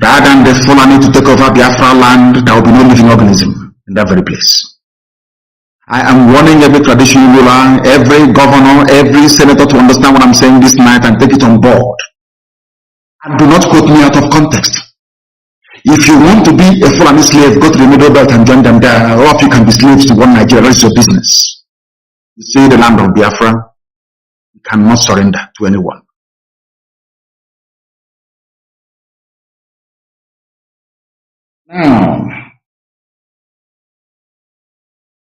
Rather than the Fulani to take over Biafra land, there will be no living organism in that very place. I am warning every traditional ruler, every governor, every senator to understand what I'm saying this night and take it on board. And do not quote me out of context. If you want to be a Fulani slave, go to the middle belt and join them there. All of you can be slaves to one Nigeria. That is your business. You see the land of Biafra, you cannot surrender to anyone. Now,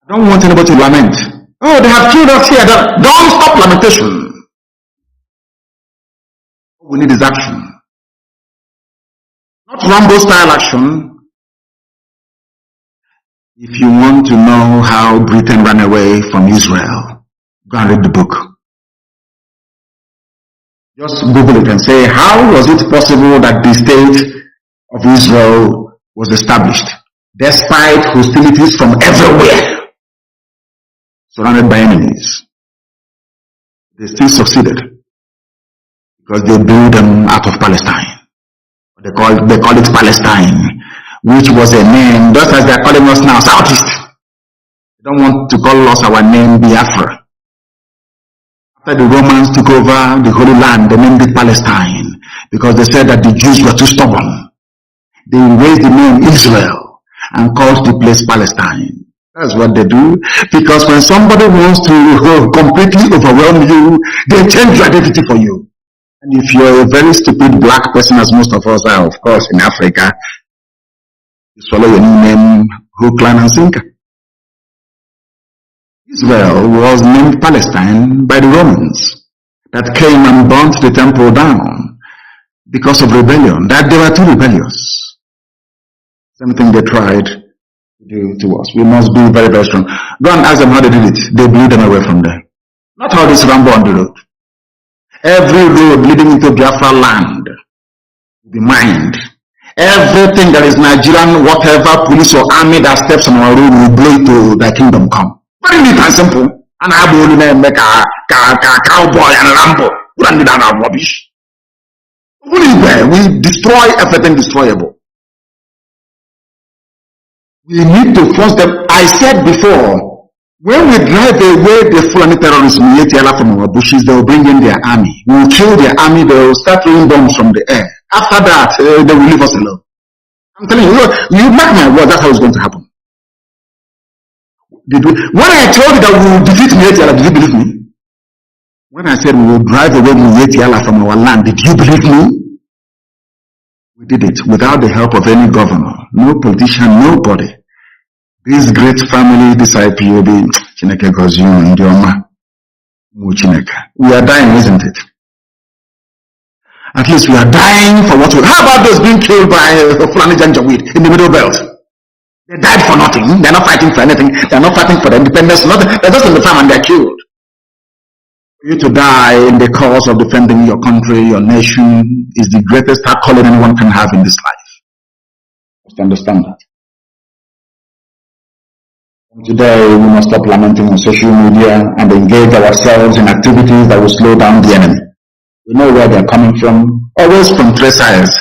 I don't want anybody to lament. Oh, they have killed us here. Don't stop lamentation. What we need is action. Not Rambo style action. If you want to know how Britain ran away from Israel, go and read the book. Just Google it and say, how was it possible that the state of Israel was established despite hostilities from everywhere? Surrounded by enemies. They still succeeded because they blew them out of Palestine. They call it Palestine, which was a name, just as they're calling us now, Southeast. They don't want to call us our name Biafra. After the Romans took over the Holy Land, they named it Palestine because they said that the Jews were too stubborn. They raised the name Israel and called the place Palestine. That's what they do. Because when somebody wants to completely overwhelm you, they change your identity for you. And if you're a very stupid black person, as most of us are, of course, in Africa, you swallow your new name, hook, line, and sinker. Israel was named Palestine by the Romans that came and burnt the temple down because of rebellion. That they were too rebellious. Same thing they tried to do to us. We must be very, very strong. Go and ask them how they did it. They blew them away from there. Not how this Rambo on the road. Every road leading into Biafra land will be mined. Everything that is Nigerian, whatever police or army that steps on our road will blow it to their kingdom come. Very neat and simple. And I will make a cowboy and a Rambo. We don't need that rubbish. We destroy everything destroyable. We need to force them. I said before, When we drive away the Fulani terrorists from our bushes, they will bring in their army. We will kill their army, they will start throwing bombs from the air. After that, they will leave us alone. I'm telling you, you mark my word, that's how it's going to happen. When I told you that we will defeat Mietiala, did you believe me? When I said we will drive away Mietiala from our land, did you believe me? We did it without the help of any governor, no politician, nobody. This great family, this IPOB, Chineke Gozion, Ndioma, Chineke. We are dying, isn't it? At least we are dying for what we... How about those being killed by Fulani Janjaweed in the Middle Belt? They died for nothing. They're not fighting for anything. They're not fighting for the independence. They're just in the farm and they're killed. For you to die in the cause of defending your country, your nation, is the greatest calling anyone can have in this life. Just understand that. Today, we must stop lamenting on social media and engage ourselves in activities that will slow down the enemy. We know where they're coming from, always from three sides.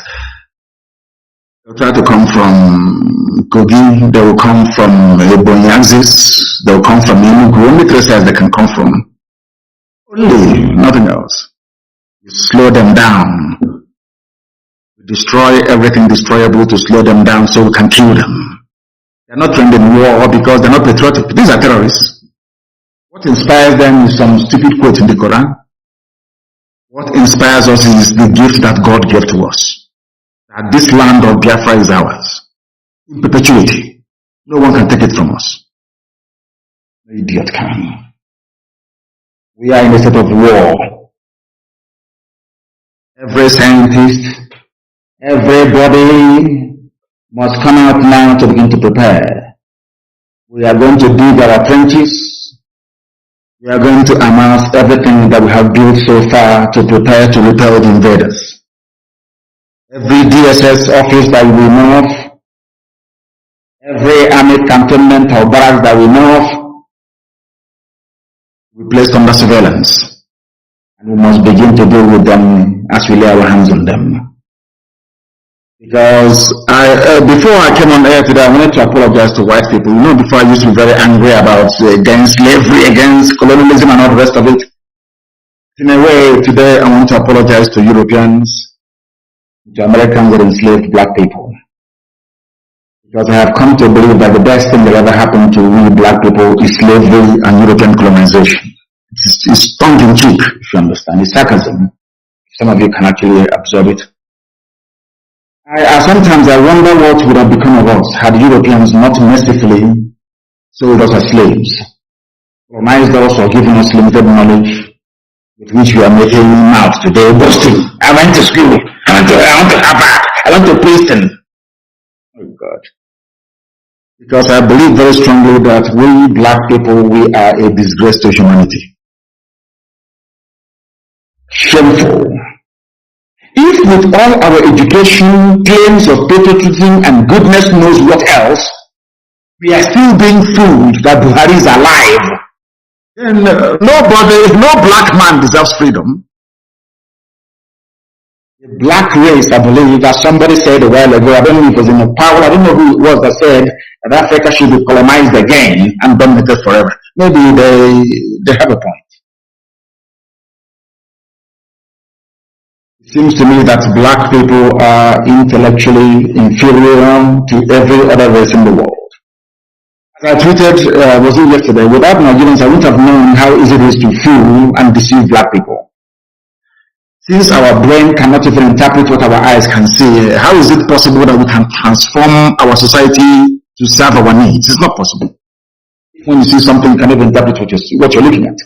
They'll try to come from Kogi, they will come from Ebonyi axis, they will come from Enugu, only three sides they can come from. Only, nothing else. You slow them down. You destroy everything destroyable to slow them down so we can kill them. They're not trained in war because they're not patriotic. These are terrorists. What inspires them is some stupid quote in the Quran. What inspires us is the gift that God gave to us. That this land of Biafra is ours. In perpetuity. No one can take it from us. No idiot can. We are in a state of war. Every scientist, everybody must come out now to begin to prepare. We are going to dig our trenches. We are going to amass everything that we have built so far to prepare to repel the invaders. Every DSS office that we know of, every army cantonment or barracks that we know of, we placed under surveillance. And we must begin to deal with them as we lay our hands on them. Because before I came on air today, I wanted to apologize to white people. You know, before I used to be very angry about against slavery, against colonialism and all the rest of it. In a way, today I want to apologize to Europeans, to Americans that enslaved black people. Because I have come to believe that the best thing that ever happened to we black people is slavery and European colonization. It's tongue in cheek, if you understand. It's sarcasm. Some of you can actually absorb it. Sometimes I wonder what would have become of us had Europeans not mercifully sold us as slaves, colonized us or given us limited knowledge with which we are making mouth today, boasting. I went to school. I went to Harvard. I went to Princeton. Oh God. Because I believe very strongly that we black people, we are a disgrace to humanity. Shameful. If with all our education, claims of patriotism and goodness knows what else, we are still being fooled that Buhari is alive, then no black man deserves freedom. The black race, I believe, as somebody said a while ago, I don't know if it was in the power, I don't know who it was that said that Africa should be colonized again and dominated forever. Maybe they have a point. It seems to me that black people are intellectually inferior to every other race in the world. As I tweeted, was it yesterday, without Nigerians, I wouldn't have known how easy it is to fool and deceive black people. Since our brain cannot even interpret what our eyes can see, how is it possible that we can transform our society to serve our needs? It's not possible. When you see something, you cannot interpret what you're looking at.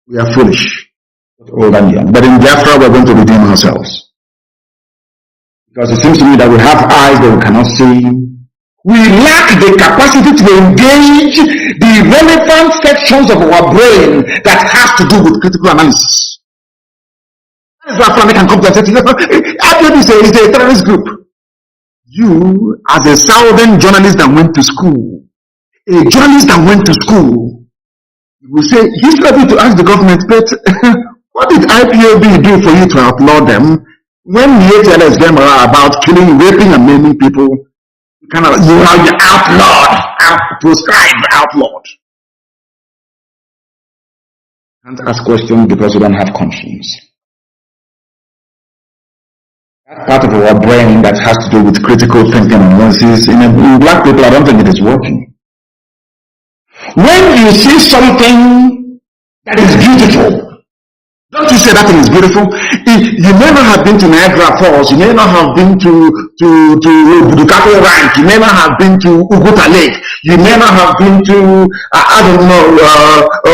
We are foolish. Old and young. But in Biafra, we're going to redeem ourselves. Because it seems to me that we have eyes that we cannot see. We lack the capacity to engage the relevant sections of our brain that has to do with critical analysis. That is why Fulani can come to say, IPOB is a terrorist group. You, as a southern journalist that went to school, a journalist that went to school, you will say, he's ready to ask the government, but what did IPOB do for you to outlaw them? When Mietiala is going about killing, raping, and maiming people, you are outlawed, proscribed, outlawed. Can't ask questions because you don't have conscience. That part of our brain that has to do with critical thinking and analysis, in black people, I don't think it is working. When you see something that is beautiful, don't you say that thing is beautiful? You may not have been to Niagara Falls, you may not have been to Budukato Rank, you may not have been to Uguta Lake, you may not have been to,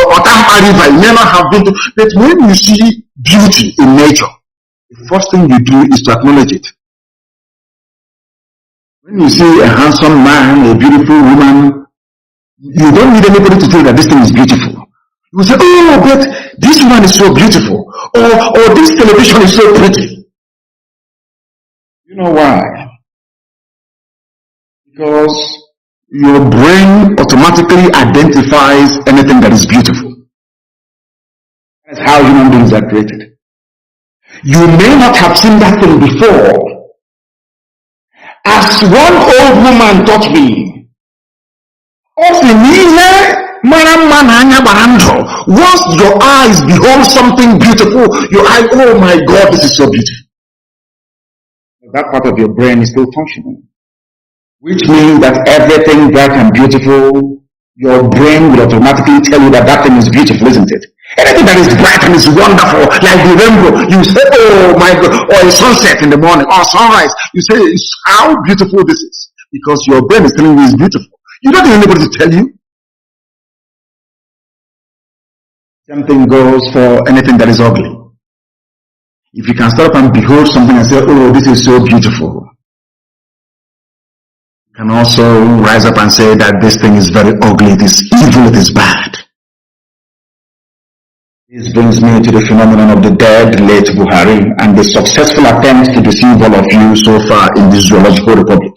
Otampa River, you may not have been to, but when you see beauty in nature, the first thing you do is to acknowledge it. When you see a handsome man, a beautiful woman, you don't need anybody to tell you that this thing is beautiful. You say, oh, but this one is so beautiful, or this television is so pretty. You know why? Because your brain automatically identifies anything that is beautiful. That's how human beings are created. You may not have seen that thing before. As one old woman taught me, once your eyes behold something beautiful, your eye, oh my God, this is so beautiful. That part of your brain is still functioning. Which means that everything bright and beautiful, your brain will automatically tell you that that thing is beautiful, isn't it? Anything that is bright and is wonderful, like the rainbow, you say, oh my God, or a sunset in the morning, or sunrise, you say, how beautiful this is. Because your brain is telling you it's beautiful. You don't need anybody to tell you. Same thing goes for anything that is ugly. If you can stop and behold something and say, oh, this is so beautiful, you can also rise up and say that this thing is very ugly, it is evil, it is bad. This brings me to the phenomenon of the dead late Buhari and the successful attempt to deceive all of you so far in this zoological republic.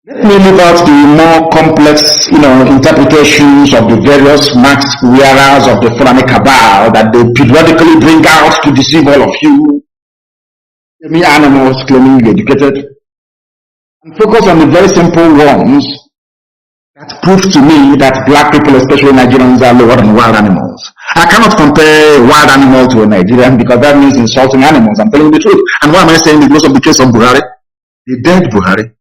Let me leave out the more complex, interpretations of the various mask wearers of the Fulani cabal that they periodically bring out to deceive all of you. Animals claiming you're educated. And focus on the very simple ones that prove to me that black people, especially Nigerians, are lower than wild animals. I cannot compare a wild animal to a Nigerian because that means insulting animals. I'm telling you the truth. And why am I saying this? Because of the case of Buhari, the dead Buhari.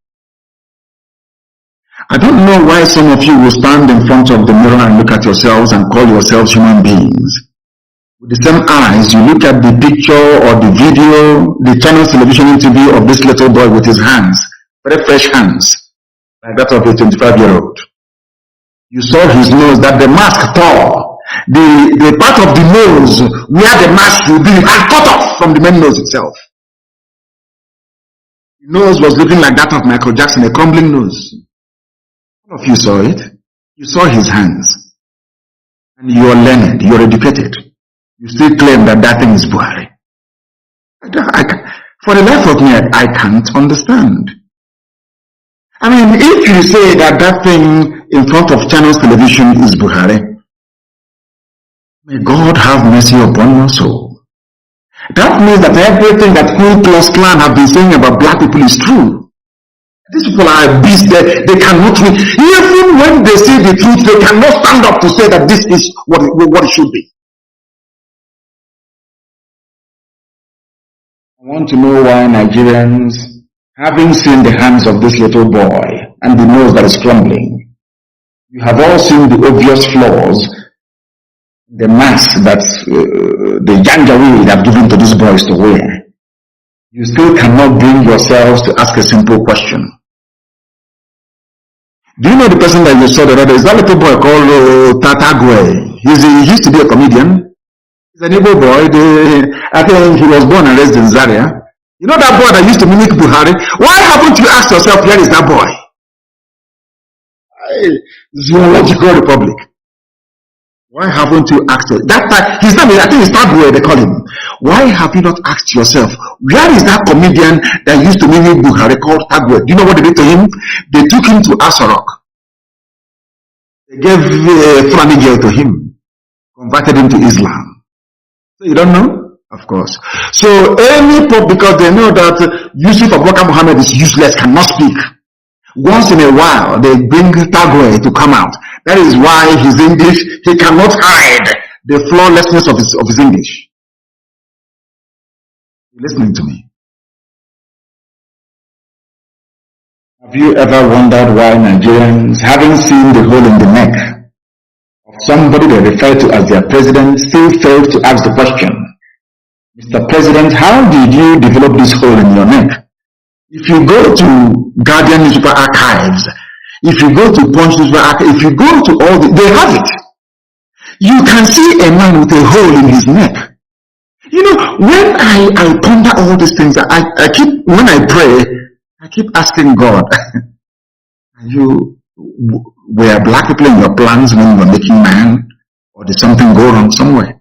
I don't know why some of you will stand in front of the mirror and look at yourselves and call yourselves human beings. With the same eyes, you look at the picture or the video, the channel television interview of this little boy with his hands, very fresh hands, like that of a 25-year-old. You saw his nose, that the mask tore. The part of the nose where the mask should be had cut off from the main nose itself. The nose was looking like that of Michael Jackson, a crumbling nose. All of you saw it. You saw his hands. And you are learned, you are educated. You still claim that that thing is Buhari. For the life of me, I can't understand. I mean, if you say that that thing in front of channels television is Buhari, may God have mercy upon your soul. That means that everything that Ku Klux Klan have been saying about black people is true. These people are beasts. They cannot win. Even when they say the truth, they cannot stand up to say that this is what it should be. I want to know why Nigerians, having seen the hands of this little boy and the nose that is crumbling, you have all seen the obvious flaws, the mask that the Janjaweed have given to these boys to wear. You still cannot bring yourselves to ask a simple question. Do you know the person that you saw the other day? Is that little boy called Tatagwe? He used to be a comedian. He's an Igbo boy. I think he was born and raised in Zaria. You know that boy that used to mimic Buhari? Why haven't you asked yourself, where is that boy? Zoological Republic. Why haven't you asked yourself? That time, his name, I think it's Tagwe, they call him. Why have you not asked yourself, where is that comedian that used to mimic Buhari called Tagwe? Do you know what they did to him? They took him to Asarok. They gave a Fulani girl to him, converted him to Islam. So you don't know? Of course. So any pope, because they know that Yusuf Abubakar Muhammad is useless, cannot speak. Once in a while, they bring Tagwe to come out. That is why his English, he cannot hide the flawlessness of his English. You're listening to me? Have you ever wondered why Nigerians, having seen the hole in the neck of somebody they refer to as their president, still failed to ask the question, Mr. President, how did you develop this hole in your neck? If you go to Guardian newspaper archives, if you go to Punch newspaper archives, if you go to all they have it. You can see a man with a hole in his neck. You know, when I ponder all these things, I keep, when I pray, I keep asking God, were black people in your plans when you were making man? Or did something go wrong somewhere?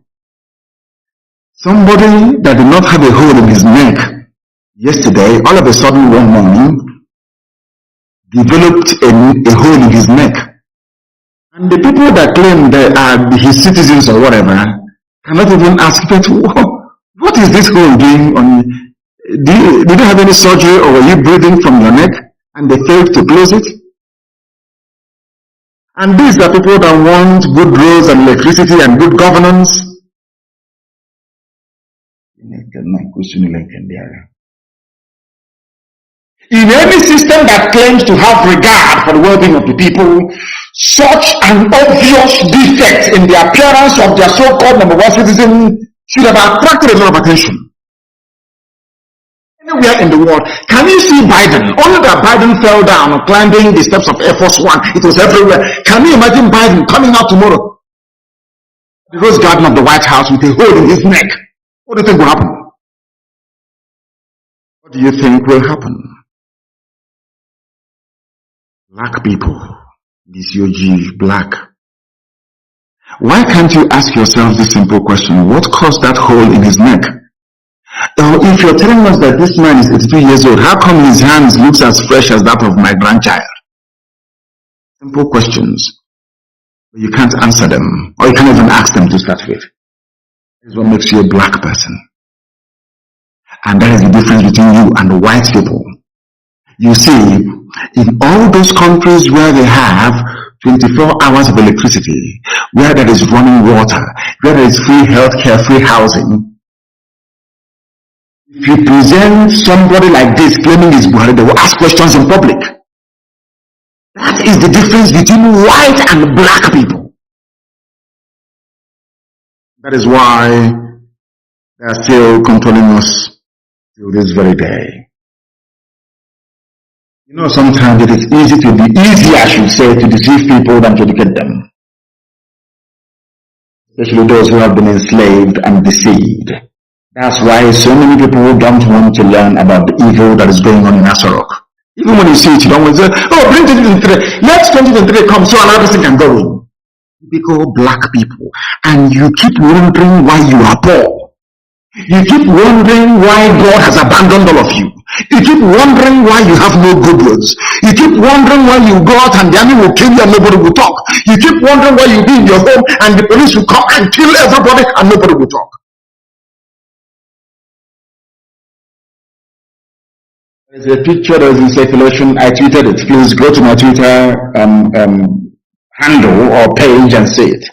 Somebody that did not have a hole in his neck yesterday, all of a sudden one morning, developed a hole in his neck. And the people that claim they are his citizens or whatever cannot even ask, but what is this hole doing on? Did you have any surgery, or were you breathing from your neck and they failed to close it? And these are people that want good roads and electricity and good governance. In any system that claims to have regard for the well-being of the people, such an obvious defect in the appearance of their so-called number one citizen should have attracted a lot of attention. Anywhere in the world, can you see Biden? Only that Biden fell down climbing the steps of Air Force One. It was everywhere. Can you imagine Biden coming out tomorrow, the rose garden of the White House, with a hole in his neck? What do you think will happen? What do you think will happen? Black people, this UG black. Why can't you ask yourself this simple question? What caused that hole in his neck? Or if you're telling us that this man is 82 years old, how come his hands looks as fresh as that of my grandchild? Simple questions. But you can't answer them, or you can't even ask them to start with. That is what makes you a black person. And that is the difference between you and the white people. You see, in all those countries where they have 24 hours of electricity, where there is running water, where there is free healthcare, free housing, if you present somebody like this claiming he's Buhari, they will ask questions in public. That is the difference between white and black people. That is why they are still controlling us till this very day. You know, sometimes it is easier, I should say, to deceive people than to educate them. Especially those who have been enslaved and deceived. That's why so many people don't want to learn about the evil that is going on in Asarok. Even when you see it, you don't want to say, oh, bring 2023. Let 2023 come so another person can go in. Because black people. And you keep wondering why you are poor. You keep wondering why God has abandoned all of you. You keep wondering why you have no good roads. You keep wondering why you go out and the enemy will kill you and nobody will talk. You keep wondering why you be in your home and the police will come and kill everybody and nobody will talk. There's a picture that is in circulation. I tweeted it. Please go to my Twitter handle or page and see it.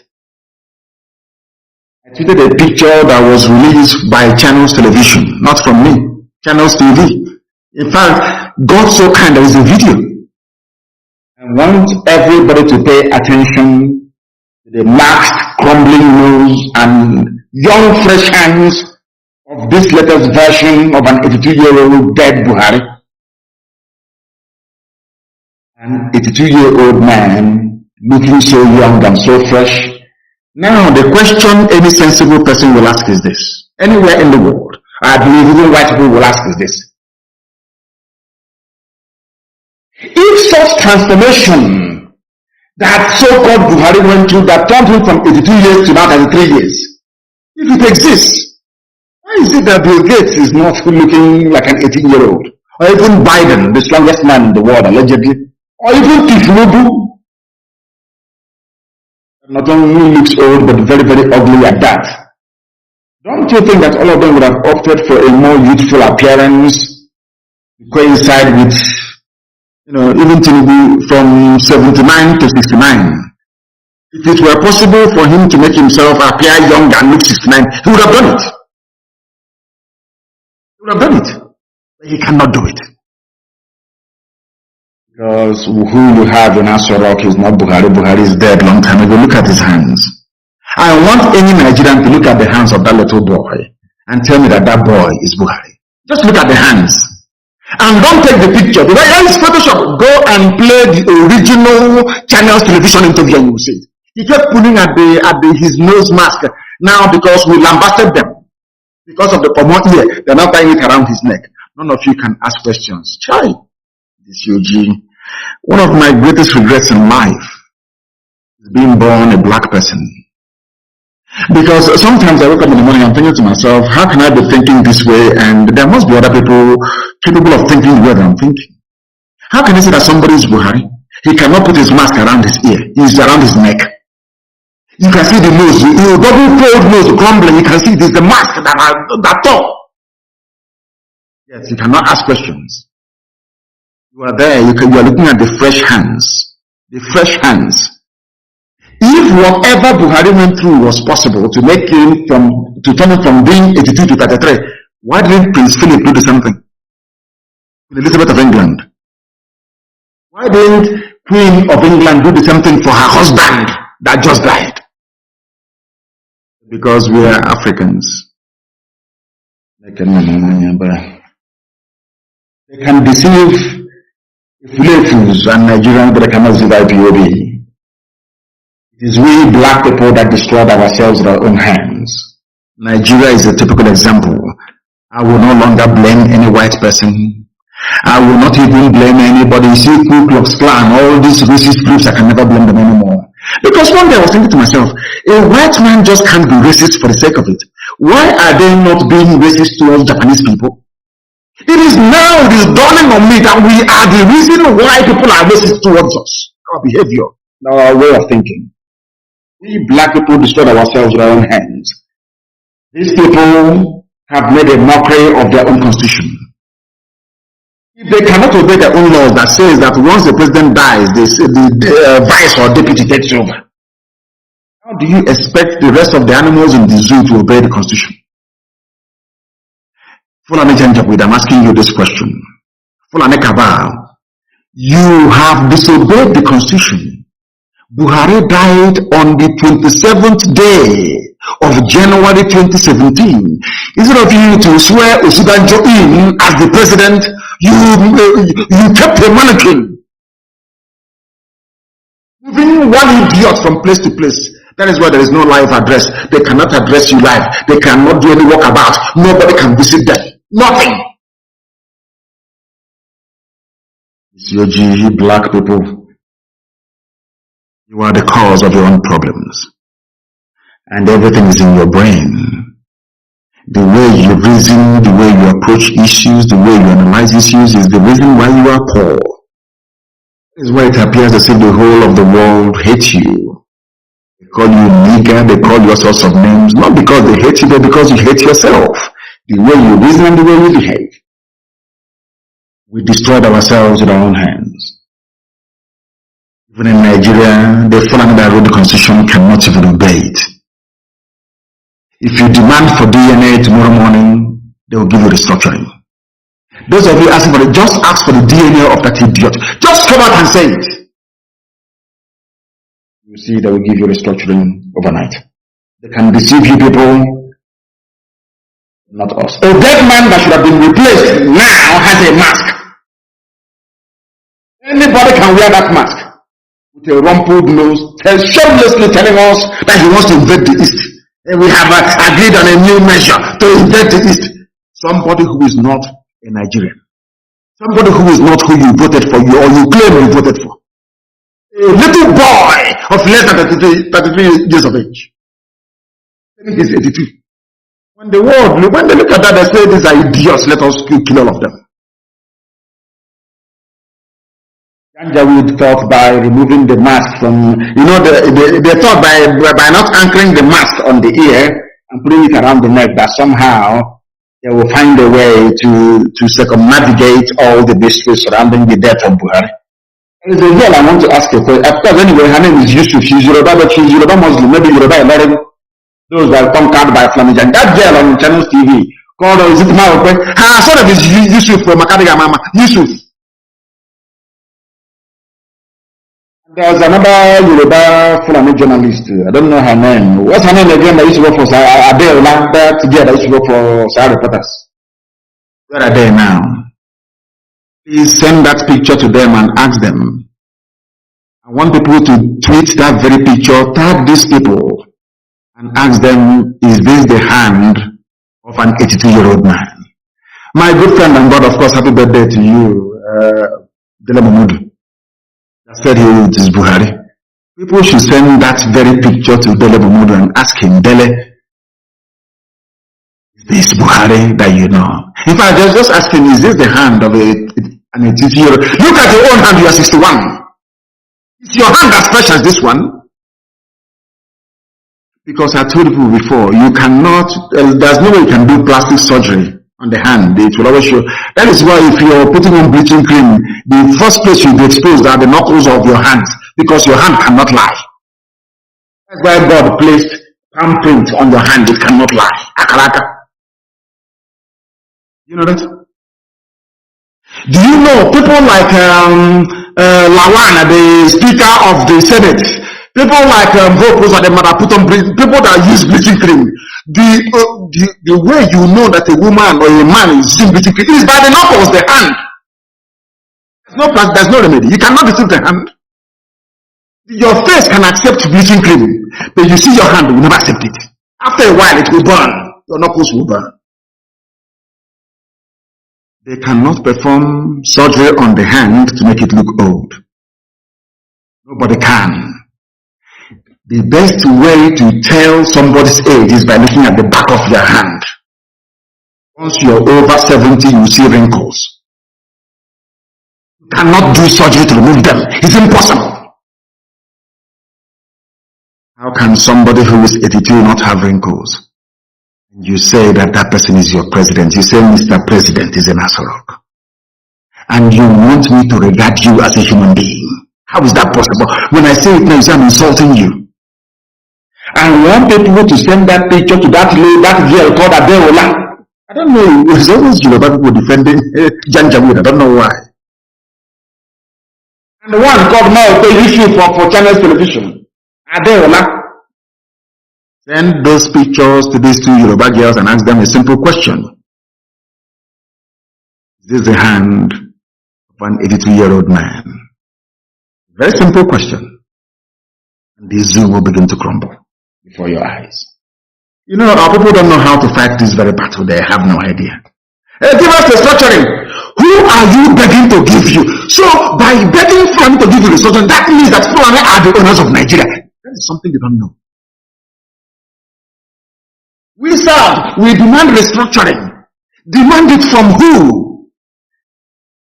I tweeted a picture that was released by Channels Television, not from me. Channels TV. In fact, God so kind, there is a video. I want everybody to pay attention to the masked, crumbling nose and young, fresh hands of this latest version of an 82-year-old dead Buhari. An 82-year-old man looking so young and so fresh. Now, the question any sensible person will ask is this. Anywhere in the world, I believe even white people will ask is this. If such transformation that so-called Buhari went through that turned him from 82 years to now 33 years, if it exists, why is it that Bill Gates is not looking like an 18-year-old? Or even Biden, the strongest man in the world, allegedly? Or even Tinubu, not only looks old, but very, very ugly at that. Don't you think that all of them would have opted for a more youthful appearance to coincide with Even Tinubu from 79 to 69. If it were possible for him to make himself appear young and look 69, he would have done it. He would have done it. But he cannot do it. Because who you have in Asorok is not Buhari. Buhari is dead long time ago. Look at his hands. I want any Nigerian to look at the hands of that little boy and tell me that that boy is Buhari. Just look at the hands. And don't take the picture. The way it's Photoshop. Go and play the original Channels television interview and you will see it. He kept pulling at his nose mask now because we lambasted them. Because of the common ear, they're not tying it around his neck. None of you can ask questions. Chai, this UG. One of my greatest regrets in life is being born a black person. Because sometimes I wake up in the morning, I'm thinking to myself, how can I be thinking this way? And there must be other people capable of thinking the way that I'm thinking. How can I say that somebody is Buhari? He cannot put his mask around his ear. It's around his neck. You can see the nose, double fold nose crumbling. You can see it is the mask that tall. Yes, you cannot ask questions. You are there, you are looking at the fresh hands. The fresh hands. If whatever Buhari went through was possible to make him turn him from being 82 to 33, why didn't Prince Philip do the same thing? Queen Elizabeth of England. Why didn't Queen of England do the same thing for her husband that just died? Because we are Africans. They can deceive Fulefus and Nigerians, but they cannot deceive IPOB. It is we black people that destroyed ourselves with our own hands. Nigeria is a typical example. I will no longer blame any white person. I will not even blame anybody. You see, Ku Klux Klan, all these racist groups, I can never blame them anymore. Because one day I was thinking to myself, a white man just can't be racist for the sake of it. Why are they not being racist towards Japanese people? It is dawning on me that we are the reason why people are racist towards us. Our behavior, our way of thinking. We black people destroyed ourselves with our own hands. These people have made a mockery of their own constitution. If they cannot obey their own laws that says that once the president dies, the vice or deputy takes over, how do you expect the rest of the animals in the zoo to obey the constitution? Fulani Janjabwid, I'm asking you this question. Fulani Kabal, you have disobeyed the constitution. Buhari died on the 27th day of January 2017. Instead of you to swear Osubanjo in as the president, you kept a mannequin. Moving one idiot from place to place. That is why there is no live address. They cannot address you live. They cannot do any walkabout. Nobody can visit them. Nothing. It's your GE black people. You are the cause of your own problems. And everything is in your brain. The way you reason, the way you approach issues, the way you analyze issues is the reason why you are poor. That is why it appears as if the whole of the world hates you. They call you nigger, they call you all sorts of names, not because they hate you, but because you hate yourself. The way you reason and the way you behave. We destroyed ourselves with our own hands. Even in Nigeria, the Fulani that wrote the constitution cannot even obey it. If you demand for DNA tomorrow morning, they will give you restructuring. Those of you asking for it, just ask for the DNA of that idiot. Just come out and say it. You see, they will give you restructuring overnight. They can deceive you people, not us. A dead man that should have been replaced now has a mask. Anybody can wear that mask with a rumpled nose, shamelessly telling us that he wants to invade the East. And we have agreed on a new measure to invade the East. Somebody who is not a Nigerian. Somebody who is not who you voted for, or you claim you voted for. A little boy of less than 33 years of age. He's 82. When they look at that, they say these are idiots, let us kill all of them. Janjaweed thought by removing the mask from, they thought by not anchoring the mask on the ear and putting it around the neck that somehow they will find a way to circumnavigate all the mysteries surrounding the death of Buhari. There is a girl I want to ask a question. Of course, anyway, her name is Yusuf. She's Yoruba, but she's Yoruba Muslim. Maybe Yoruba American. Those that come conquered by Flamijan. That girl on Channel TV called, is it Maokwe? Her son of is Yusuf from Makadiga Mama. Yusuf. There's another Yoruba Fulani journalist. I don't know her name. What's her name again? That used to work for Adeola. That girl that used to work for Sahara Reporters. Where are they now? Please send that picture to them and ask them. I want people to tweet that very picture, tag these people, and ask them, is this the hand of an 82-year-old man? My good friend and God, of course, happy birthday to you, Dele Momodu. I said he is Buhari. People should send that very picture to Dele Momodu and ask him, Dele, is this Buhari that you know? In fact, just ask him, is this the hand of an 82-year-old? Look at your own hand, you are 61. Is your hand as fresh as this one? Because I told you before, you cannot, there's no way you can do plastic surgery on the hand. It will always show. That is why if you're putting on bleaching cream, the first place you'll be exposed are the knuckles of your hands, because your hand cannot lie. That's why God placed palm print on your hand, it cannot lie. Akalaka. You know that? Do you know people like Lawan, the Speaker of the Senate, people like Vopos and the mother put on people that use bleaching cream. The way you know that a woman or a man is using bleaching cream is by the knuckles, the hand. There's no remedy. You cannot deceive the hand. Your face can accept bleaching cream, but you see your hand will never accept it. After a while, it will burn. Your knuckles will burn. They cannot perform surgery on the hand to make it look old. Nobody can. The best way to tell somebody's age is by looking at the back of your hand. Once you're over 70, you see wrinkles. You cannot do surgery to remove them. It's impossible. How can somebody who is 82 not have wrinkles? You say that that person is your president. You say Mr. President is an Asorok. And you want me to regard you as a human being. How is that possible? When I say it now, you say I'm insulting you. I want people to send that picture to that girl called Adeola. I don't know. It's always Yoruba people defending Janjaweed. I don't know why. And the one called now pay issue for Channels Television. Adeola. Send those pictures to these two Yoruba girls and ask them a simple question. Is this the hand of an 82-year-old man? Very simple question. And the zoo will begin to crumble before your eyes. You know, our people don't know how to fight this very battle. They have no idea. Hey, give us the structuring. Who are you begging to give you? So, by begging Fulani to give you the structuring, that means that Fulani are the owners of Nigeria. That is something you don't know. We serve, we demand restructuring. Demand it from who?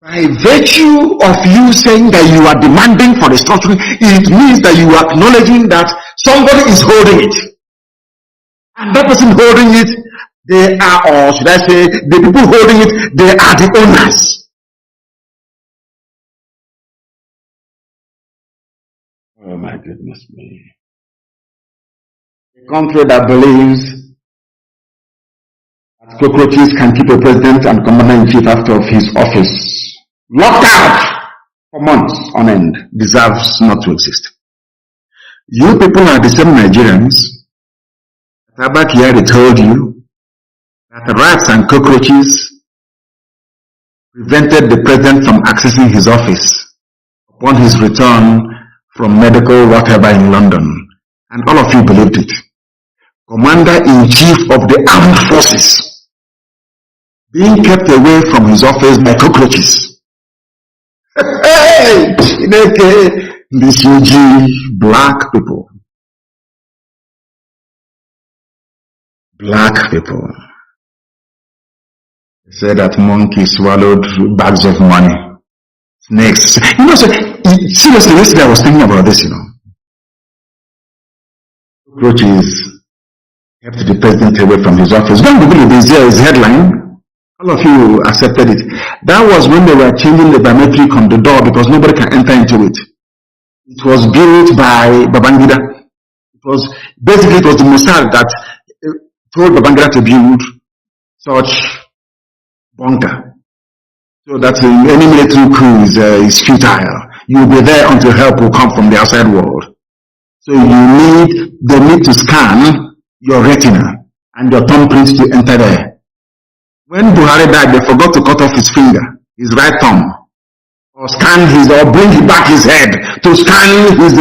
By virtue of you saying that you are demanding for restructuring, it means that you are acknowledging that somebody is holding it. And that person holding it, they are, or should I say, the people holding it, they are the owners. Oh my goodness me. A country that believes cockroaches can keep a president and commander-in-chief out of his office, locked out for months on end, deserves not to exist. You people are the same Nigerians. Tabak Yari told you that rats and cockroaches prevented the president from accessing his office upon his return from medical whatever in London. And all of you believed it. Commander-in-chief of the armed forces being kept away from his office by cockroaches. Hey! This black people. Black people. They say that monkeys swallowed bags of money. Snakes. You know, so, seriously, yesterday I was thinking about this, you know. Cockroaches kept the president away from his office. Don't Google it, there's his headline. All of you accepted it. That was when they were changing the biometric on the door because nobody can enter into it. It was built by Babangida. It was the Mossad that told Babangida to build such bunker. So that any military coup is futile. You'll be there until help will come from the outside world. So they need to scan your retina and your thumbprint to enter there. When Buhari died, they forgot to cut off his finger, his right thumb, or bring back his head to scan his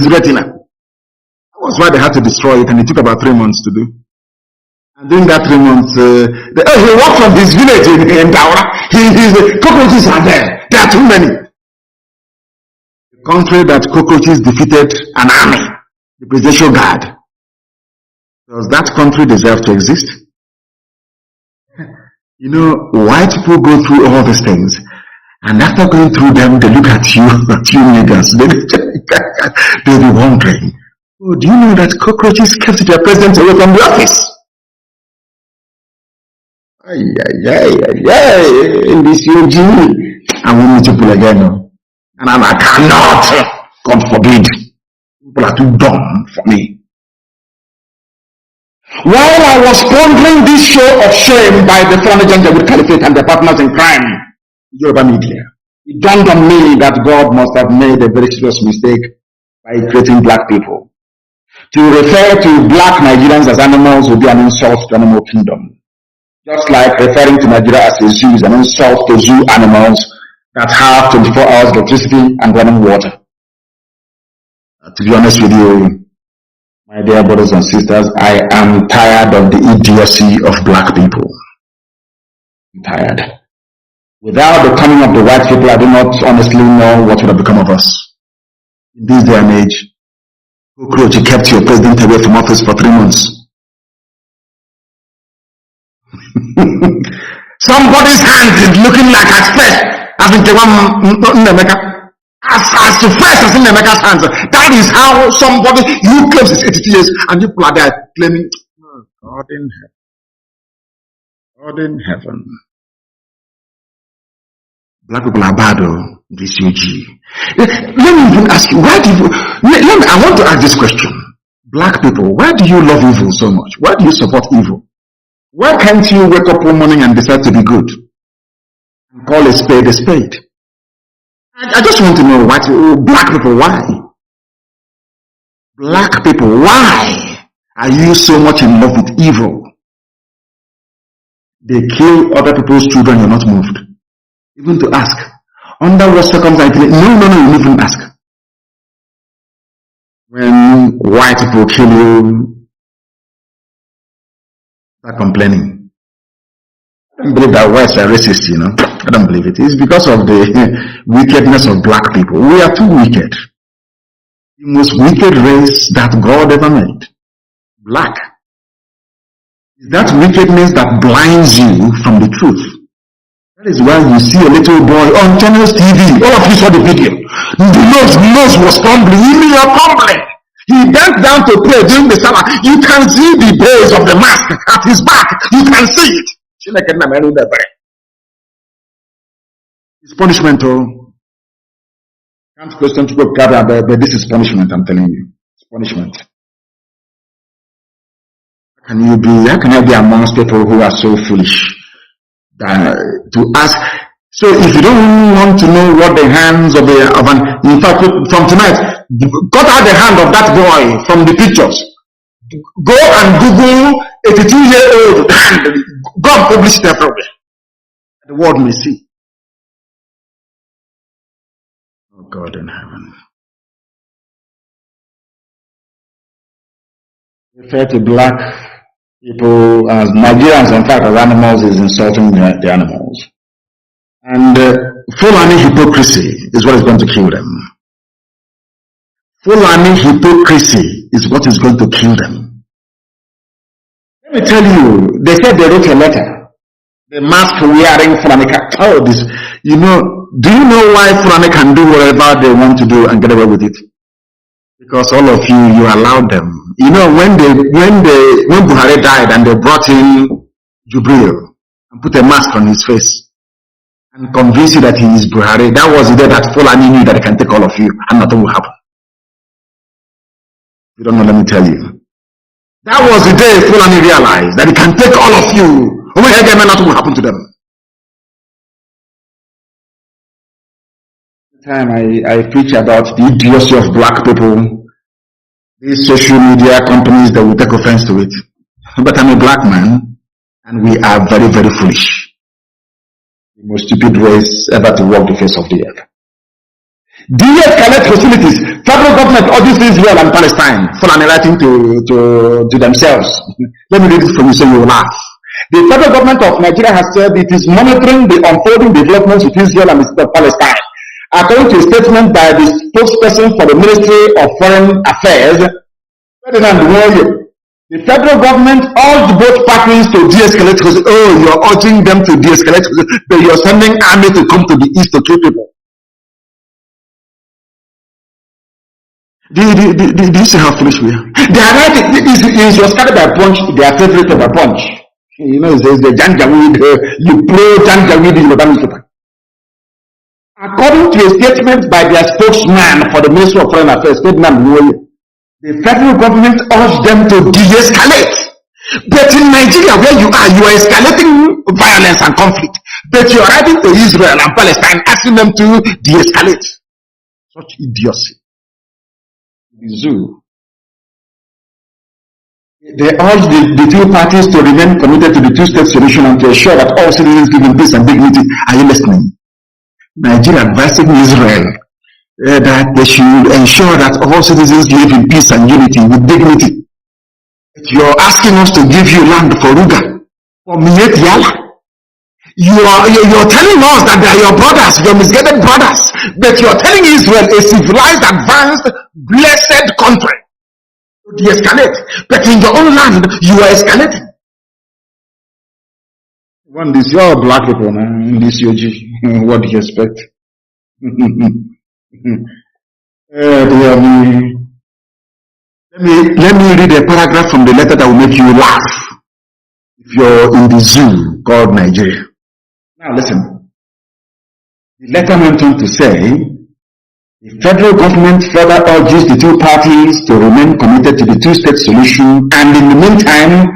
retina. That was why they had to destroy it, and it took about 3 months to do. And during that 3 months, he walked from his village in Daura. His cockroaches are there. There are too many. The country that cockroaches defeated an army, the presidential guard. Does that country deserve to exist? You know, white people go through all these things, and after going through them, they look at you niggas. They'll be wondering, oh, do you know that cockroaches kept their president away from the office? In this UG, I won't meet people again. And I cannot, God forbid, people are too dumb for me. While I was pondering this show of shame by the Fulani Janjaweed Caliphate and their partners in crime, Yoruba media, it dawned on me that God must have made a very serious mistake by creating black people. To refer to black Nigerians as animals would be an insult to animal kingdom. Just like referring to Nigeria as a zoo is an insult to zoo animals that have 24 hours electricity and running water. To be honest with you, my dear brothers and sisters, I am tired of the idiocy of black people. I'm tired. Without the coming of the white people, I do not honestly know what would have become of us. In this day and age, cockroach kept your president away from office for 3 months. Somebody's hand is looking like at first, as in Nnamdi. As fresh as in Nnamdi's hands. That is how somebody, you claims is 82 years, and people are there claiming, oh, God in heaven. God in heaven. Black people are bad, this UG. Let me even ask you, I want to ask this question. Black people, why do you love evil so much? Why do you support evil? Why can't you wake up one morning and decide to be good? And call a spade a spade? I just want to know black people, why? Black people, why are you so much in love with evil? They kill other people's children, you're not moved. Even to ask, under what circumstances? No, you even ask. When white people kill you, start complaining. I don't believe that whites are racist, I don't believe it. It's because of the wickedness of black people. We are too wicked. The most wicked race that God ever made. Black. It's that wickedness that blinds you from the truth. That is why you see a little boy on Channels TV. All of you saw the video. The nose was tumbling. Even you're tumbling. He bent down to pray during the Salah. You can see the base of the mask at his back. You can see it. It's punishment, Can't question to go gather, but this is punishment, I'm telling you. It's punishment. How can I be amongst people who are so foolish to ask? So if you don't want to know what the hands of in fact, from tonight, cut out the hand of that boy from the pictures. Go and Google 82-year-old hand. Go and publish it everywhere. The world may see. Oh God in heaven. Refer to black people as Nigerians, in fact, as animals is insulting the animals. And Fulani hypocrisy is what is going to kill them. Fulani hypocrisy is what is going to kill them. Let me tell you, they said they wrote a letter. The mask wearing Fulani. Oh, this, do you know why Fulani can do whatever they want to do and get away with it? Because all of you allowed them. When Buhari died and they brought in Jubril, and put a mask on his face and convince you that he is Buhari. That was the day that Fulani knew that he can take all of you and nothing will happen. If you don't know, let me tell you. That was the day Fulani realized that he can take all of you. Nothing will happen to them. The time I preach about the idiocy of black people, these social media companies that will take offense to it. But I'm a black man, and we are very, very foolish. The most stupid race ever to walk the face of the earth. De-escalate hostilities. Federal government urges Israel and Palestine. Fulani writing to themselves. Let me read it for you so you will laugh. The federal government of Nigeria has said it is monitoring the unfolding developments with Israel and Palestine. According to a statement by the spokesperson for the Ministry of Foreign Affairs, the federal government urged both parties to de-escalate. Oh, you're urging them to de-escalate, but you're sending army to come to the east to kill people. Do you see how foolish we are? They are right. It was started by Punch, their favorite of a Punch. You know, there's the Janjaweed, you play Janjaweed in the newspaper. According to a statement by their spokesman for the Ministry of Foreign Affairs, Nnamdi, the federal government urged them to de-escalate. But in Nigeria, where you are escalating violence and conflict. But you are writing to Israel and Palestine, asking them to de-escalate. Such idiocy. The zoo. They urge the two parties to remain committed to the two-state solution and to ensure that all citizens live in peace and dignity. Are you listening? Nigeria advising Israel that they should ensure that all citizens live in peace and unity with dignity. You're asking us to give you land for Ruga, for Miyet Yala. You're telling us that they are your brothers, your misguided brothers, but you're telling Israel, a civilized, advanced, blessed country, to de-escalate. But in your own land, you are escalating. One, this you're black people, man. This UG. What do you expect? Let me read a paragraph from the letter that will make you laugh. If you're in the zoo called Nigeria. Now listen. The letter went on to say, the federal government further urges the two parties to remain committed to the two-state solution and in the meantime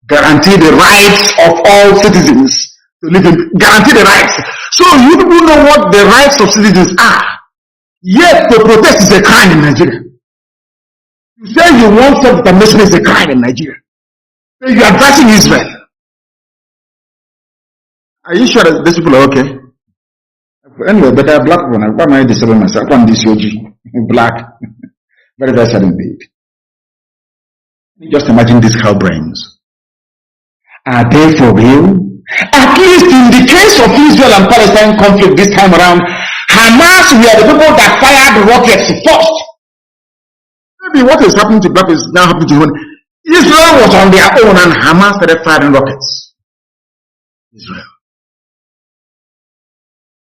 guarantee the rights of all citizens to live in, guarantee the rights. So you people know what the rights of citizens are. Yet to protest is a crime in Nigeria. You say you want self-determination is a crime in Nigeria. So you are advising Israel. Are you sure that these people are okay? Anyway, but they are black people. Why am I disturbing myself? I'm this OG. Black. Very, very sad indeed. Just imagine these cow brains. Are they for real? At least in the case of Israel and Palestine conflict this time around, Hamas were the people that fired rockets first. Maybe what is happening to black is now happening to human. Israel was on their own and Hamas started firing rockets. Israel.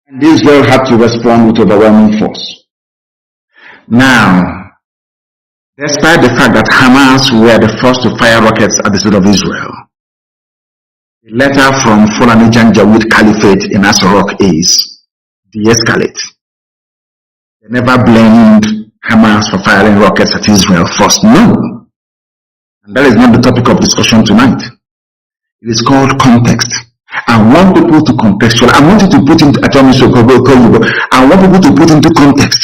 And Israel had to respond with overwhelming force. Now, despite the fact that Hamas were the first to fire rockets at the state of Israel, the letter from Fulani Janjaweed Caliphate in Asarok is de-escalate. They never blamed Hamas for firing rockets at Israel first. No. And that is not the topic of discussion tonight. It is called context. I want people to contextualize. I want you to put into, I want people to put into context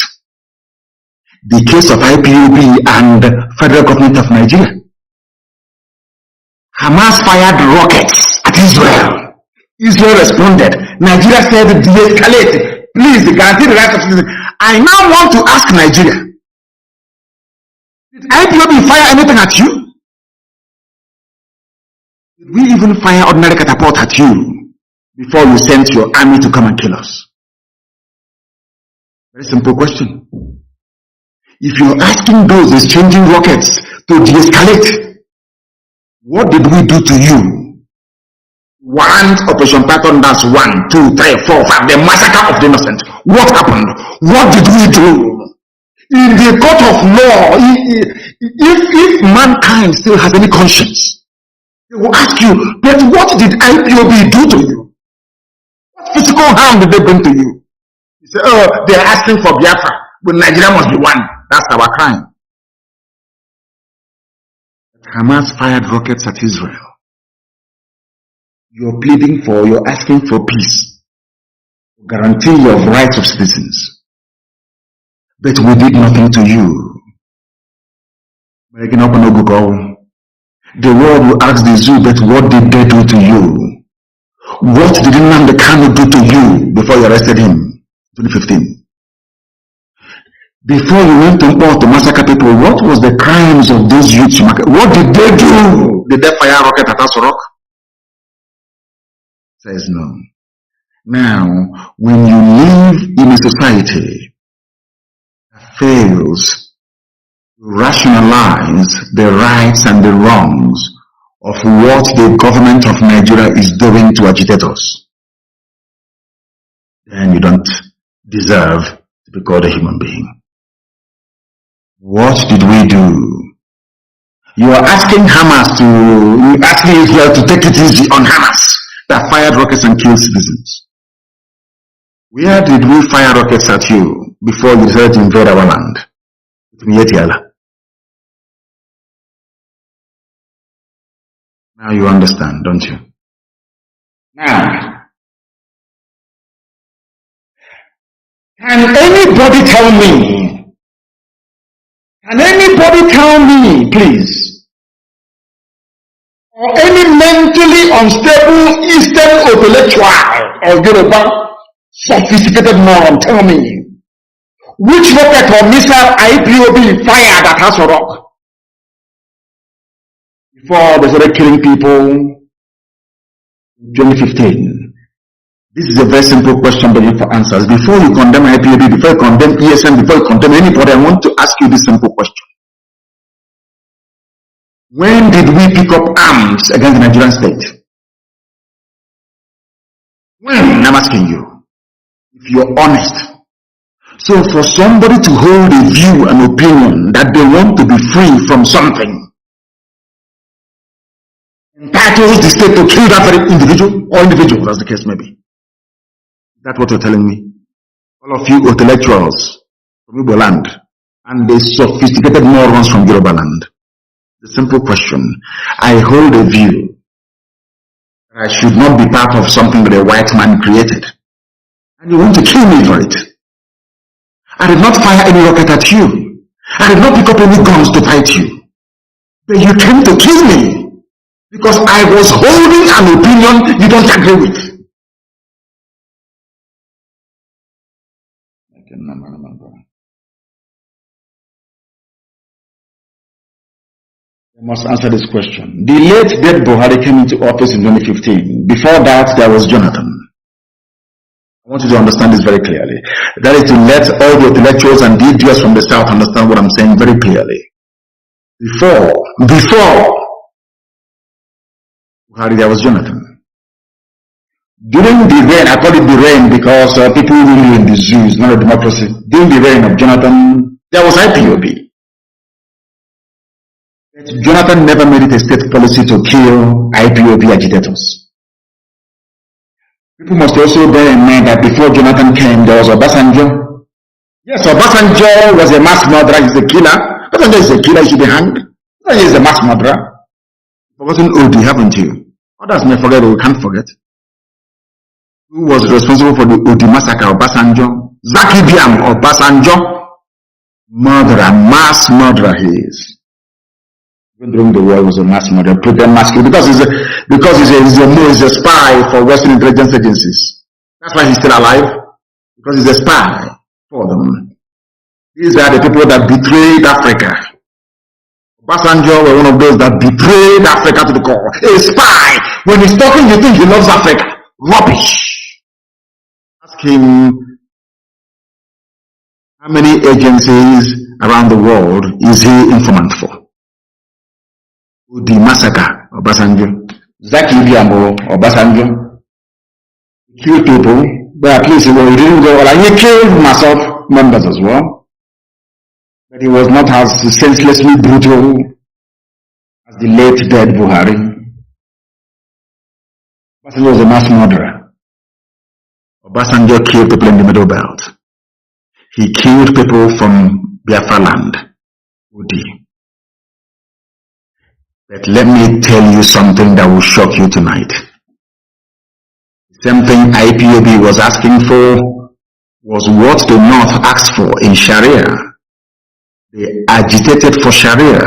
the case of IPOB and the federal government of Nigeria. Hamas fired rockets at Israel. Israel responded. Nigeria said de-escalate. Please guarantee the rights of citizens. I now want to ask Nigeria. Did IPOB fire anything at you? Did we even fire ordinary catapult at you before you sent your army to come and kill us? Very simple question. If you're asking those exchanging rockets to de-escalate, what did we do to you? One Operation Python, that's 1, 2, 3, 4, 5, the massacre of the innocent. What happened? What did we do? In the court of law, if mankind still has any conscience, They will ask you, but what did IPOB do to you? What physical harm did they bring to you? You say, oh, they are asking for Biafra, but Nigeria must be one. That's our crime. But Hamas fired rockets at Israel. You're pleading for, you're asking for peace, guarantee of rights of citizens. But we did nothing to you. The world will ask the zoo, but what did they do to you? What did Nnamdi Kanu do to you before you arrested him in 2015? Before you went to Mpo to massacre people, what was the crimes of those youths? What did they do? Did they fire rocket at Aso Rock? Says no. Now, when you live in a society that fails rationalize the rights and the wrongs of what the government of Nigeria is doing to agitators, then you don't deserve to be called a human being. What did we do? You are asking Israel to take it easy on Hamas that fired rockets and killed citizens. Where did we fire rockets at you before you decided to invade our land? Now you understand, don't you? Now, can anybody tell me, please, or any mentally unstable Eastern intellectual or Yoruba sophisticated moron tell me which rocket or missile IPOB fired at Aso Rock before they started killing people in 2015? This is a very simple question, but for answers. Before you condemn IPOB, before you condemn ESN, before you condemn anybody, I want to ask you this simple question. When did we pick up arms against the Nigerian state? When? I'm asking you. If you're honest. So for somebody to hold a view and opinion that they want to be free from something entitles the state to kill that very individual or individuals, as the case may be. That's what you're telling me. All of you intellectuals from Igbo land and the sophisticated morons from Yoruba land. The simple question, I hold a view that I should not be part of something that a white man created. And you want to kill me for it. I did not fire any rocket at you. I did not pick up any guns to fight you. But you came to kill me because I was holding an opinion you don't agree with. I must answer this question. The late dead Buhari came into office in 2015. Before that, there was Jonathan. I want you to understand this very clearly. That is to let all the intellectuals and the idiots from the South understand what I'm saying very clearly. Before Buhari, there was Jonathan. During the reign, I call it the reign because people really in the zoos, not a democracy. During the reign of Jonathan, there was IPOB. Jonathan never made it a state policy to kill IPOB agitators. People must also bear in mind that before Jonathan came, there was Obasanjo. Yes, Obasanjo was a mass murderer, he's a killer. Obasanjo is a killer, he should be hanged. Obasanjo is a mass murderer. Forgotten Odi, haven't you? Others may forget, but we can't forget. Who was responsible for the Odi massacre? Obasanjo. Zaki Biam, Obasanjo. Murderer, mass murderer he is. Even during the war, he was a mass murderer, pretend mass killer, because he's a spy for Western intelligence agencies. That's why he's still alive, because he's a spy for them. These are the people that betrayed Africa. Obasanjo was one of those that betrayed Africa to the core. A spy. When he's talking, you think he loves Africa. Rubbish. Ask him how many agencies around the world is he informant for? The massacre, Obasanjo. Zaki Biambo, Obasanjo. He killed people, but at least he didn't go, like he killed myself members as well. But he was not as senselessly brutal as the late dead Buhari. Obasanjo was a mass murderer. Obasanjo killed people in the Middle Belt. He killed people from Biafra land. But let me tell you something that will shock you tonight. The same thing IPOB was asking for was what the North asked for in Sharia. They agitated for Sharia.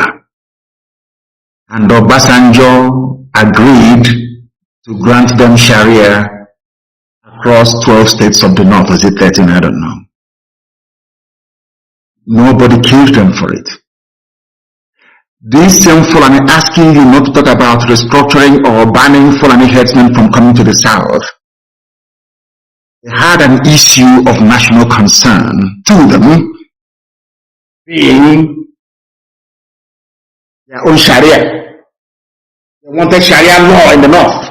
And Obasanjo agreed to grant them Sharia across 12 states of the North. Is it 13? I don't know. Nobody killed them for it. This same Fulani asking you not to talk about restructuring or banning Fulani herdsmen from coming to the South. They had an issue of national concern to them, being their own Sharia. They wanted Sharia law in the North.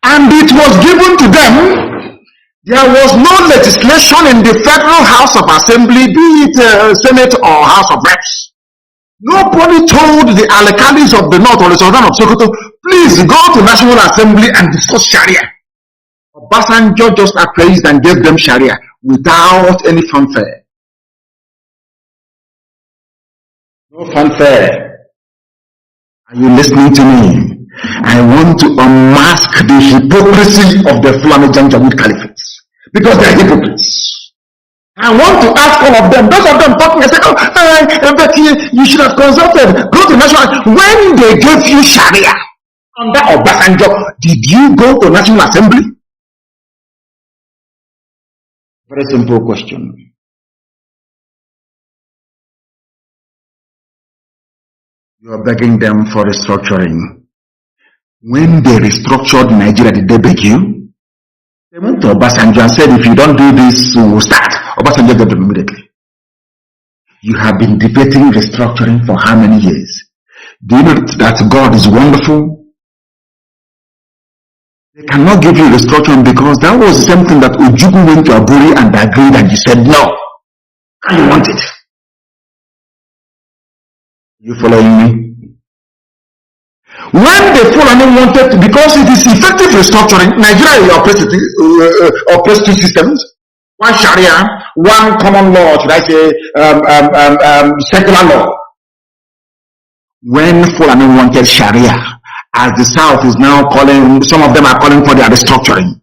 And it was given to them. There was no legislation in the Federal House of Assembly, be it Senate or House of Reps. Nobody told the alkalis of the North or the Sultan of Sokoto, please go to National Assembly and discuss Sharia. Obasanjo just appraised and gave them Sharia without any fanfare. No fanfare. Are you listening to me? I want to unmask the hypocrisy of the Fulani Janjaweed Caliphates. Because they are hypocrites. I want to ask all of them, those of them talking and say, but you should have consulted, go to National. When they gave you Sharia under Obasanjo, did you go to National Assembly? Very simple question. You are begging them for restructuring. When they restructured Nigeria, did they beg you? They went to Obasanjo and said, if you don't do this, we will start. Obasanjo gave them immediately. You have been debating restructuring for how many years? Do you know that God is wonderful? They cannot give you restructuring because that was the same thing that Ojukwu went to Aburi and agreed and you said no. And you want it. You following me? When the Fulani wanted, because it is effective restructuring, Nigeria operates two systems. One Sharia, one common law, should I say, secular law. When Fulani wanted Sharia, as the South is now calling, some of them are calling for their restructuring.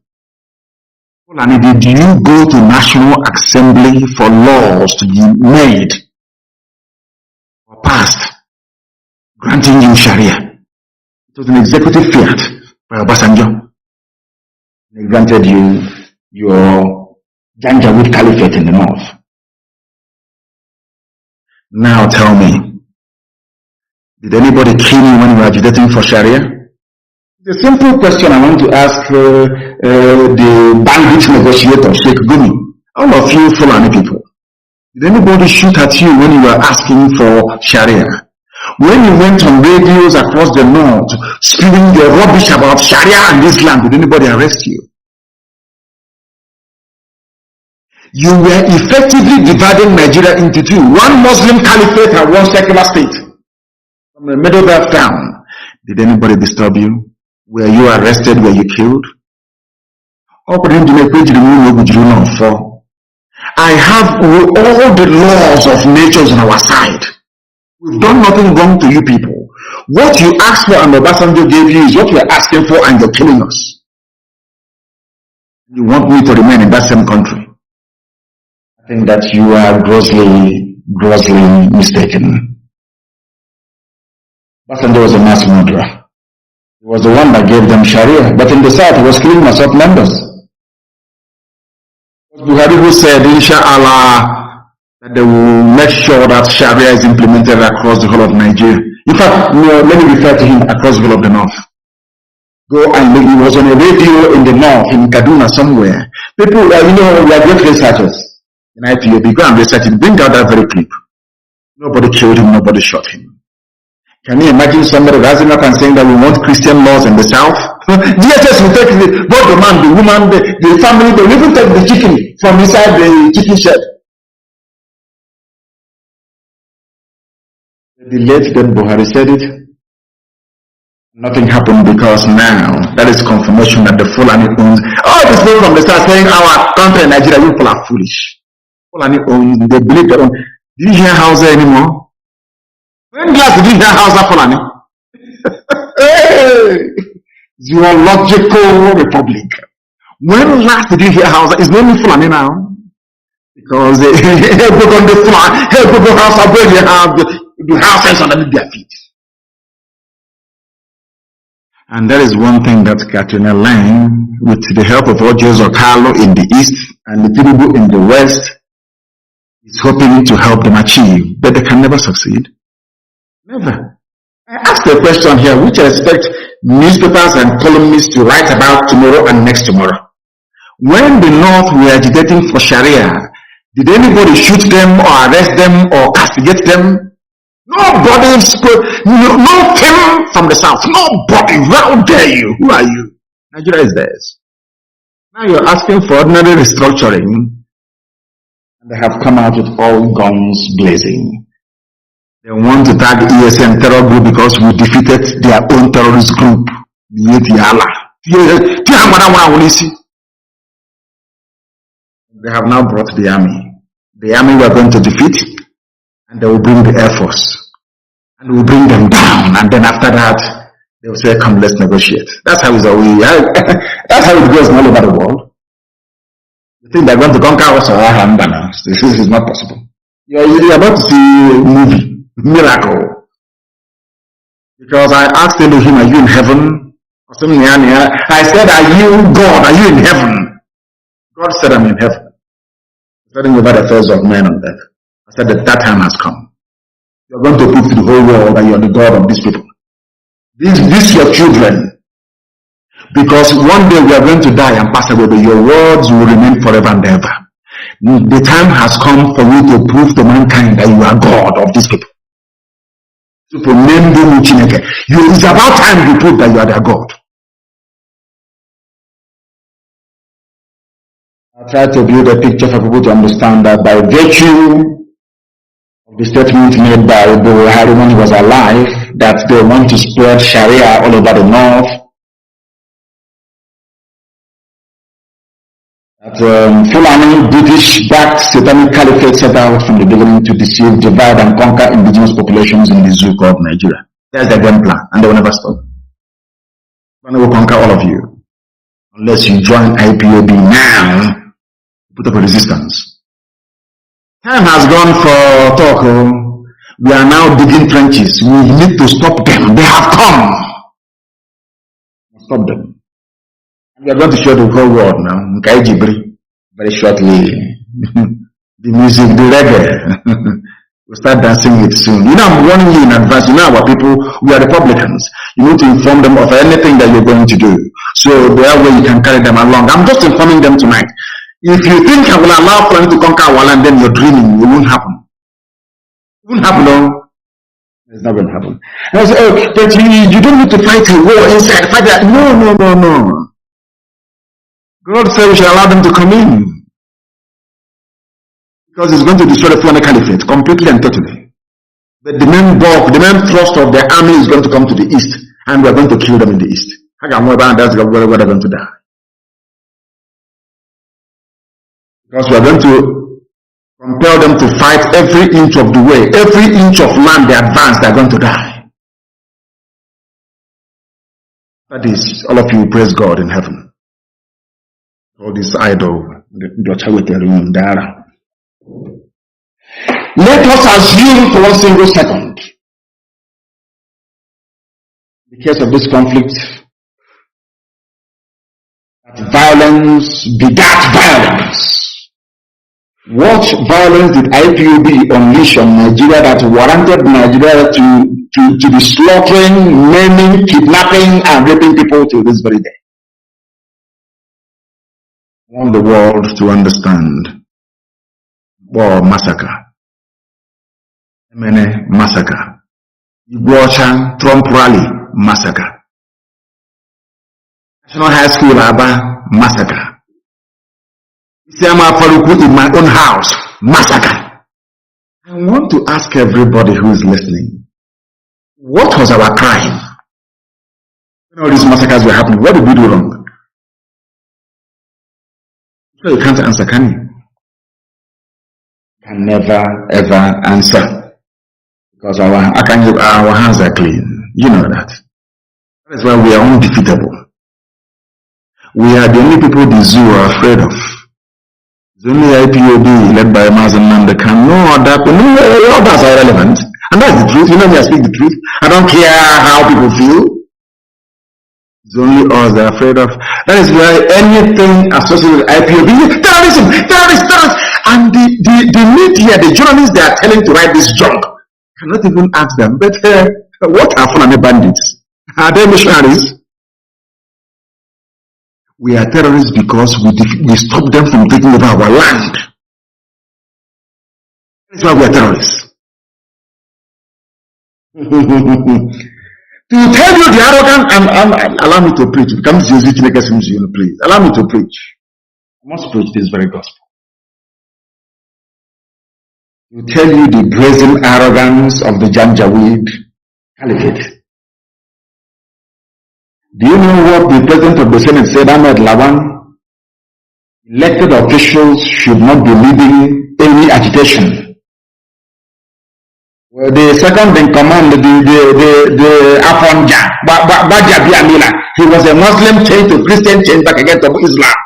Fulani, did you go to National Assembly for laws to be made or passed, granting you Sharia? It was an executive fiat by Obasanjo. They granted you your Janjaweed Caliphate in the North. Now tell me, did anybody kill you when you were agitating for Sharia? The simple question I want to ask the bandit negotiator, Sheikh Gumi, all of you Fulani people, did anybody shoot at you when you were asking for Sharia? When you went on radios across the North, spewing your rubbish about Sharia and Islam, did anybody arrest you? You were effectively dividing Nigeria into two. One Muslim caliphate and one secular state. From the Middle Belt down. Did anybody disturb you? Were you arrested? Were you killed? I have all the laws of nature on our side. We've done nothing wrong to you people. What you asked for and Obasanjo gave you is what we're asking for, and you're killing us. You want me to remain in that same country? I think that you are grossly mistaken. Obasanjo was a mass murderer. He was the one that gave them Sharia, but in the South he was killing Masop members. Buhari who said, Inshallah, that they will make sure that Sharia is implemented across the whole of Nigeria. In fact, no, let me refer to him across the whole of the North. Go and look, he was on a radio in the North, in Kaduna somewhere. People, we are great researchers in IPOB. Go and research it. Bring out that very clip. Nobody killed him, nobody shot him. Can you imagine somebody rising up and saying that we want Christian laws in the South? DSS will take both the man, the woman, the family, they will even take the chicken from inside the chicken shed. The late then Buhari said it. Nothing happened because now that is confirmation that the Fulani owns. All these people from the start saying our country, Nigeria, people are foolish. Fulani owns, they believe they own. Did you hear Hausa anymore? When last did you hear Hausa Fulani? Hey! Zoological Republic. When last did you hear Hausa? It's not only Fulani now. Because they go on the Fulani, they go on Hausa, where you have the houses underneath their feet. And that is one thing that Katrina Lang, with the help of Roger Carlo in the east and the Tinubu in the west, is hoping to help them achieve, but they can never succeed. Never. I asked a question here, which I expect newspapers and columnists to write about tomorrow and next tomorrow. When the North were agitating for Sharia, did anybody shoot them or arrest them or castigate them? Nobody spoke, no came from the South. Nobody. How dare you? Who are you? Nigeria is theirs. Now you're asking for ordinary restructuring, and they have come out with all guns blazing. They want to tag ESN terror group because we defeated their own terrorist group. They have now brought the army. The army we are going to defeat, and they will bring the Air Force. And we'll bring them down, and then after that, they will say, come, let's negotiate. That's how, that's how it goes all over the world. You think they're going to conquer us or now? This is not possible. You're about to see a movie, miracle. Because I asked Elohim, are you in heaven? Or something. I said, are you God? Are you in heaven? God said, I'm in heaven. Studying over the affairs of men on earth. I said that time has come. You're going to prove to the whole world that you're the God of these people. These your children. Because one day we are going to die and pass away, but your words will remain forever and ever. The time has come for you to prove to mankind that you are God of these people. It's about time you prove that you are their God. I try to build a picture for people to understand that by virtue the statement made by Buhari when he was alive, that they want to spread Sharia all over the north, that Fulani British-backed satanic caliphate set out from the beginning to deceive, divide and conquer indigenous populations in the zoo called Nigeria. That's their game plan, and they will never stop. And they will conquer all of you, unless you join IPOB now, put up a resistance. Time has gone for talk. We are now digging trenches. We need to stop them. They have come. Stop them. We are going to show the whole world now. Very shortly. The music, the reggae. We'll start dancing it soon. I'm warning you in advance. Our people, we are Republicans. You need to inform them of anything that you're going to do. So that way you can carry them along. I'm just informing them tonight. If you think I will allow Fulani to conquer our land, then you're dreaming. It won't happen. It won't happen, no. It's not going to happen. And I say, but you don't need to fight a war inside. Fight that. No. God said we should allow them to come in. Because it's going to destroy the Fulani Caliphate completely and totally. But the main bulk, the main thrust of the army is going to come to the east, and we are going to kill them in the east. That's where they're going to die. Because we are going to compel them to fight every inch of the way. Every inch of land they advance, they are going to die. That is, all of you praise God in heaven. All this idol. Let us assume for 1 single second, in the case of this conflict, that violence begat violence. What violence did IPOB unleash on Nigeria that warranted Nigeria to be slaughtering, maiming, kidnapping, and raping people till this very day? I want the world to understand. War massacre. Emene massacre. Igbocha Trump rally massacre. National High School Aba massacre. Isiama Faruku in my own house massacre. I want to ask everybody who is listening, what was our crime? When all these massacres were happening, what did we do wrong? So you can't answer, can you? Can never ever answer. Because our hands are clean. You know that. That is why we are undefeatable. We are the only people the zoo are afraid of. The only IPOB led by Mazi Alozie, Kanu, no others are irrelevant. And that's the truth. You know me, I speak the truth. I don't care how people feel. It's only us they're afraid of. That is why anything associated with IPOB, terrorism. And the media, the journalists they are telling to write this junk, cannot even ask them, but what are Fulani bandits? Are they missionaries? We are terrorists because we stop them from taking over our land. That's why we are terrorists. To tell you the arrogant, allow me to preach. Please, allow me to preach. I must preach this very gospel. To tell you the brazen arrogance of the Janjaweed Caliphate. Do you know what the President of the Senate said, Ahmed Lawan? Elected officials should not be leading any agitation. Well, the second in command, the Afonja, Baja Biamila, he was a Muslim changed to Christian, changed back again to Islam.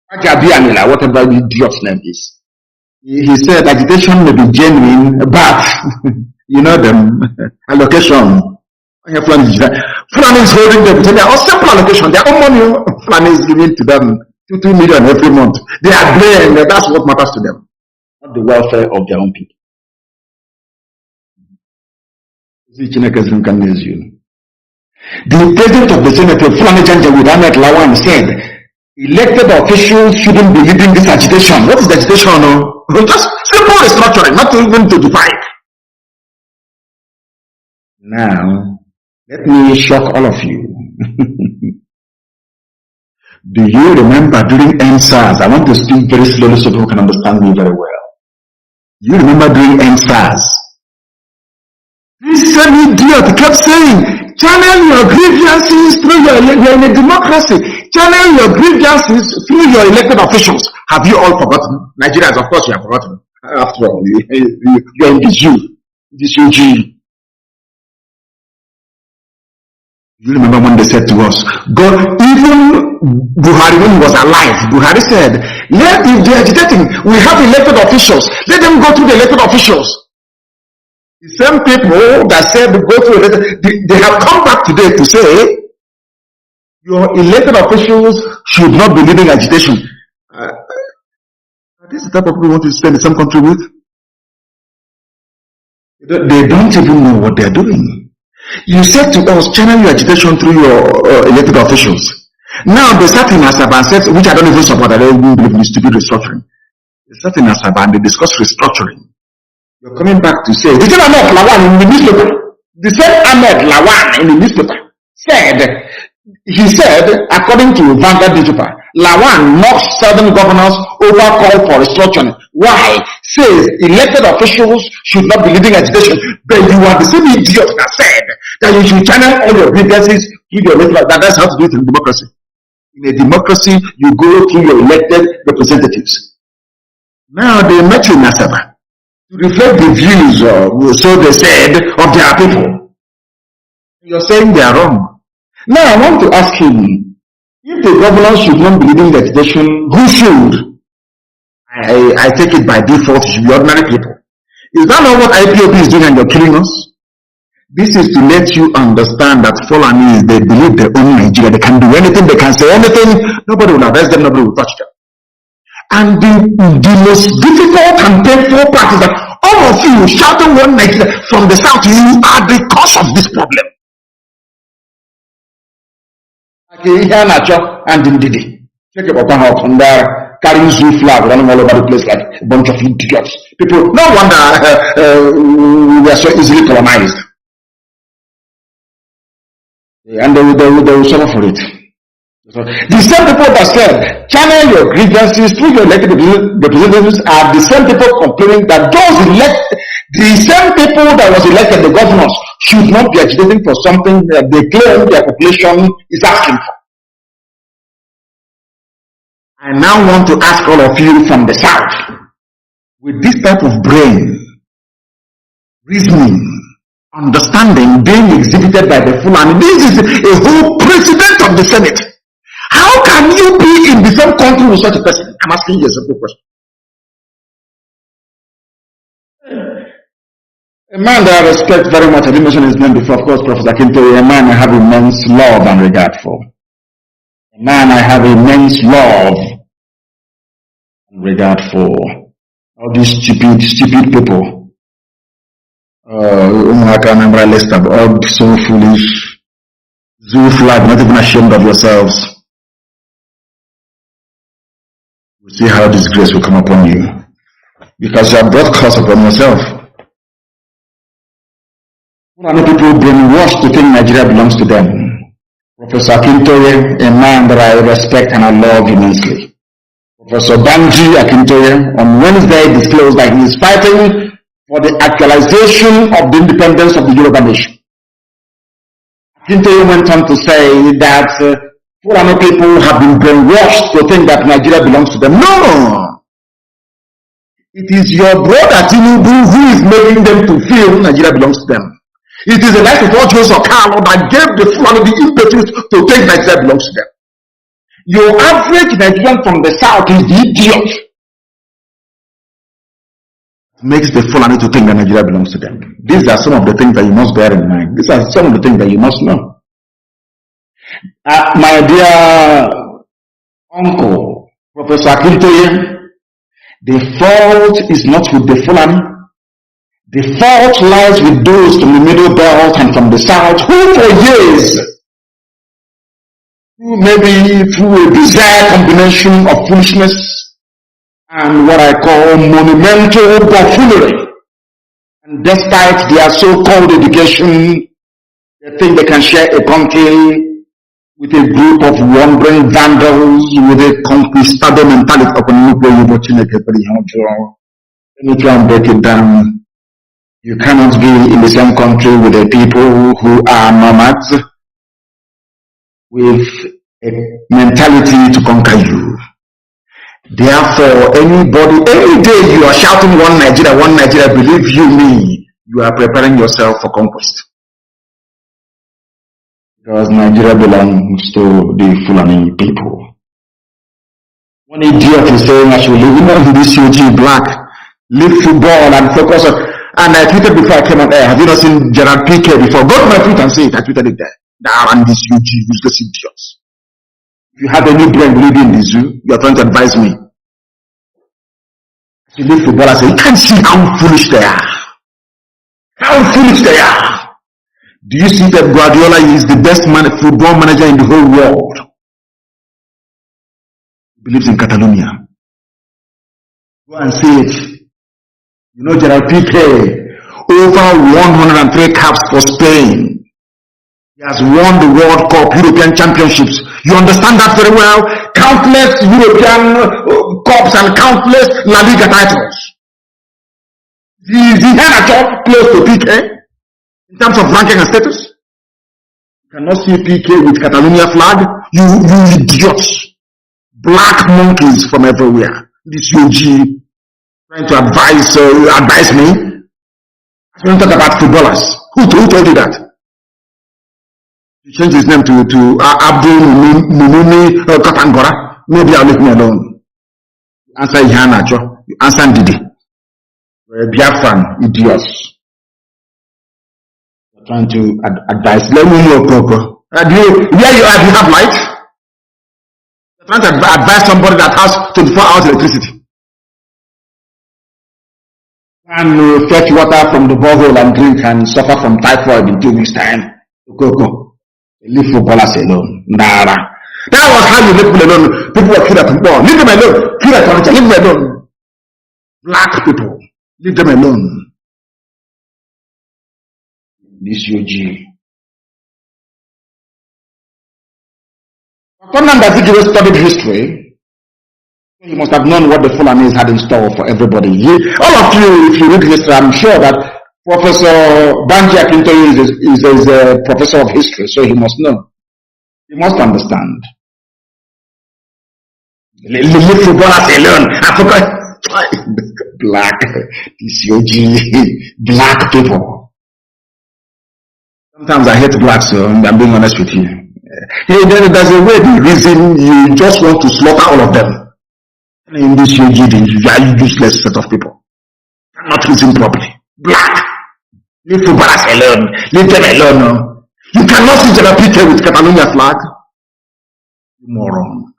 Baja Biamila, whatever the idiot's name is. He said agitation may be genuine, but you know them, allocation. Fulani is holding them. They are all simple allocation. Their own money, Fulani is giving to them 2 million every month. They are playing. That's what matters to them, not the welfare of their own people. The President of the Senate, Fulani Janjaweed Ahmed Lawan, said elected officials shouldn't be leading this agitation. What is the agitation? Just simple restructuring, not even to divide. Now, let me shock all of you. Do you remember during NSAS? I want to speak very slowly so people can understand me very well. Do you remember during NSAS? This same idiot kept saying, channel your grievances through you're in a democracy. Channel your grievances through your elected officials. Have you all forgotten? Nigerians, of course, you have forgotten. After all, you're in this UG. You remember when they said to us, God, even Buhari, when he was alive, Buhari said, if they're agitating, we have elected officials. Let them go through the elected officials. The same people that said go through elected, they have come back today to say, your elected officials should not be leading agitation. This is the type of people we want to stay in the same country with. They don't even know what they're doing. You said to us, channel your agitation through your elected officials. Now they sat in Asaba and said, which I don't even support, I don't even believe in stupid restructuring. They sat in Asaba and they discussed restructuring. You're coming back to say, the same Ahmed Lawan in the newspaper, the same Ahmed Lawan in the newspaper said, according to Vanguard newspaper, Lawan knocks southern governors over call for restructuring. Why? Says elected officials should not be leading agitation. But you are the same idiot that said that you should channel all your grievances through your elected. That's how to do it in democracy. In a democracy, you go through your elected representatives. Now they met you in Asaba to reflect the views, so they said, of their people. You're saying they are wrong. Now I want to ask him, if the governor should not be leading the agitation, who should? I take it by default, it should be ordinary people. Is that not what IPOB is doing and you're killing us? This is to let you understand that Fulani, they believe they own Nigeria. They can do anything, they can say anything. Nobody will arrest them, nobody will touch them. And the most difficult and painful part is that all of you shouting one Nigeria from the south, you are the cause of this problem. Okay, here Nacho and Ndidi. Check it out on there, carrying zoo flag running all over the place like a bunch of idiots. People, no wonder we are so easily colonized. And they will suffer for it. The same people that said, channel your grievances through your elected representatives are the same people complaining that the same people that was elected, the governors, should not be agitating for something that they claim their population is asking for. I now want to ask all of you from the South, with this type of brain, reasoning, understanding being exhibited by the Fulani, this is a whole president of the Senate. How can you be in the same country with such a person? I'm asking you a simple question. A man that I respect very much, I didn't mention his name before, of course, Professor Kinto, a man I have immense love and regard for. A man I have immense love and regard for. All these stupid people. I can't remember a list of all so foolish. Zoo flag, not even ashamed of yourselves. We'll see how disgrace will come upon you. Because you have brought curse upon yourself. Many people brainwashed to think Nigeria belongs to them. Professor Akintoye, a man that I respect and I love immensely. Professor Banji Akintoye on Wednesday disclosed that he is fighting for the actualization of the independence of the Yoruba nation. Akintoye went on to say that Fulani people have been brainwashed to think that Nigeria belongs to them. No! It is your brother Tinubu who is making them to feel Nigeria belongs to them. It is the likes of all Joseph Okalo that gave the Fulani the impetus to think Nigeria belongs to them. Your average Nigerian from the South is the idiot. Makes the Fulani to think that Nigeria belongs to them. These are some of the things that you must bear in mind. These are some of the things that you must know. My dear uncle, Professor Akintoye, the fault is not with the Fulani. The fault lies with those from the Middle Belt and from the South who for years, maybe through a bizarre combination of foolishness and what I call monumental buffoonery, and despite their so-called education, they think they can share a country with a group of wandering vandals with a conquistador mentality. Let me try and break it down. You cannot be in the same country with the people who are nomads with a mentality to conquer you. Therefore, anybody, any day you are shouting one Nigeria, believe you me, you are preparing yourself for conquest. Because Nigeria belongs to the Fulani people. One idiot is saying I should live in this UG black, leave football and focus on. And I tweeted before I came on air, have you not seen Gerard Piqué before? Go to my tweet and say it. I tweeted it there. And this UG, useless idiots. If you have any brain living in the zoo, you are trying to advise me. As you leave football, I say, you can't see how foolish they are. How foolish they are. Do you see that Guardiola is the best football manager in the whole world? He believes in Catalonia. Go and see it. You know, Gerard Piqué, over 103 caps for Spain. He has won the World Cup, European Championships. You understand that very well? Countless European Cups and countless La Liga titles. Is he had a job close to Piqué in terms of ranking and status? You cannot see Piqué with Catalonia flag. You idiots. Black monkeys from everywhere. This UG trying to advise me. I don't talk about footballers. Who told you that? You changed his name to Abdul Mumuni Katangora. Maybe I'll leave me alone. You answer Ihana, you answer Ndidi. You're a Biafran, idiots. You're trying to advise. Let me know, Coco. Where you are, do you have light? You're trying to advise somebody that has 24 hours electricity. And fetch water from the borehole and drink and suffer from typhoid in 2 weeks' time. Go. Leave footballers alone. Nara. That was how you leave people alone. People were killed at football. Leave them alone. Killed at furniture. Leave them alone. Black people. Leave them alone. This UG. Nnamdi Azikiwe studied history. You must have known what the Fulanis had in store for everybody. All of you, if you read history, I'm sure that Professor Banji Akintoye is a professor of history, so he must know. He must understand. Leave footballers alone. I forgot. Black, black people. Sometimes I hate blacks, so I'm being honest with you. There's a way they reason you just want to slaughter all of them. In this UG, they are useless set of people. Cannot reason properly. Black. Leave footballers alone. Leave them alone. No? You cannot see General Peter with Catalonia flag. You moron.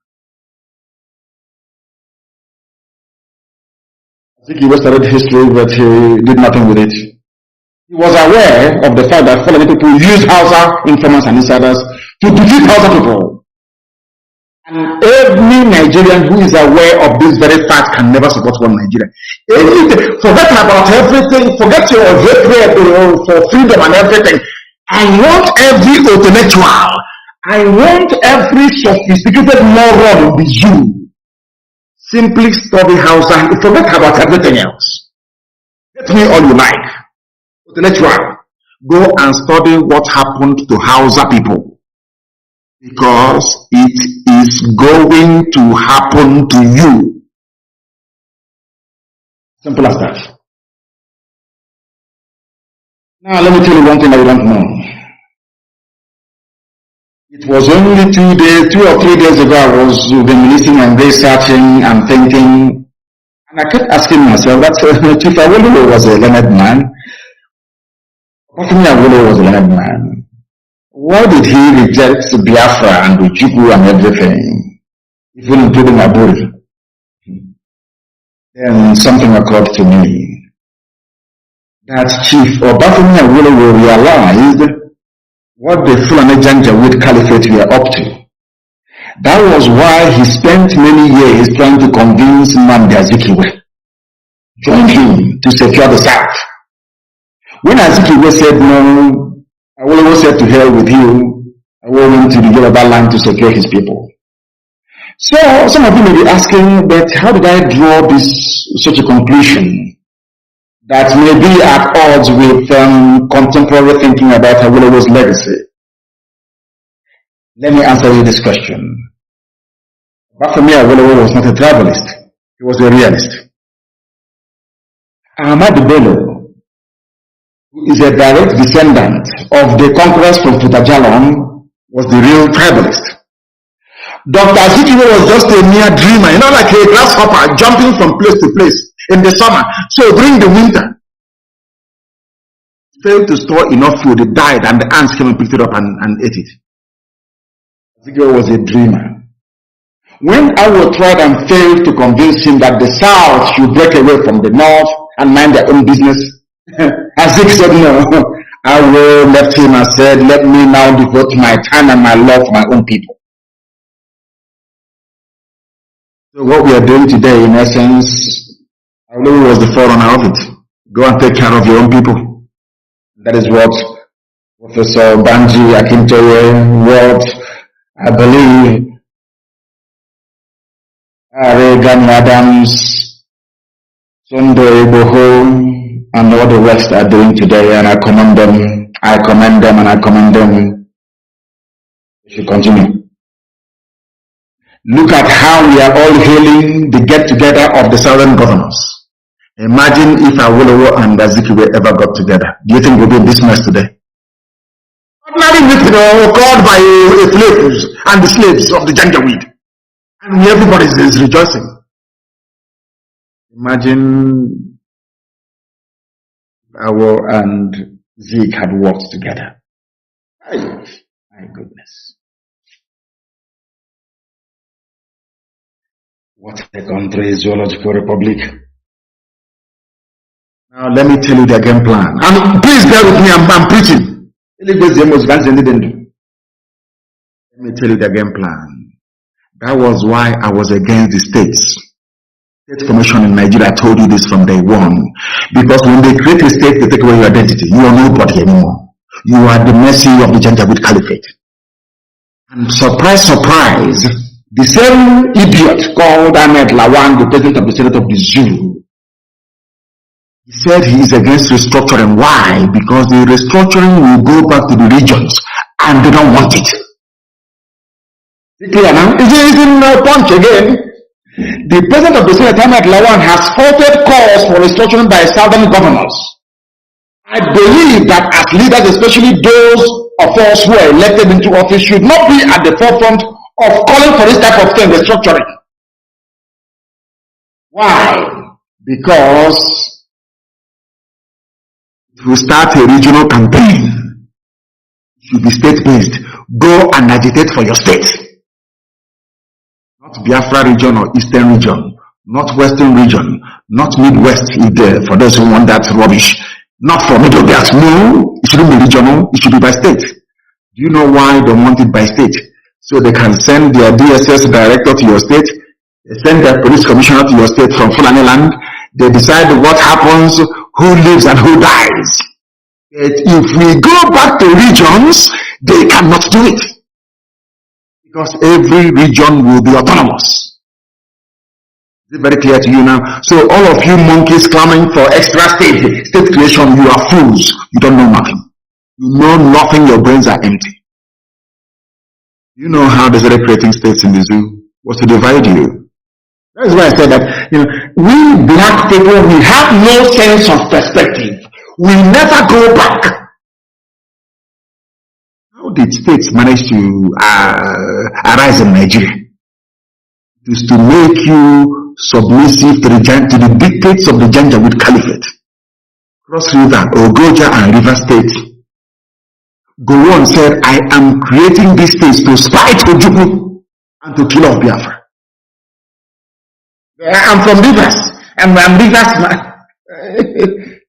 I think he was studied history, but he did nothing with it. He was aware of the fact that following people use Hausa informants and insiders to defeat Hausa people. And every Nigerian who is aware of this very fact can never support one Nigerian. Forget about everything, forget your hatred for freedom and everything. I want every intellectual, I want every sophisticated moron with you. Simply study Hausa and forget about everything else. Let me all you like. Intellectual, go and study what happened to Hausa people. Because it is going to happen to you. Simple as that. Now let me tell you one thing that you don't know. It was only 2 or 3 days ago I was reminiscing and researching and thinking, and I kept asking myself that Chief Awolowo was a learned man. Apparently Awolowo was a learned man. Why did he reject Biafra and Ujuku and everything, even including Aburi? Then something occurred to me. That Chief Obafemi Awolowo realized what the Fulani Janjaweed Caliphate were up to. That was why he spent many years trying to convince Nnamdi Azikiwe join him to secure the South. When Azikiwe said no, Awolowo said to hell with you. Awolowo went to the Yoruba land to secure his people. So some of you may be asking, but how did I draw such a conclusion that may be at odds with contemporary thinking about Awolowo's legacy? Let me answer you this question. But for me, Awolowo was not a tribalist. He was a realist. Ahmadu Bello, who is a direct descendant of the conquerors from Futajalon, was the real tribalist. Dr. Azikiwe was just a mere dreamer, like a grasshopper jumping from place to place in the summer. So during the winter, he failed to store enough food, it died, and the ants came and picked it up and ate it. Azikiwe was a dreamer. When Awo tried and failed to convince him that the South should break away from the North and mind their own business, Azik said no. Awo left him and said, let me now devote my time and my love to my own people. So what we are doing today, in essence, Awolowo was the forerunner of it. Go and take care of your own people. That is what Professor Banji Akintoye, what I believe Gani Adams, Sunday Boho, and all the rest are doing today, and I commend them. I commend them, and I commend them. We should continue. Look at how we are all hailing the get-together of the southern governors. Imagine if Awolowo and Azikiwe ever got together. Do you think we'll be in this mess today? Ordinary meeting, called by slaves and the slaves of the Janjaweed. And everybody is rejoicing. Imagine Awo and Zeke had worked together. My goodness. What a country is Zoological Republic. Now let me tell you the game plan. And please bear with me, I'm preaching. Let me tell you the game plan. That was why I was against the states. State formation in Nigeria, I told you this from day one. Because when they create a state, they take away your identity. You are nobody anymore. You are the mercy of the Janjaweed Caliphate. And surprise, surprise, the same idiot called Ahmed Lawan, the president of the Senate of the Zoo, He said he is against restructuring. Why? Because the restructuring will go back to the regions and they don't want it. Is it clear now? Is it in punch again? The president of the Senate, Ahmed Lawan, has faulted calls for restructuring by southern governors. I believe that as leaders, especially those of us who are elected into office, should not be at the forefront of calling for this type of thing, restructuring. Why? Because if we start a regional campaign, it should be state-based. Go and agitate for your state. Not Biafra region or Eastern region, not Western region, not Midwest, for those who want that rubbish. Not for Middle Belt. No, it shouldn't be regional, it should be by state. Do you know why they want it by state? So they can send their DSS director to your state, they send their police commissioner to your state from Fulani land, they decide what happens, who lives and who dies. But if we go back to regions, they cannot do it. Because every region will be autonomous. Is it very clear to you now? So all of you monkeys clamoring for extra state creation, you are fools. You don't know nothing. You know nothing, your brains are empty. You know how they started creating states in the zoo? Was to divide you. That's why I said that, we black people, we have no sense of perspective. We never go back. How did states manage to arise in Nigeria? It is to make you submissive to the dictates of the Janjaweed Caliphate. Cross River, Ogoja and River State. Gowon said, I am creating these states to spite Ojukwu and to kill off Biafra. I'm from Rivers. I'm Rivers man.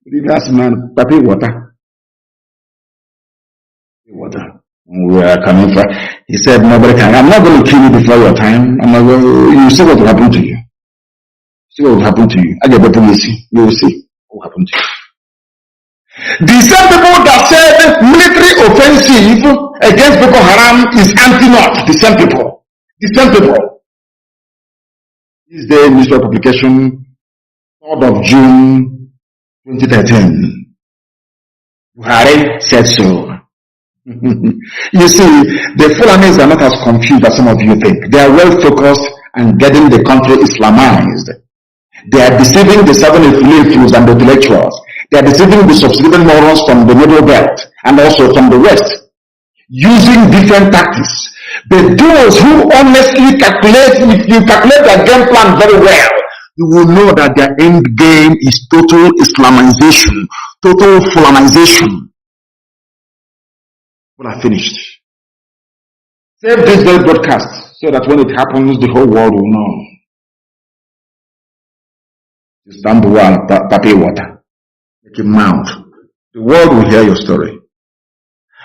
Rivers man, papi water. Water. We are coming from. He said, nobody can. I'm not going to kill you before your time. You see what will happen to you. See what will happen to you. I get better listen. You will see what will happen to you. The same people that said military offensive against Boko Haram is anti-North. The same people. The same people. This day, newspaper publication, 3rd of June 2013. Buhari said so. You see, the Fulanis are not as confused as some of you think. They are well focused and getting the country Islamized. They are deceiving the southern influences and the intellectuals. They are deceiving the subscribing morons from the middle belt and also from the west, using different tactics. But those who honestly calculate, if you calculate their game plan very well, you will know that their end game is total Islamization, total Fulanization. Well, I finished. Save this very broadcast so that when it happens, the whole world will know. Stand one, papi water. Make a mouth. The world will hear your story.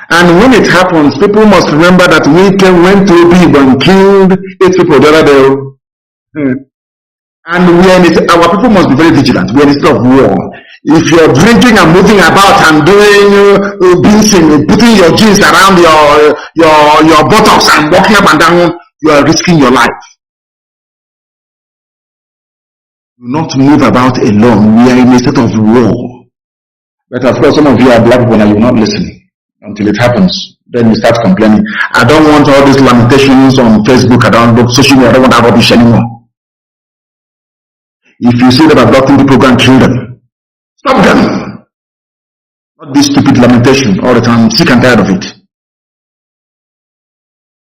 And when it happens, people must remember that we went to Bib and killed 8 people the other day. And our people must be very vigilant. We are in a state of war. If you're drinking and moving about and doing binsing, putting your jeans around your buttocks and walking up and down, you are risking your life. Do not move about alone. We are in a state of war. But of course, some of you are black people and you're not listening until it happens. Then you start complaining. I don't want all these lamentations on Facebook. I don't want social media. I don't want that rubbish anymore. If you see them abducting people, go and kill them. Stop them. Not this stupid lamentation all the time. I'm sick and tired of it.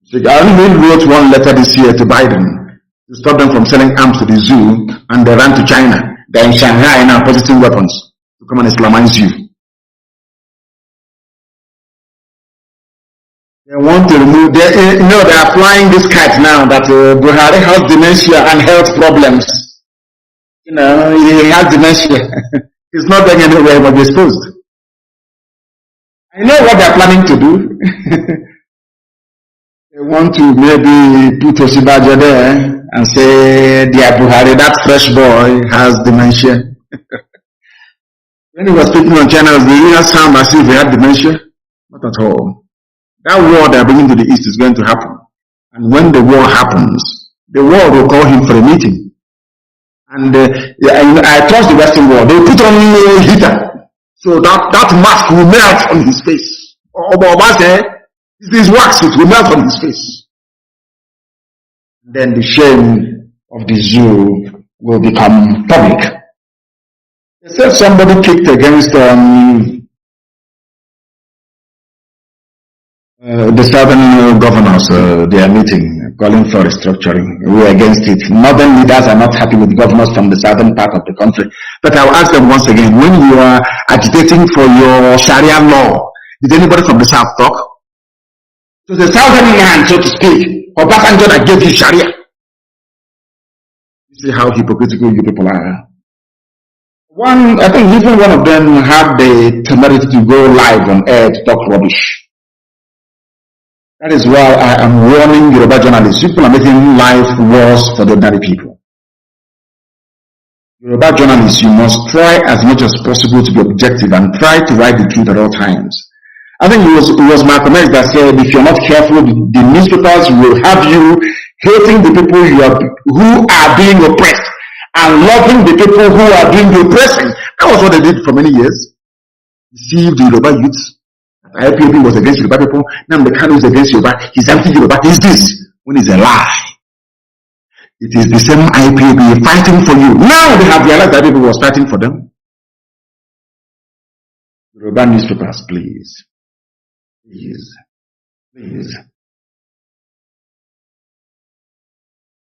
So I only wrote one letter this year to Biden to stop them from selling arms to the zoo, and they ran to China. They're in Shanghai now possessing weapons to come and Islamize you. They want to remove, they are flying this kite now that Buhari has dementia and health problems. He has dementia. He's not going anywhere but exposed. I know what they're planning to do. They want to maybe put Osibajo there and say, dear Buhari, that fresh boy has dementia. When he was speaking on channels, did you not sound as if he had dementia? Not at all. That war they're bringing to the East is going to happen. And when the war happens, the world will call him for a meeting. And I trust the Western world. They put on a heater. So that mask will melt on his face. This wax, it will melt on his face. Then the shame of the zoo will become public. They said somebody kicked against the southern governors, their meeting, calling for restructuring. We are against it. Northern leaders are not happy with governors from the southern part of the country. But I will ask them once again, when you are agitating for your Sharia law, did anybody from the south talk? So the southern man, so to speak, or Obasanjo that gave you Sharia. You see how hypocritical you people are. I think even one of them had the temerity to go live on air to talk rubbish. That is why I am warning Yoruba journalists. People are making life worse for the ordinary people. Yoruba journalists, you must try as much as possible to be objective and try to write the truth at all times. I think it was Malcolm X that said, if you're not careful, the newspapers will have you hating the people who are being oppressed and loving the people who are doing the oppressing. That was what they did for many years. Deceived the Yoruba youths. IPOB was against Yoruba people. Nnamdi Kanu is against Yoruba. He's anti-Yoruba. Is this? When it's a lie. It is the same IPOB fighting for you. Now they have realized that people was fighting for them. Yoruba newspapers, please. Please. Please.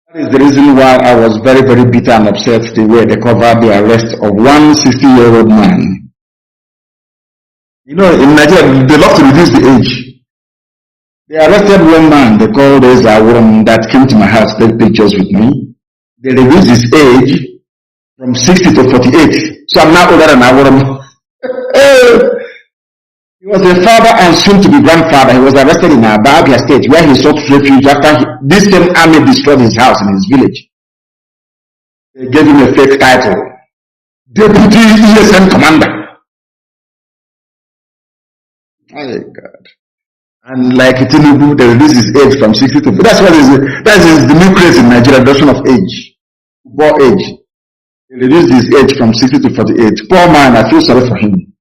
That is the reason why I was very, very bitter and upset the way they covered the arrest of one 60-year-old man. You know, in Nigeria, they love to reduce the age. They arrested one man, they called us a woman that came to my house to take pictures with me. They reduced his age from 60 to 48. So I'm now older than a woman. He was a father and soon to be grandfather. He was arrested in Abia State where he sought refuge after this same army destroyed his house in his village. They gave him a fake title. Deputy ESN Commander. Oh God. And like Tinubu, they reduce his age from 60 to 40. That is the new craze in Nigeria, reduction of age. Poor age. They reduced his age from 60 to 48. Poor man, I feel sorry for him.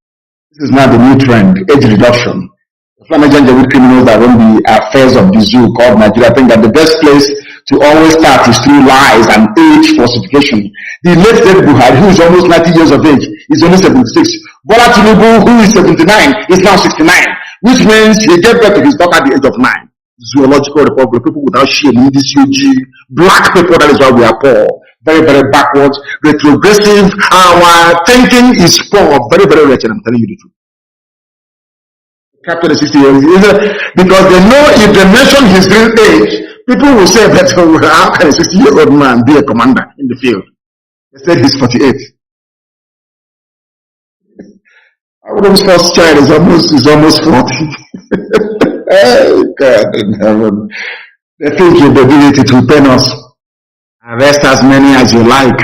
This is now the new trend, age reduction. The Flanagan criminals that run the affairs of the zoo called Nigeria think that the best place to always start is through lies and age falsification. The late dead Buhari, who is almost 90 years of age, is only 76. Bola Tinubu, who is 79, is now 69, which means he gave birth to his daughter at the age of 9. Zoological republic, people without shame, this UG, black people, that is why we are poor. Very, very backwards, retrogressive. Our thinking is poor, very, very wretched, I'm telling you the truth. Captain the 60 years, because they know if they mention his real age, people will say that how can a 60-year-old man be a commander in the field? They said he's 48. Our first child is almost 40. Oh God in heaven. They think you've the ability to pen us. Arrest as many as you like.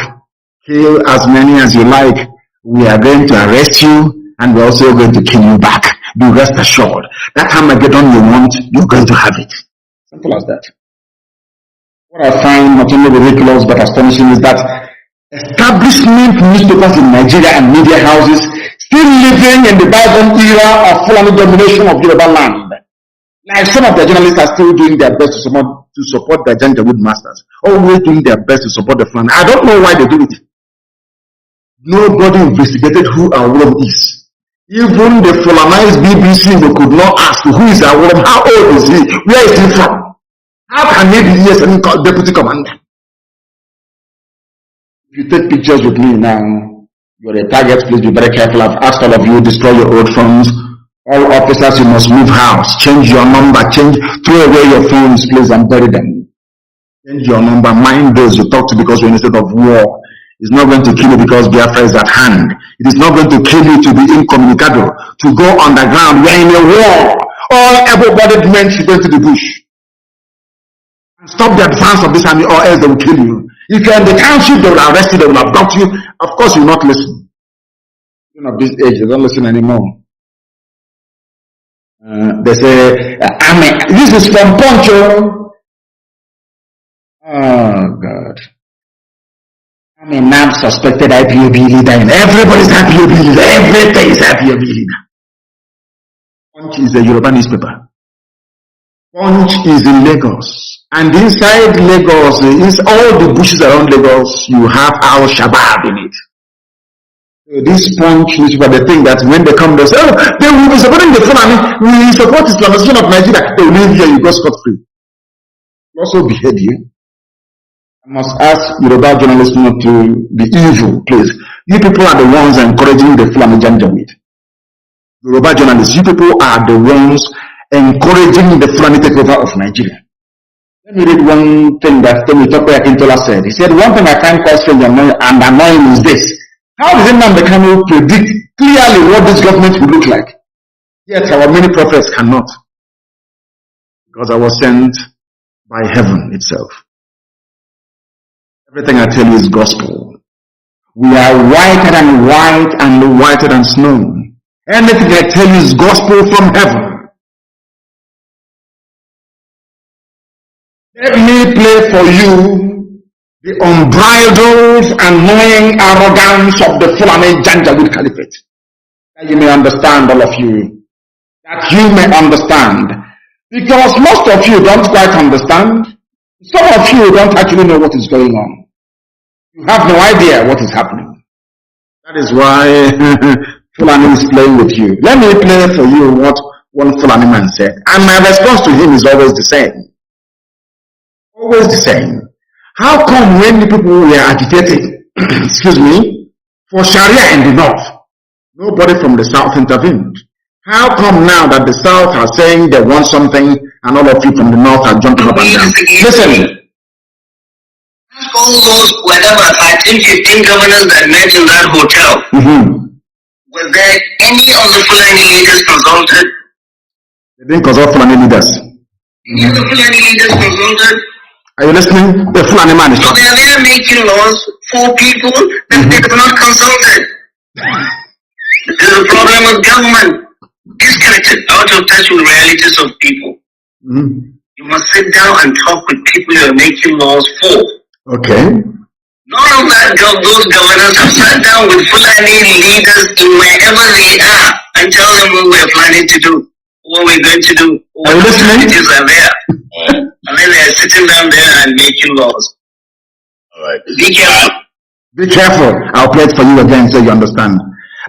Kill as many as you like. We are going to arrest you and we're also going to kill you back. Be rest assured. That Armageddon you want, you're going to have it. Simple as that. What I find not only ridiculous but astonishing is that establishment newspapers in Nigeria and media houses still living in the bygone era of Fulani domination of Yoruba land. Like some of the journalists are still doing their best to support their Janjaweed masters. Always doing their best to support the Fulani. I don't know why they do it. Nobody investigated who Awolowo is. Even the Fulanized BBC could not ask who is Awolowo, how old is he, where is he from? How can he be ESN deputy commander? If you take pictures with me now, you're a target, please be very careful. I've asked all of you, destroy your old phones. All officers, you must move house. Change your number, throw away your phones, please, and bury them. Change your number, mind those you talk to because you're in a state of war. It's not going to kill you because Biafra is at hand. It is not going to kill you to be incommunicado, to go underground. We are in a war. All able-bodied men should go to the bush. And stop the advance of this army or else they will kill you. If you're in the township, they will arrest you, they will abduct you. Of course, you will not listen. Children of this age, they don't listen anymore. They say, Amen. This is from Poncho. Oh, God. I'm a now suspected IPOB leader, and everybody's IPOB leader. Everything is IPOB leader. Punch is a Yoruba newspaper. Punch is in Lagos. And inside Lagos, all the bushes around Lagos, you have Al Shabaab in it. So this Punch newspaper, they think that when they come, they say, oh, they will be supporting the Fulani. We support Islamization of Nigeria. They will leave here, you go scot-free. Also behead you. I must ask Yoruba journalists not to be evil, please. You people are the ones encouraging the Fulani Janjaweed. Yoruba journalists, you people are the ones encouraging the Fulani takeover of Nigeria. Let me read one thing that Tony Tope Akintola said. He said, one thing I find quite strange and annoying is this. How does Nnamdi Kanu predict clearly what this government will look like? Yet our many prophets cannot. Because I was sent by heaven itself. Everything I tell you is gospel. We are whiter than white and whiter than snow. Anything I tell you is gospel from heaven. Let me play for you the unbridled, annoying arrogance of the Fulani Janjaweed Caliphate. That you may understand, all of you. That you may understand. Because most of you don't quite understand. Some of you don't actually know what is going on. You have no idea what is happening. That is why Fulani is playing with you. Let me play for you what one Fulani man said. And my response to him is always the same. Always the same. How come when the people were agitating, excuse me, for Sharia in the north, nobody from the south intervened? How come now that the south are saying they want something and all of you from the north are jumping up and down? Listen. All those, whatever, 13, 15 governors that met in that hotel, were there any of the Fulani leaders consulted? They didn't consult Fulani leaders. Any of the Fulani leaders consulted? Are you listening? The Fulani man is so they are there making laws for people that they have not consulted. This is a problem of government. Disconnected, out of touch with realities of people. You must sit down and talk with people you are making laws for. Okay. None of that those governors have sat down with Fulani leaders in wherever they are and tell them what we're planning to do, what we're going to do, what opportunities are there. And then they're sitting down there and making laws. Alright. Be careful. Be careful. I'll play it for you again so you understand.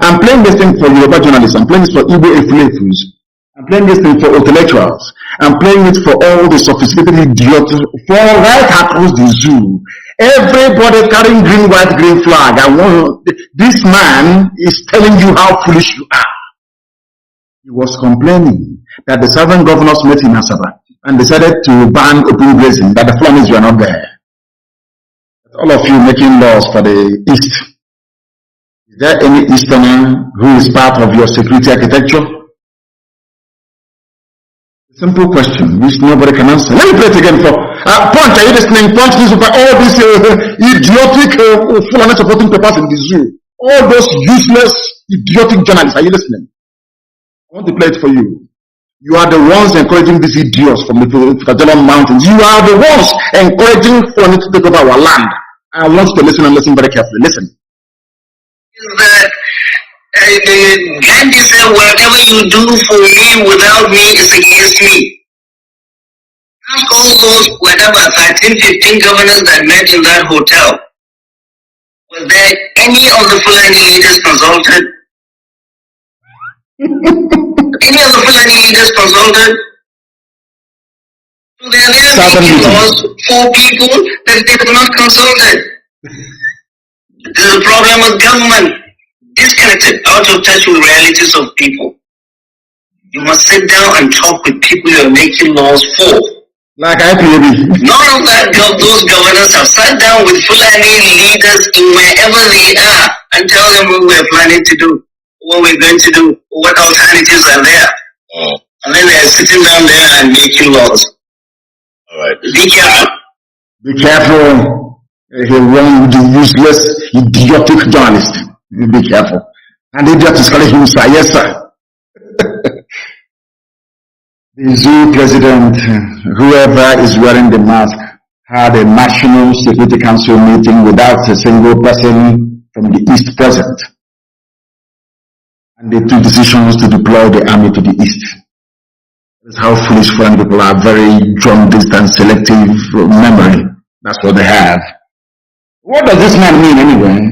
I'm playing this thing for Yoruba journalists. I'm playing this for Igbo Efulefus. I'm playing this thing for intellectuals. I'm playing it for all the sophisticated idiots for right across the zoo. Everybody carrying green, white, green flag. This man is telling you how foolish you are. He was complaining that the southern governors met in Asaba and decided to ban open grazing, that the Fulanis were not there. All of you making laws for the East. Is there any Easterner who is part of your security architecture? Simple question, which nobody can answer. Let me play it again for Punch. Are you listening? Punch this over all these idiotic Fulani supporting papers in the zoo. All those useless, idiotic journalists. Are you listening? I want to play it for you. You are the ones encouraging these idiots from the Kajalan Mountains. You are the ones encouraging Fulani to take over our land. I want you to listen and listen very carefully. Listen. Gandhi said, whatever you do for me without me is against me. Ask all those, whatever, 13, 15 governors that met in that hotel. Was there any of the Fulani leaders consulted? Any of the Fulani leaders consulted? So they are there making laws for people that they have not consulted. This is a problem with government. Disconnected, out of touch with realities of people. You must sit down and talk with people you are making laws for. Like IPOB. None of that those governors have sat down with Fulani leaders in wherever they are and tell them what we're planning to do, what we're going to do, what alternatives are there. And then they're sitting down there and making laws. Alright. Be careful. Be careful. He wrong with the useless, idiotic journalist. Be careful. And idiot is calling him sir. Yes, sir. The zoo president, whoever is wearing the mask, had a National Security Council meeting without a single person from the East present. And they took decisions to deploy the army to the East. That's how foolish foreign people are, very jaundiced and selective memory. That's what they have. What does this man mean anyway?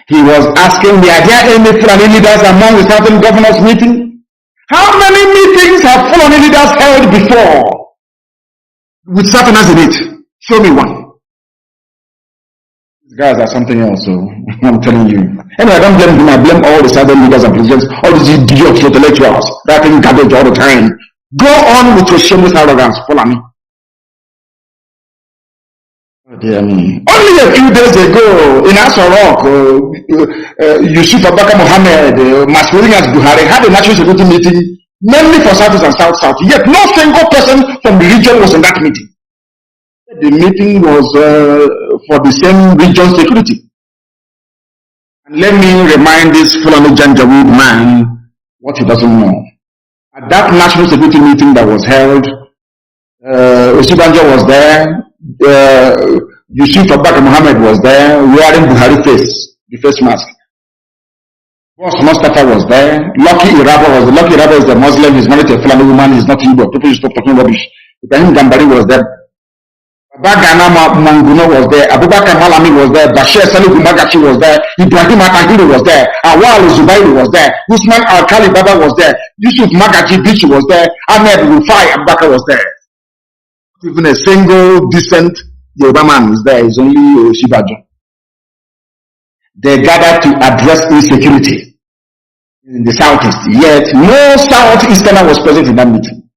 He was asking, are there any Fulani leaders among the Southern Governors meeting? How many meetings have Fulani leaders held before with Southerners in it? Show me one. These guys are something else, so I'm telling you. Anyway, I don't blame him, I blame all the Southern leaders and presidents, all these idiots, intellectuals, writing garbage all the time. Go on with your shameless arrogance, Fulani. Oh dear me. Only a few days ago, in Asarok, Yusuf Abubakar Mohammed, masquerading as Buhari, had a national security meeting, mainly for South and South. Yet no single person from the region was in that meeting. The meeting was for the same region security. And let me remind this Fulani Janjaweed man what he doesn't know. At that national security meeting that was held, Osibanjo was there, Yusuf Abubakar Mohammed was there, wearing Buhari face, the face mask. Boss Mustafa was there, Lucky Iraba was there. Lucky Iraba is a Muslim, he's married to a Fulani woman, he's not Igbo. People stop talking rubbish. Ibrahim Gambari was there. Bagana Manguno was there, Abubakar Malami was there, Bashir Salihu Magachi was there, Ibrahim Atahiri was there, Awal Zubairi was there, Usman Al-Khali Baba was there, Yusuf Magachi Bichi was there, Ahmed Rufai Abubakar was there. Even a single decent Yoruba man is there, is only Shibajo. They gathered to address insecurity in the southeast, yet no southeasterner was present in that meeting.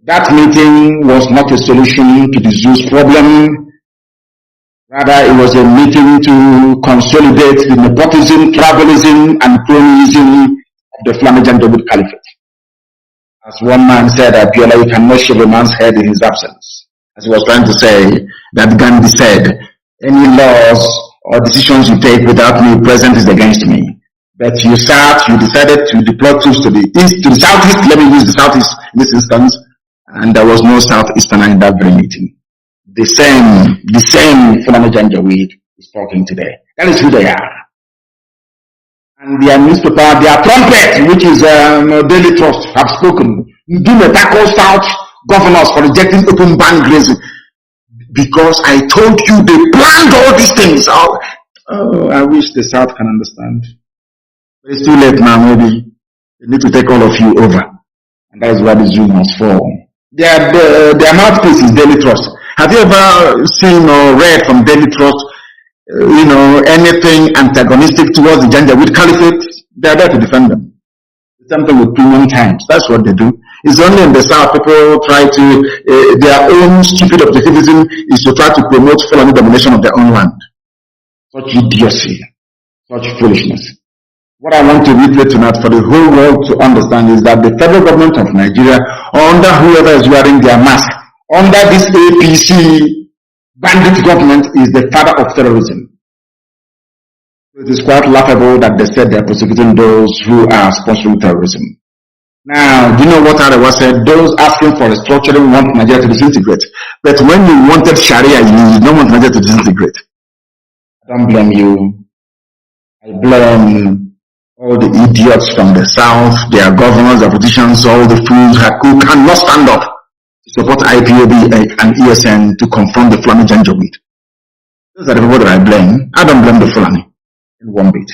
That meeting was not a solution to the Zeus problem. Rather, it was a meeting to consolidate the nepotism, tribalism, and cronyism of the Fulani Janjaweed Caliphate. As one man said, Abiola, you cannot shave a man's head in his absence. As he was trying to say, that Gandhi said, any laws or decisions you take without me present is against me. But you decided to deploy troops to the east, to the southeast. Let me use the southeast in this instance. And there was no southeasterner in that very meeting. The same Fulani Janjaweed is talking today. That is who they are. And their newspaper, their trumpet, which is Daily Trust, have spoken. Do the tackle South governors for rejecting open bank grazing. Because I told you they planned all these things. Oh, I wish the South can understand. But it's too late now, maybe. They need to take all of you over. And that is why the Zoom must fall. Their mouthpiece is Daily Trust. Have you ever seen or read from Daily Trust, anything antagonistic towards the Janjaweed Caliphate? They are there to defend them. Something with Premium Times. That's what they do. It's only in the South people try to, their own stupid objectivism is to try to promote Fulani domination of their own land. Such idiocy. Such foolishness. What I want to reiterate tonight for the whole world to understand is that the federal government of Nigeria, under whoever is wearing their mask, under this APC bandit government, is the father of terrorism. It is quite laughable that they said they are prosecuting those who are sponsoring terrorism. Now, do you know what Arewa said? Those asking for restructuring want Nigeria to disintegrate. But when you wanted Sharia, you don't want Nigeria to disintegrate. I don't blame you. I blame all the idiots from the South, their governors, their politicians, all the fools who cannot stand up to support IPOB and ESN to confront the Fulani Janjaweed. Those are the people that I blame. I don't blame the Fulani in one bit.